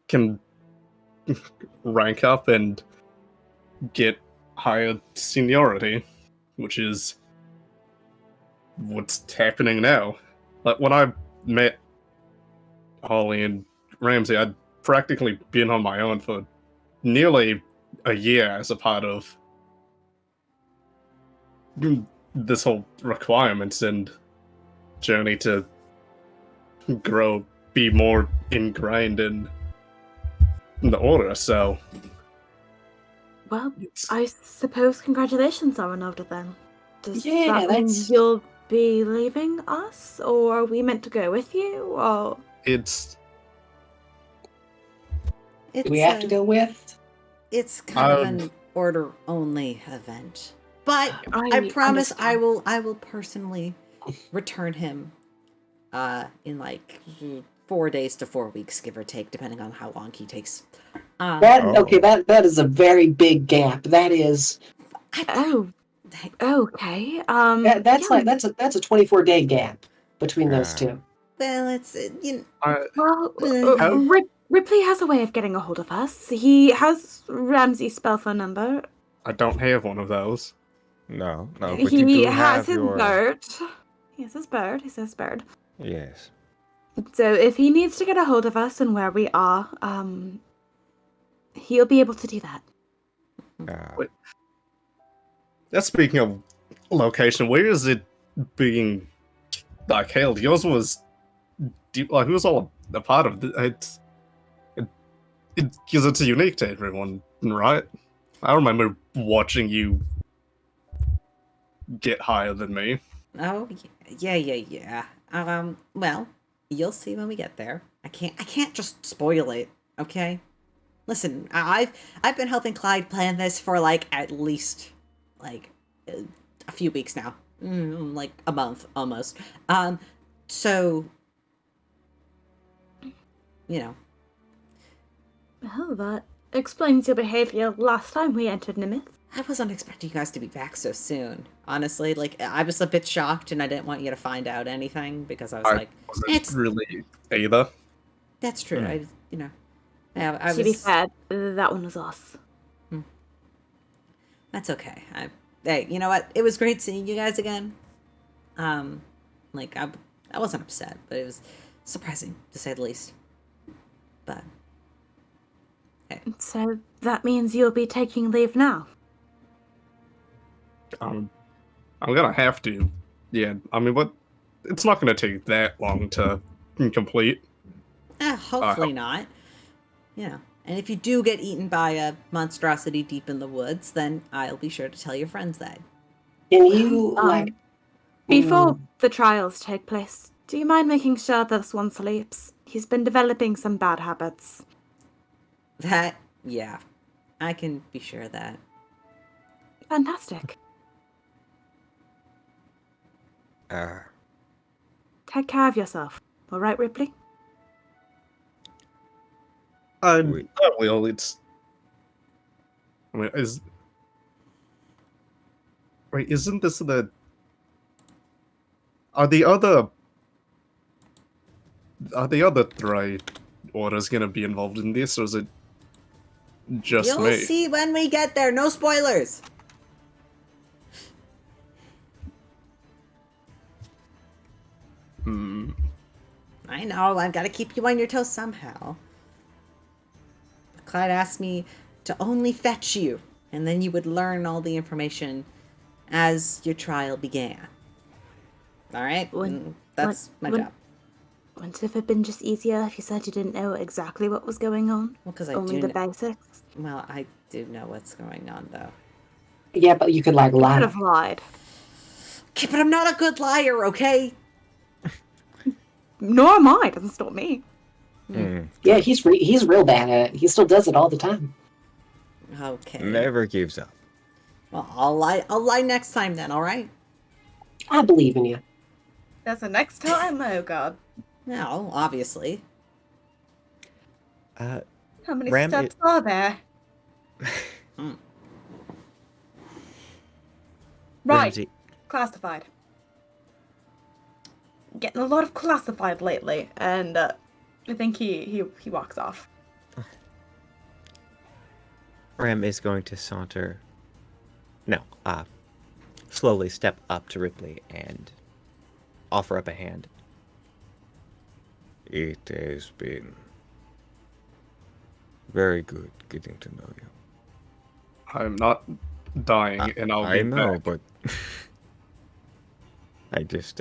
D: can rank up and get higher seniority, which is what's happening now. Like when I met Holly and Ramsey, I'd practically been on my own for nearly a year as a part of this whole requirements and journey to grow, be more ingrained in the Order. So
A: Well,
D: it's,
A: I suppose congratulations are in order then. Does
E: Yeah,
A: that mean
E: that's-
A: you'll be leaving us, or are we meant to go with you, or...
D: it's
E: Do we have to go with?
G: It's kind of
D: Um,
G: an order only event. But I promise I will personally return him in like 4 days to 4 weeks, give or take, depending on how long he takes.
E: That is a very big gap. That is
A: Oh, okay.
E: that's
A: yeah,
E: like that's a 24-day gap between those two.
G: Well, it's
A: Well,
D: How-
A: Ripley has a way of getting a hold of us. He has Ramsey's spell phone number.
D: I don't have one of those.
F: No, but you
A: He
F: do
A: has
F: have
A: his
F: your...
A: bird. He has his bird. He says bird.
F: Yes.
A: So if he needs to get a hold of us and where we are, he'll be able to do that.
D: Wait. That's speaking of location. Where is it being like held? Yours was like who was all a part of it? Because it's unique to everyone, right? I remember watching you get higher than me.
G: Oh, yeah. Well, you'll see when we get there. I can't just spoil it, okay? Listen, I've been helping Clyde plan this for like at least like a few weeks now, like a month almost. So you know,
A: Oh, that explains your behavior last time we entered Nimith.
G: I wasn't expecting you guys to be back so soon. Honestly, like I was a bit shocked, and I didn't want you to find out anything because I was like,
D: wasn't
G: it's
D: really either.
G: that's true. I I
A: To be
G: was.
A: fair, that one was us.
G: That's okay. Hey, you know what? It was great seeing you guys again. Like I wasn't upset, but it was surprising to say the least. But hey,
A: So that means you'll be taking leave now.
D: I'm gonna have to. Yeah, I mean, what? It's not gonna take that long to complete.
G: hopefully not. You know, and if you do get eaten by a monstrosity deep in the woods, then I'll be sure to tell your friends that.
E: Can you like
A: Before the trials take place, do you mind making sure this one sleeps? He's been developing some bad habits.
G: That, yeah, I can be sure of that.
A: Fantastic. Take care of yourself. All right, Rypley?
F: Wait.
D: Well, it's. I mean, isn't this the? Are the other three orders gonna be involved in this, or is it just
G: You'll
D: me?
G: see when we get there. No spoilers. I know. I've got to keep you on your toes somehow. Clyde asked me to only fetch you, and then you would learn all the information as your trial began. All right? That's my job.
A: Wouldn't it have been just easier if you said you didn't know exactly what was going on?
G: Well, because I
A: Only
G: do
A: the
G: know.
A: basics?
G: Well, I do know what's going on, though.
E: yeah, but you could like
A: I could
E: lie.
A: have lied.
G: Okay, but I'm not a good liar, okay?
A: Nor am I. Doesn't stop me.
E: Yeah, he's real bad at it. He still does it all the time.
G: Okay.
F: Never gives up.
G: Well, I'll lie next time then, all right?
E: I believe in you.
H: That's the next time? Oh god.
G: No, obviously.
H: How many
C: Ram,
H: steps are there? Right.
C: Ramsey,
H: Classified. Getting a lot of classified lately, and I think he walks off.
C: Ram is going to slowly step up to Rypley and offer up a hand.
F: It has been very good getting to know you.
D: I'm not dying, and I'll be
F: I know,
D: back.
F: but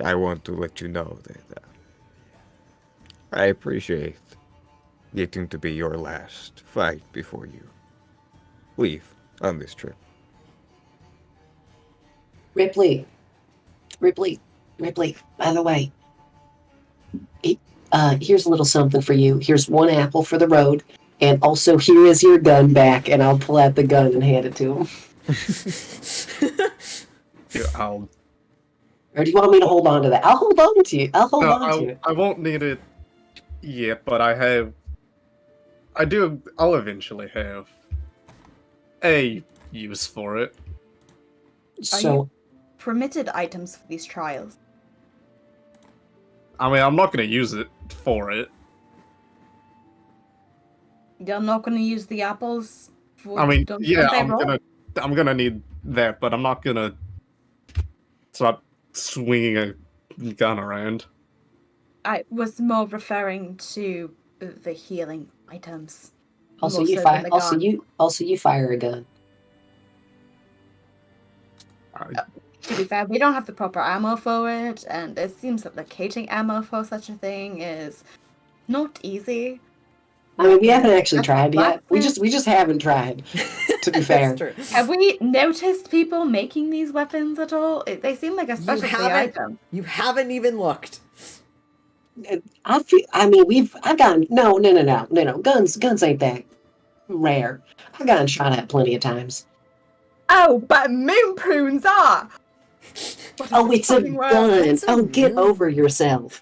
F: I want to let you know that I appreciate getting to be your last fight before you leave on this trip.
E: Rypley, by the way, here's a little something for you. Here's one apple for the road, and also here is your gun back, and I'll pull out the gun and hand it to him.
D: Yeah,
E: Or do you want me to hold on to that? I'll hold on to you. I'll hold on to it.
D: I won't need it yet, but I'll eventually have a use for it.
E: So,
H: Permitted items for these trials.
D: I mean, I'm not going to use it for it.
H: You're not going to use the apples?
D: I mean,
H: don't
D: yeah,
H: they
D: I'm
H: roll?
D: gonna need that, but I'm not gonna start swinging a gun around.
H: I was more referring to the healing items.
E: also
H: more
E: you
H: so
E: fire.
H: than the gun.
E: Also you fire a gun.
H: To be fair, we don't have the proper ammo for it, and it seems that locating ammo for such a thing is not easy.
E: I mean, we haven't actually
H: That's
E: tried yet. We
H: classic.
E: just haven't tried. To be fair,
G: That's true.
H: Have we noticed people making these weapons at all? They seem like a specialty
G: haven't.
H: item.
G: You haven't even looked.
E: I've gotten no. Guns ain't that rare. I've gotten shot at plenty of times.
H: Oh, but moon prunes are. What
E: Oh,
H: is
E: it's a
H: fucking word?
E: gun.
G: What's a
E: Oh, get
G: moon?
E: over yourself.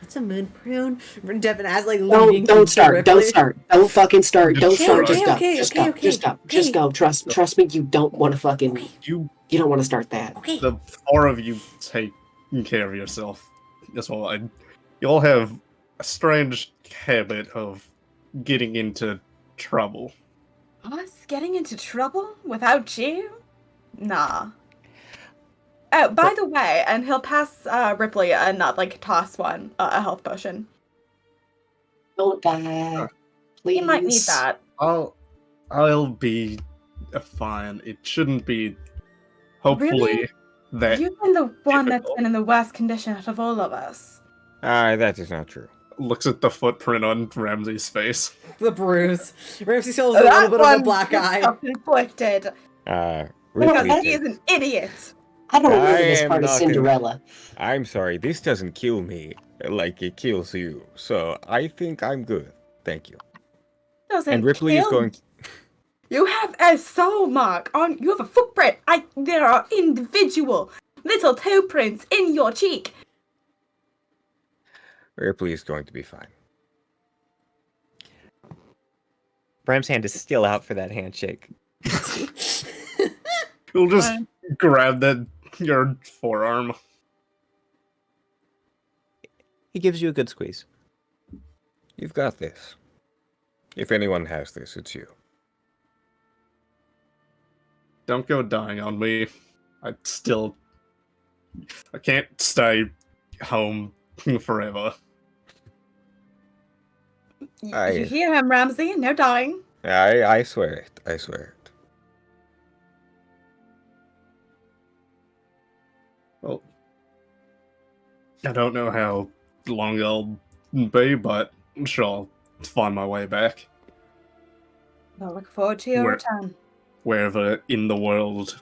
G: What's a moon prune? Devin as like
E: Don't
G: leaning into
E: start. Don't
G: Ripley.
E: start. Don't fucking start. Don't
D: Okay,
E: start. Just
D: okay,
E: go.
G: okay,
E: Just
G: okay,
E: go.
G: okay,
E: Just go. Just
G: okay.
E: go. Trust me. You don't want to fucking.
D: You,
E: You don't want to start that.
G: Okay.
D: the four of you, take care of yourself. That's all. You all have a strange habit of getting into trouble.
H: Us getting into trouble without you? Nah. Oh, by the way, and he'll pass Ripley and not like toss one a health potion.
E: Don't die. Please.
H: He might need that.
D: I'll be fine. It shouldn't be. Hopefully,
H: Really?
D: that
H: You've been the one that's
D: difficult.
H: been in the worst condition out of all of us.
F: That is not true.
D: looks at the footprint on Ramsey's face.
G: The bruise. Ramsey still has a little bit of a black eye.
H: Self-inflicted.
F: Ripley
H: Because he
F: did.
H: is an idiot.
E: I don't remember
F: I
E: this
F: am
E: part of
F: not gonna-
E: Cinderella.
F: I'm sorry, this doesn't kill me like it kills you, so I think I'm good. Thank you.
H: Doesn't
F: And Ripley is
H: kill
F: going.
H: You have a soul mark on. You have a footprint. There are individual little toe prints in your cheek.
F: Ripley is going to be fine.
C: Bram's hand is still out for that handshake.
D: He'll just
H: Fine.
D: grab your forearm.
C: He gives you a good squeeze.
F: You've got this. If anyone has this, it's you.
D: Don't go dying on me. I can't stay home forever.
H: You hear him, Ramsey? No dying.
F: I swear it. I swear it.
D: Well, I don't know how long I'll be, but I'm sure I'll find my way back.
H: I'll look forward to your
D: Where-
H: return.
D: Wherever in the world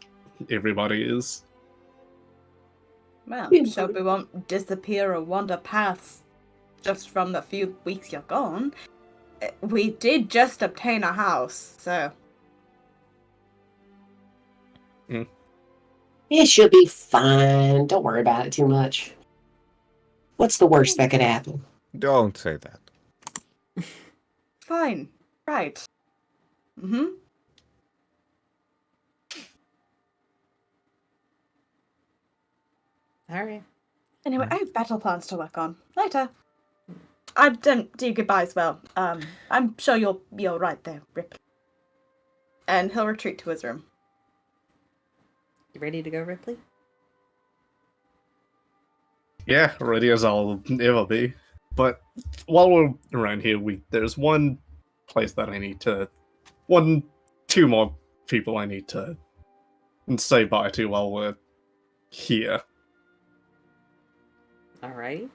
D: everybody is.
H: Well,
E: Yeah,
H: sure we won't disappear or wander paths just from the few weeks you're gone. We did just obtain a house, so...
E: It should be fine. Don't worry about it too much. What's the worst that could happen?
F: Don't say that.
H: Fine. Right. Mm-hmm.
G: Alright.
H: Anyway, I have battle plans to work on. Later. I don't do goodbyes well. I'm sure you'll be alright there, Rip. And he'll retreat to his room.
G: You ready to go, Ripley?
D: Yeah, ready as I'll ever be. But while we're around here, there's one place that I need to... two more people I need to say bye to while we're here.
G: Alright.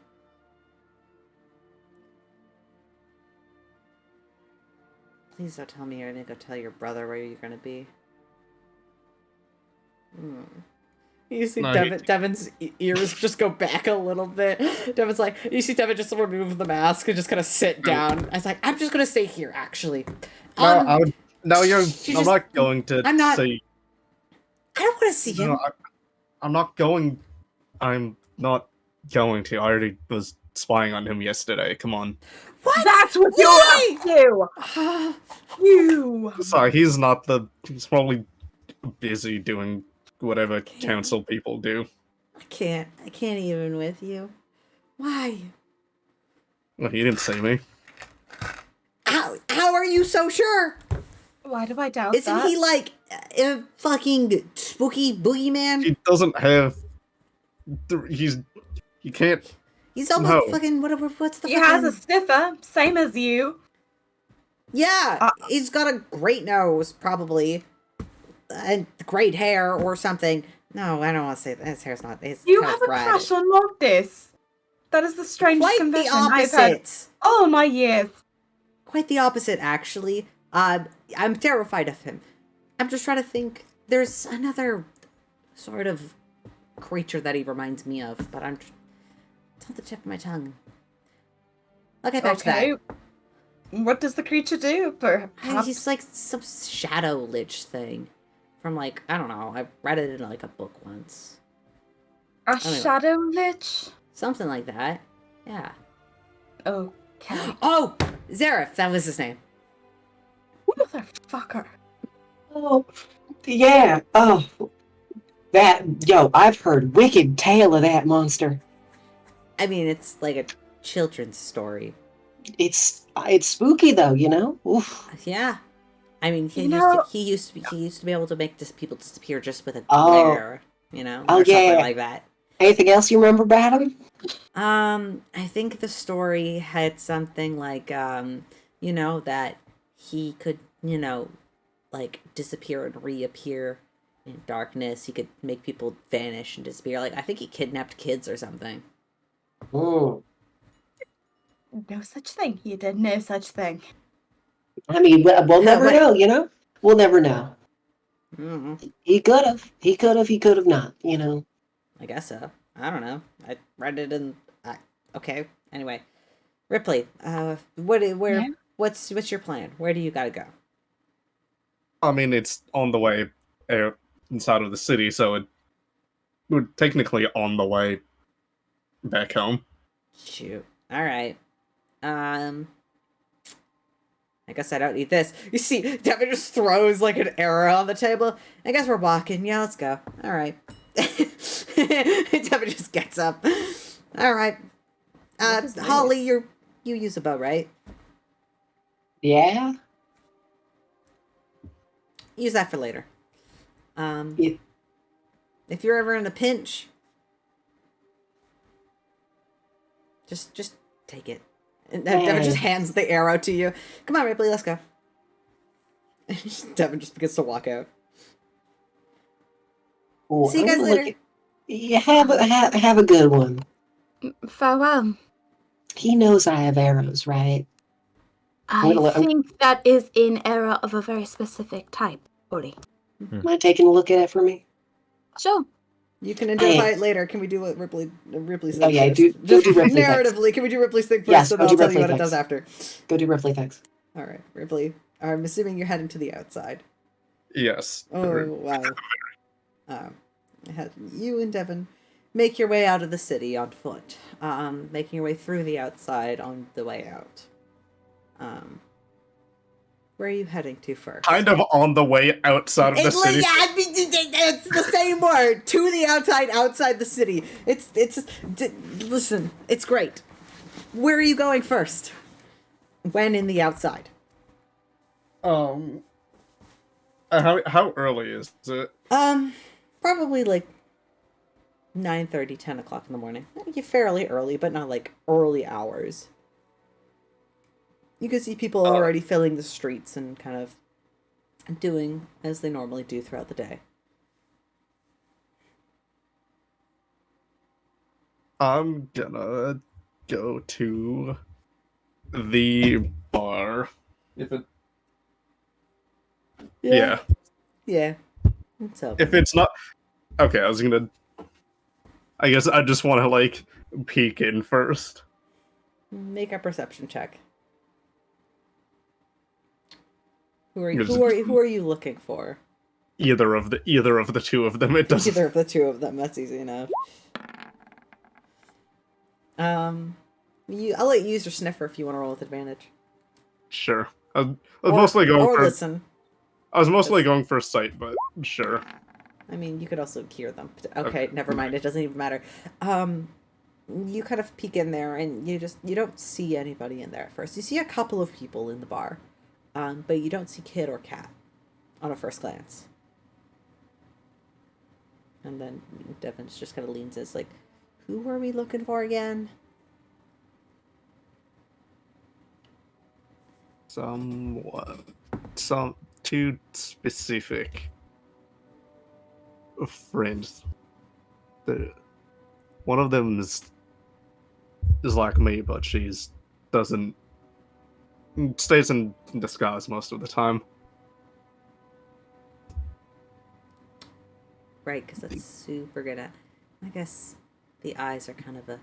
G: Please don't tell me you're gonna go tell your brother where you're gonna be. You see
D: No,
G: Devin's ears just go back a little bit. Devin's like, you see Devin just remove the mask and just kind of sit down. I was like, I'm just gonna stay here, actually.
D: I'm
G: just-
D: not going to
G: I'm not-
D: see...
G: I don't want to see him.
D: No, I'm not going to. I already was spying on him yesterday. Come on.
G: What?
H: That's what you're up to! You!
D: Sorry, he's probably busy doing whatever council people do.
G: I can't even with you. Why?
D: Well, he didn't see me.
G: How are you so sure?
H: Why do I doubt
G: Isn't
H: that?
G: he like a fucking spooky boogeyman?
D: He doesn't have... He can't...
G: He's almost
D: No.
G: fucking what's the
H: He
G: fucking...
H: has a sniffer, same as you.
G: Yeah, he's got a great nose, probably. And great hair or something. No, I don't want to say that. His hair's not. His
H: You
G: kind
H: have
G: of
H: a
G: red.
H: crush on Mortis. That is the strangest
G: Quite the
H: confession I've had
G: opposite.
H: all my years.
G: quite the opposite, actually. I'm terrified of him. I'm just trying to think. There's another sort of creature that he reminds me of, but it's on the tip of my tongue. I'll get back to that.
H: What does the creature do? Perhaps?
G: He's like some shadow lich thing from like, I don't know. I read it in like a book once.
H: A shadow lich?
G: Something like that. Yeah.
H: Okay.
G: Oh, Zareth, that was his name.
H: Motherfucker.
E: Oh, yeah. Oh, I've heard wicked tale of that monster.
G: I mean, it's like a children's story.
E: It's spooky though, you know. Oof.
G: Yeah. I mean, he used to be able to make people disappear just with a glare, you know, or something like that.
E: Anything else you remember about him?
G: I think the story had something like, you know, that he could, you know, like disappear and reappear in darkness. He could make people vanish and disappear. Like, I think he kidnapped kids or something.
E: Mm.
H: No such thing. He did no such thing.
E: I mean, we'll never know, you know? We'll never know.
G: Mm-hmm.
E: He could have. He could have not, you know?
G: I guess so. I don't know. I read it in... okay. Anyway. Rypley, what's your plan? Where do you gotta go?
D: I mean, it's on the way inside of the city, so we're technically on the way back home.
G: Shoot. Alright. I guess I don't need this. You see, Devin just throws like an arrow on the table. I guess we're walking. Yeah, let's go. Alright. Devin just gets up. Alright. Holly, you use a bow, right?
E: Yeah.
G: Use that for later.
E: Yeah.
G: If you're ever in a pinch, just take it. And Devin just hands the arrow to you. Come on, Rypley, let's go. Devin just begins to walk out.
E: Well,
G: See you guys later.
E: Yeah, have a good one.
H: Farewell.
E: He knows I have arrows, right?
A: I think that is an arrow of a very specific type, Odie.
E: Mind taking a look at it for me?
A: Sure.
G: You can identify it later. Can we do what Ripley's thing?
E: Oh yeah,
G: first?
E: do Ripley
G: narratively.
E: things.
G: Can we do Ripley's thing first?
E: Yes,
G: and
E: go
G: then I'll
E: do
G: tell you
E: Ripley
G: what it does
E: things.
G: after.
E: Go do Ripley things.
G: All right, Ripley. I'm assuming you're heading to the outside.
D: Yes.
G: Oh wow. You and Devin make your way out of the city on foot. Making your way through the outside on the way out. Where are you heading to first?
D: Kind of on the way outside of the city.
G: Yeah, it's the same word. To the outside the city. Listen, it's great. Where are you going first? When in the outside?
D: How early is it?
G: Probably like 9:30, 10 o'clock in the morning. You're fairly early, but not like early hours. You can see people already filling the streets and kind of doing as they normally do throughout the day.
D: I'm gonna go to the bar. If it... Yeah.
G: Yeah. So
D: If it's not... Okay, I guess I just want to, like, peek in first.
G: make a perception check. Who are you looking for?
D: Either of the two of them. It doesn't.
G: Either of the two of them. That's easy enough. I'll let you use your sniffer if you want to roll with advantage.
D: Sure. I was mostly going
G: or
D: for.
G: Listen.
D: I was mostly going for sight, but sure.
G: I mean, you could also hear them. Okay, never mind. It doesn't even matter. You kind of peek in there, and you don't see anybody in there at first. You see a couple of people in the bar, but you don't see kid or cat on a first glance. And then Devin just kind of leans in. It's like, who were we looking for again?
D: Two specific friends. One of them is like me, but she's doesn't stays in disguise most of the time.
G: Right, because that's super good at. I guess the eyes are kind of a.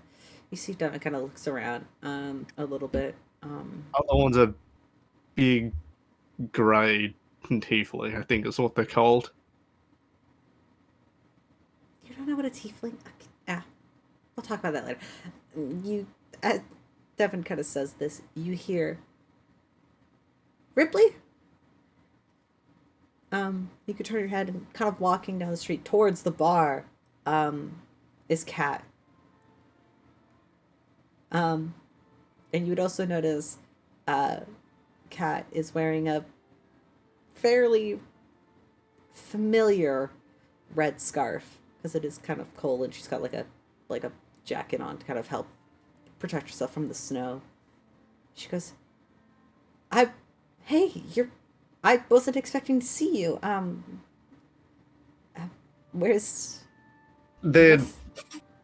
G: You see, Dante kind of looks around a little bit.
D: Other one's a big grey tiefling, I think is what they're called.
G: You don't know what a tiefling? Okay, we'll talk about that later. You, as Devin kind of says this, you hear Rypley. You could turn your head and kind of walking down the street towards the bar, is Cat. And you would also notice, Cat is wearing a fairly familiar red scarf because it is kind of cold and she's got like a jacket on to kind of help protect herself from the snow. She goes, hey, I wasn't expecting to see you. Where's...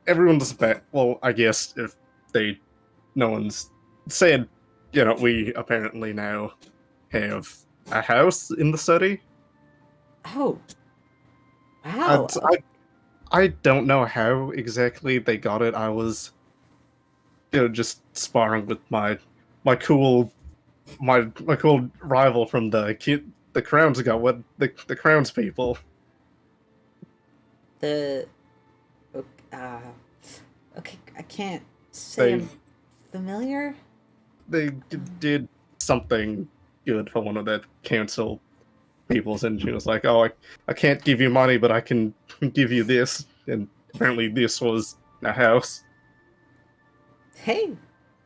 D: Everyone's back. Well, I guess if no one's said, we apparently now have a house in the city.
G: Oh. Wow.
D: I don't know how exactly they got it. I was, just sparring with my cool rival from the Crowns ago. What the Crowns people?
G: Okay, I can't say I'm familiar.
D: They did something good for one of the council peoples, and she was like, "Oh, I can't give you money, but I can give you this." And apparently, this was a house.
G: Hey,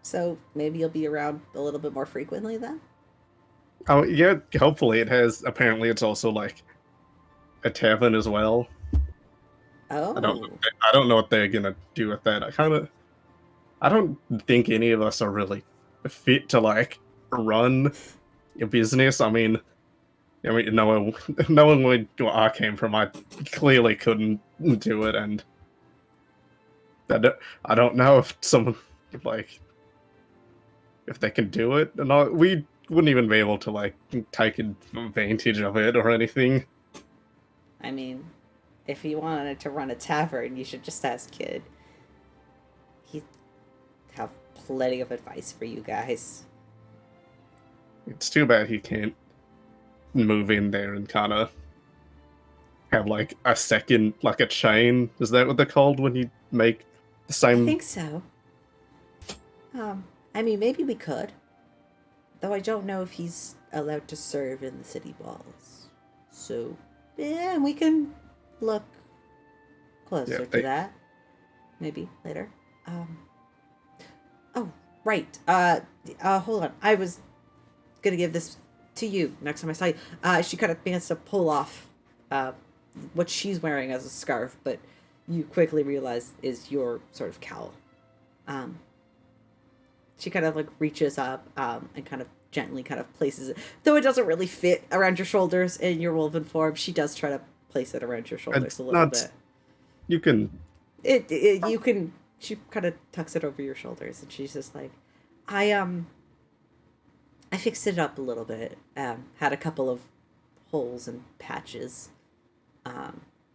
G: so maybe you'll be around a little bit more frequently then?
D: Oh yeah, hopefully it has. Apparently, it's also like a tavern as well.
G: Oh.
D: I don't know what they're gonna do with that. I don't think any of us are really fit to like run a business. I mean, knowing where I came from, I clearly couldn't do it, and I don't know if someone like if they can do it or not. We wouldn't even be able to like take advantage of it or anything.
G: I mean, if you wanted to run a tavern, you should just ask Kid. He'd have plenty of advice for you guys.
D: It's too bad he can't move in there and kind of have like a second, like a chain. Is that what they're called when you make the same?
G: I think so. I mean, maybe we could. Though I don't know if he's allowed to serve in the city walls. So, yeah, we can look closer to that. Maybe later. Oh, right. Hold on. I was gonna give this to you next time I saw you. She kind of begins to pull off what she's wearing as a scarf, but you quickly realize is your sort of cowl. She kind of like reaches up and kind of gently kind of places it, though it doesn't really fit around your shoulders in your woven form. She does try to place it around your shoulders a little bit.
D: You can.
G: You can. She kind of tucks it over your shoulders, and she's just like, I fixed it up a little bit. Had a couple of holes and patches.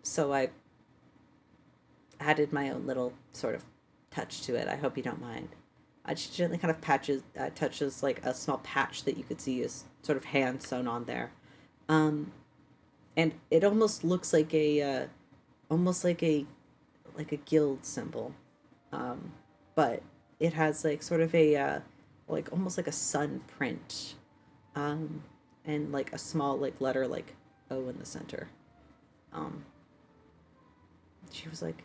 G: So I added my own little sort of touch to it. I hope you don't mind. She gently kind of touches like a small patch that you could see is sort of hand sewn on there. And it almost looks like a guild symbol. But it has like sort of a like almost like a sun print, and like a small like letter like O in the center. She was like,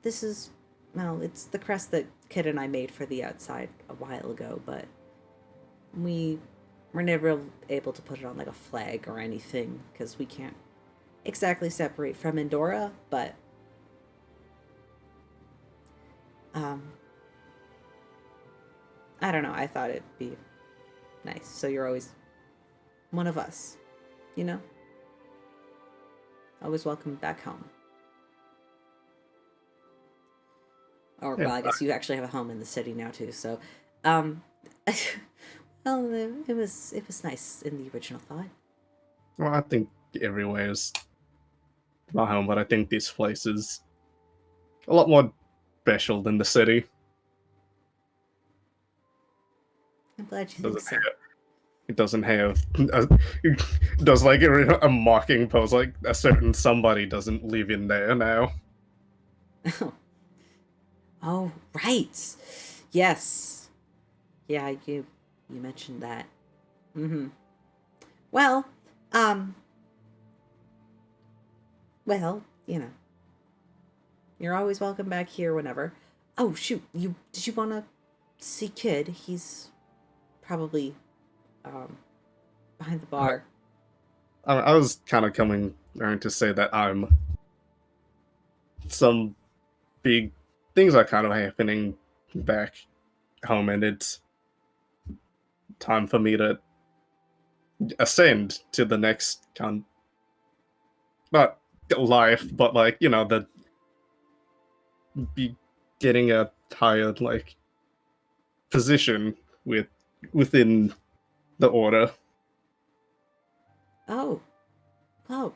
G: "This is, well, it's the crest that Kid and I made for the outside a while ago, but we were never able to put it on like a flag or anything because we can't exactly separate from Endora, but I don't know, I thought it'd be nice. So you're always one of us, you know? Always welcome back home. Or, well, I guess you actually have a home in the city now, too, so, Well, it was nice in the original thought.
D: Well, I think everywhere is my home, but I think this place is a lot more special than the city.
G: I'm glad you think
D: Doesn't
G: so.
D: have, it doesn't have does like a mocking pose like a certain somebody doesn't live in there now.
G: Oh, right. Yes. Yeah, you mentioned that. Mm-hmm. Well, well, you're always welcome back here whenever. Oh, shoot. Did you want to see Kid? He's probably behind the bar.
D: I was kind of coming around to say that some big things are kind of happening back home, and it's time for me to ascend to the next not life, but like the be getting a higher like position within the order.
G: Oh. Oh,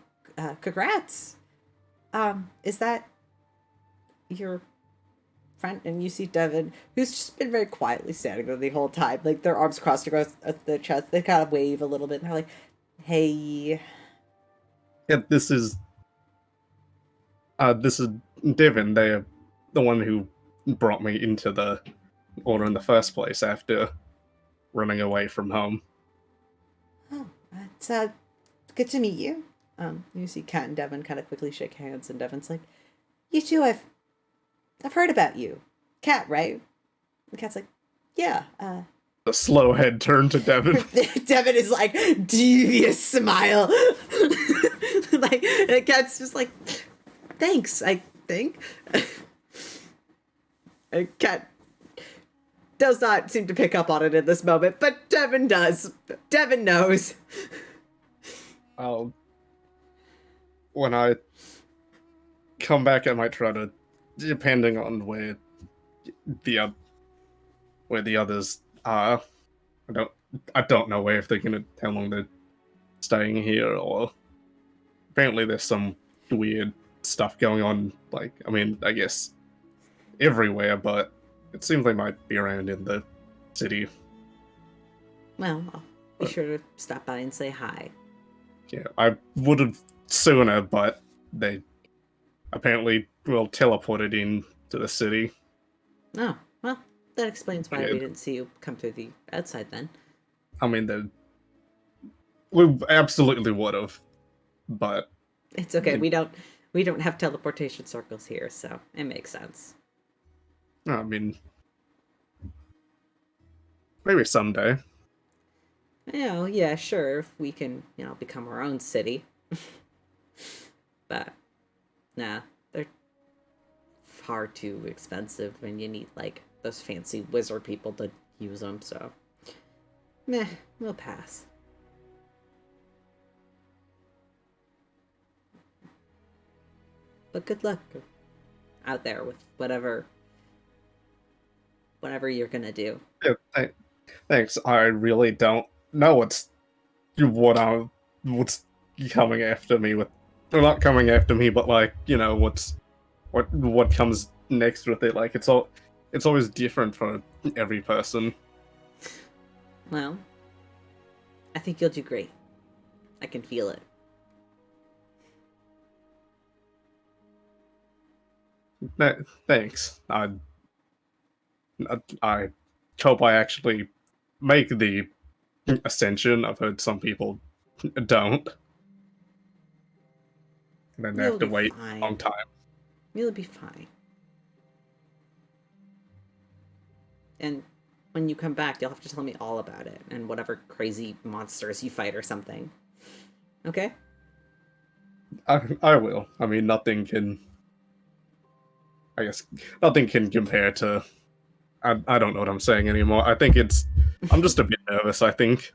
G: congrats. Is that your friend? And you see Devin, who's just been very quietly standing there the whole time, like their arms crossed across their chest. They kind of wave a little bit, and they're like, "Hey."
D: Yeah, this is Devin. They're the one who brought me into the order in the first place after running away from home.
G: Oh, it's good to meet you. You see Kat and Devin kind of quickly shake hands, and Devin's like, "You two, I've heard about you. Kat, right?" And Kat's like, "Yeah."
D: The slow head turn to Devin.
G: Devin is like devious smile, like, and Kat's just like, "Thanks, I think." And Kat does not seem to pick up on it in this moment, but Devin does. Devin knows.
D: When I come back, I might try to, depending on where the others are. I don't know where if they're gonna how long they're staying here, or apparently there's some weird stuff going on. Like, I mean, I guess everywhere, but it seems they might be around in the city.
G: Well, I'll be sure to stop by and say hi.
D: Yeah, I would have sooner, but they apparently teleported in to the city.
G: Oh, well, that explains why we
D: Weird.
G: didn't see you come through the outside then.
D: I mean, we absolutely would have, but
G: It's okay. We don't have teleportation circles here, so it makes sense.
D: I mean, maybe someday.
G: Yeah, sure, if we can, become our own city. But, nah, they're far too expensive, and you need, like, those fancy wizard people to use them, so... Meh, we'll pass. But good luck out there with whatever you're gonna do.
D: Yeah, thanks. I really don't know what's coming after me with. Well, not coming after me, but like what comes next with it. Like it's always different for every person.
G: Well, I think you'll do great. I can feel it.
D: Thanks. I hope I actually make the ascension. I've heard some people don't. And then they have to wait a long time.
G: You'll be fine. And when you come back, you'll have to tell me all about it and whatever crazy monsters you fight or something. Okay?
D: I will. I mean, nothing can compare to. I don't know what I'm saying anymore. I think I'm just a bit nervous, I think.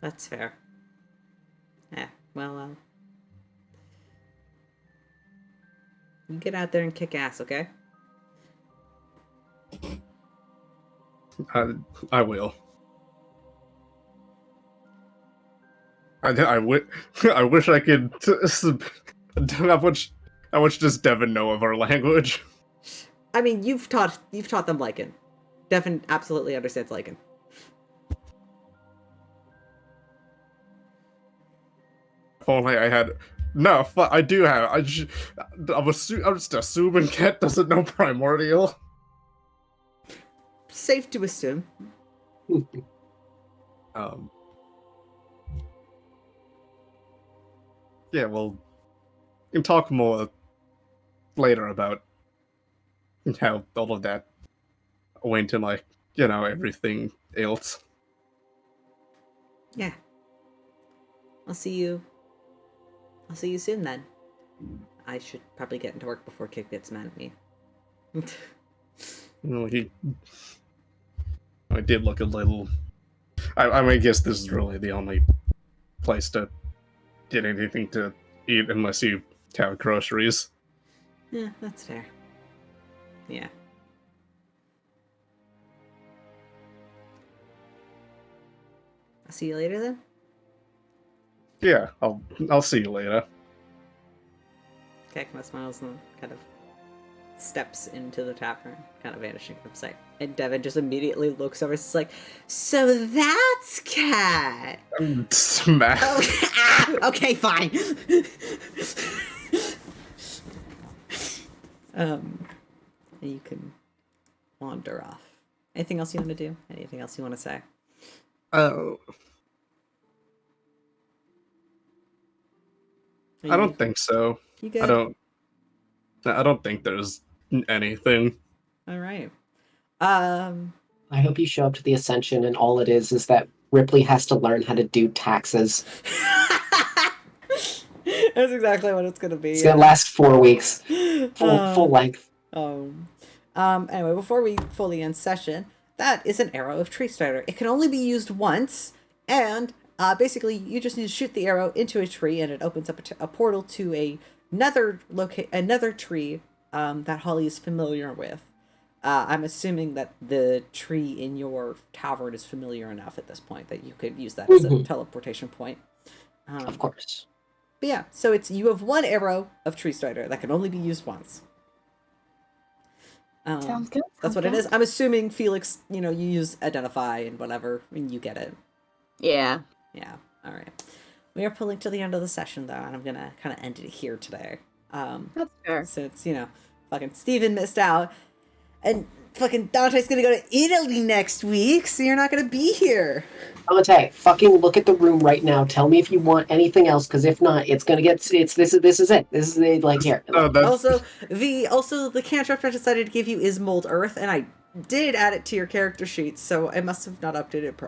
G: That's fair. Yeah, well, you get out there and kick ass, okay?
D: I will. I wish I could. How much does Devin know of our language?
G: I mean, you've taught them Lycan. Devin absolutely understands Lycan.
D: If only I had. No, I do have. I'm just assuming Ket doesn't know Primordial.
G: Safe to assume.
D: Yeah, well, we can talk more later about how all of that went and, like, everything else.
G: Yeah. I'll see you soon then. I should probably get into work before Kip gets mad at me.
D: Well, I did look a little. I guess this is really the only place to get anything to eat unless you have groceries.
G: Yeah, that's fair. Yeah. I'll see you later then.
D: Yeah, I'll see you later.
G: Okay, kind of smiles and kind of steps into the tavern, kind of vanishing from sight. And Devin just immediately looks over. It's like, so that's Cat.
D: Smash.
G: Oh, okay, fine. And you can wander off. Anything else you want to do? Anything else you want to say?
D: Oh. I don't think so.
G: You good?
D: I don't think there's anything.
G: All right.
E: I hope you show up to the Ascension and all it is that Rypley has to learn how to do taxes.
G: That's exactly what it's gonna be.
E: It's gonna last 4 weeks. Full length.
G: Anyway, before we fully end session, that is an arrow of Tree Strider. It can only be used once, and basically you just need to shoot the arrow into a tree, and it opens up a portal to another tree that Holly is familiar with. I'm assuming that the tree in your tavern is familiar enough at this point that you could use that as a teleportation point.
E: Of course.
G: But yeah, so you have one arrow of Tree Strider that can only be used once.
H: Sounds good.
G: That's what it is. I'm assuming Felix, you use Identify and whatever, and you get it.
H: Yeah.
G: Yeah. All right. We are pulling to the end of the session, though, and I'm gonna kind of end it here today.
H: That's fair.
G: Since fucking Steven missed out, and fucking Dante's gonna go to Italy next week, so you're not gonna be here.
E: Dante, fucking look at the room right now. Tell me if you want anything else, because if not, it's gonna get. This is it. This is the here.
G: Also, the cantrip I decided to give you is Mold Earth, and I did add it to your character sheet, so I must have not updated it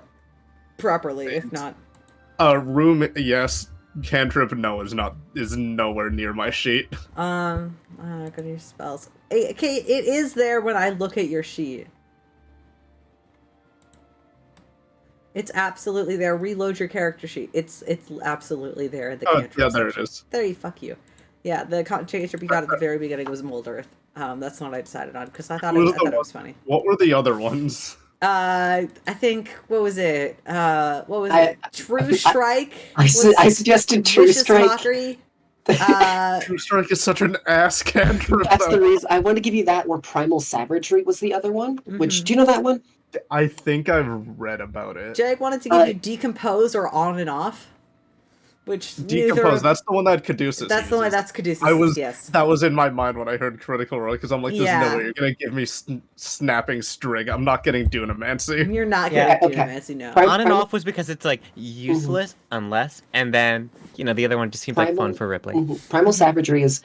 G: properly. If not,
D: Room, yes. Cantrip, no, is nowhere near my sheet.
G: Go to your spells. Okay, it is there when I look at your sheet. It's absolutely there. Reload your character sheet. It's absolutely there in the cantrip.
D: Yeah, there it is.
G: There you fuck you. Yeah, the cantrip you got at the very beginning was Mold Earth. That's not what I decided on because I thought it was funny.
D: What were the other ones?
G: I think what was it? True Strike.
E: I suggested True Strike.
G: Mockery.
D: True Strike is such an ass cantrip.
E: That's the reason I want to give you that. Or Primal Savagery was the other one. Which do you know that one?
D: I think I've read about it.
G: Jegg wanted to give you Decompose or On and Off. Which
D: Decompose, that's the one that Caduceus
G: That's the one that's Caduceus. Yes.
D: That was in my mind when I heard Critical Role, because I'm like, there's no way you're going to give me Snapping String. I'm not getting Dunamancy.
G: You're not getting Dunamancy, no.
C: On and Off was because it's like useless unless, and then, the other one just seemed like fun for Rypley.
E: Primal Savagery is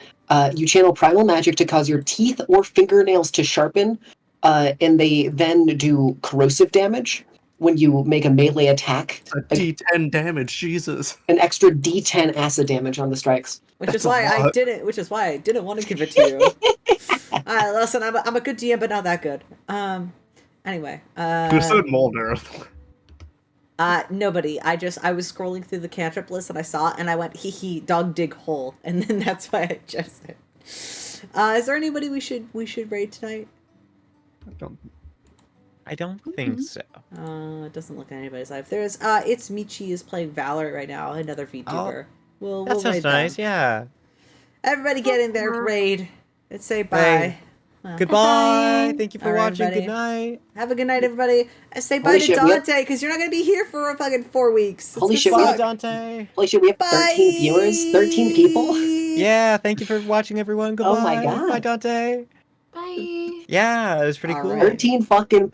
E: you channel primal magic to cause your teeth or fingernails to sharpen, and they then do corrosive damage. When you make a melee attack,
D: a D10 damage, Jesus!
E: An extra D10 acid damage on the strikes.
G: Which is why I didn't want to give it to you. Listen, I'm a good DM, but not that good. Anyway.
D: Who said Mold Earth?
G: Nobody. I was scrolling through the cantrip list and I saw it and I went hee dog dig hole, and then that's why I just said. Is there anybody we should raid tonight?
D: I don't.
C: I don't think
A: Mhm.
C: so.
G: It doesn't look at anybody's live. There's it's Michi is playing Valorant right now, another VTuber. We'll
C: That sounds
G: raid
C: nice.
G: them.
C: Yeah.
G: Everybody get in there,
A: Sure.
G: raid. Let's say bye.
C: Raid.
G: Well,
C: Goodbye.
A: Bye.
C: Thank you for
G: All right,
C: watching.
G: everybody.
C: Good night.
G: Have a good night, everybody. I say bye
E: Holy
G: to
E: shit, we have-
G: Dante because you're not gonna be here for fucking 4 weeks. It's
E: Holy
G: gonna
E: shit,
C: Bye,
G: suck.
C: Dante.
E: Holy shit, we have 13 viewers? 13 people?
C: Yeah, thank you for watching, everyone. Goodbye.
E: Oh my God.
C: Bye, Dante.
A: Bye.
C: Yeah, it was pretty
G: All
C: cool.
G: right.
E: 13 fucking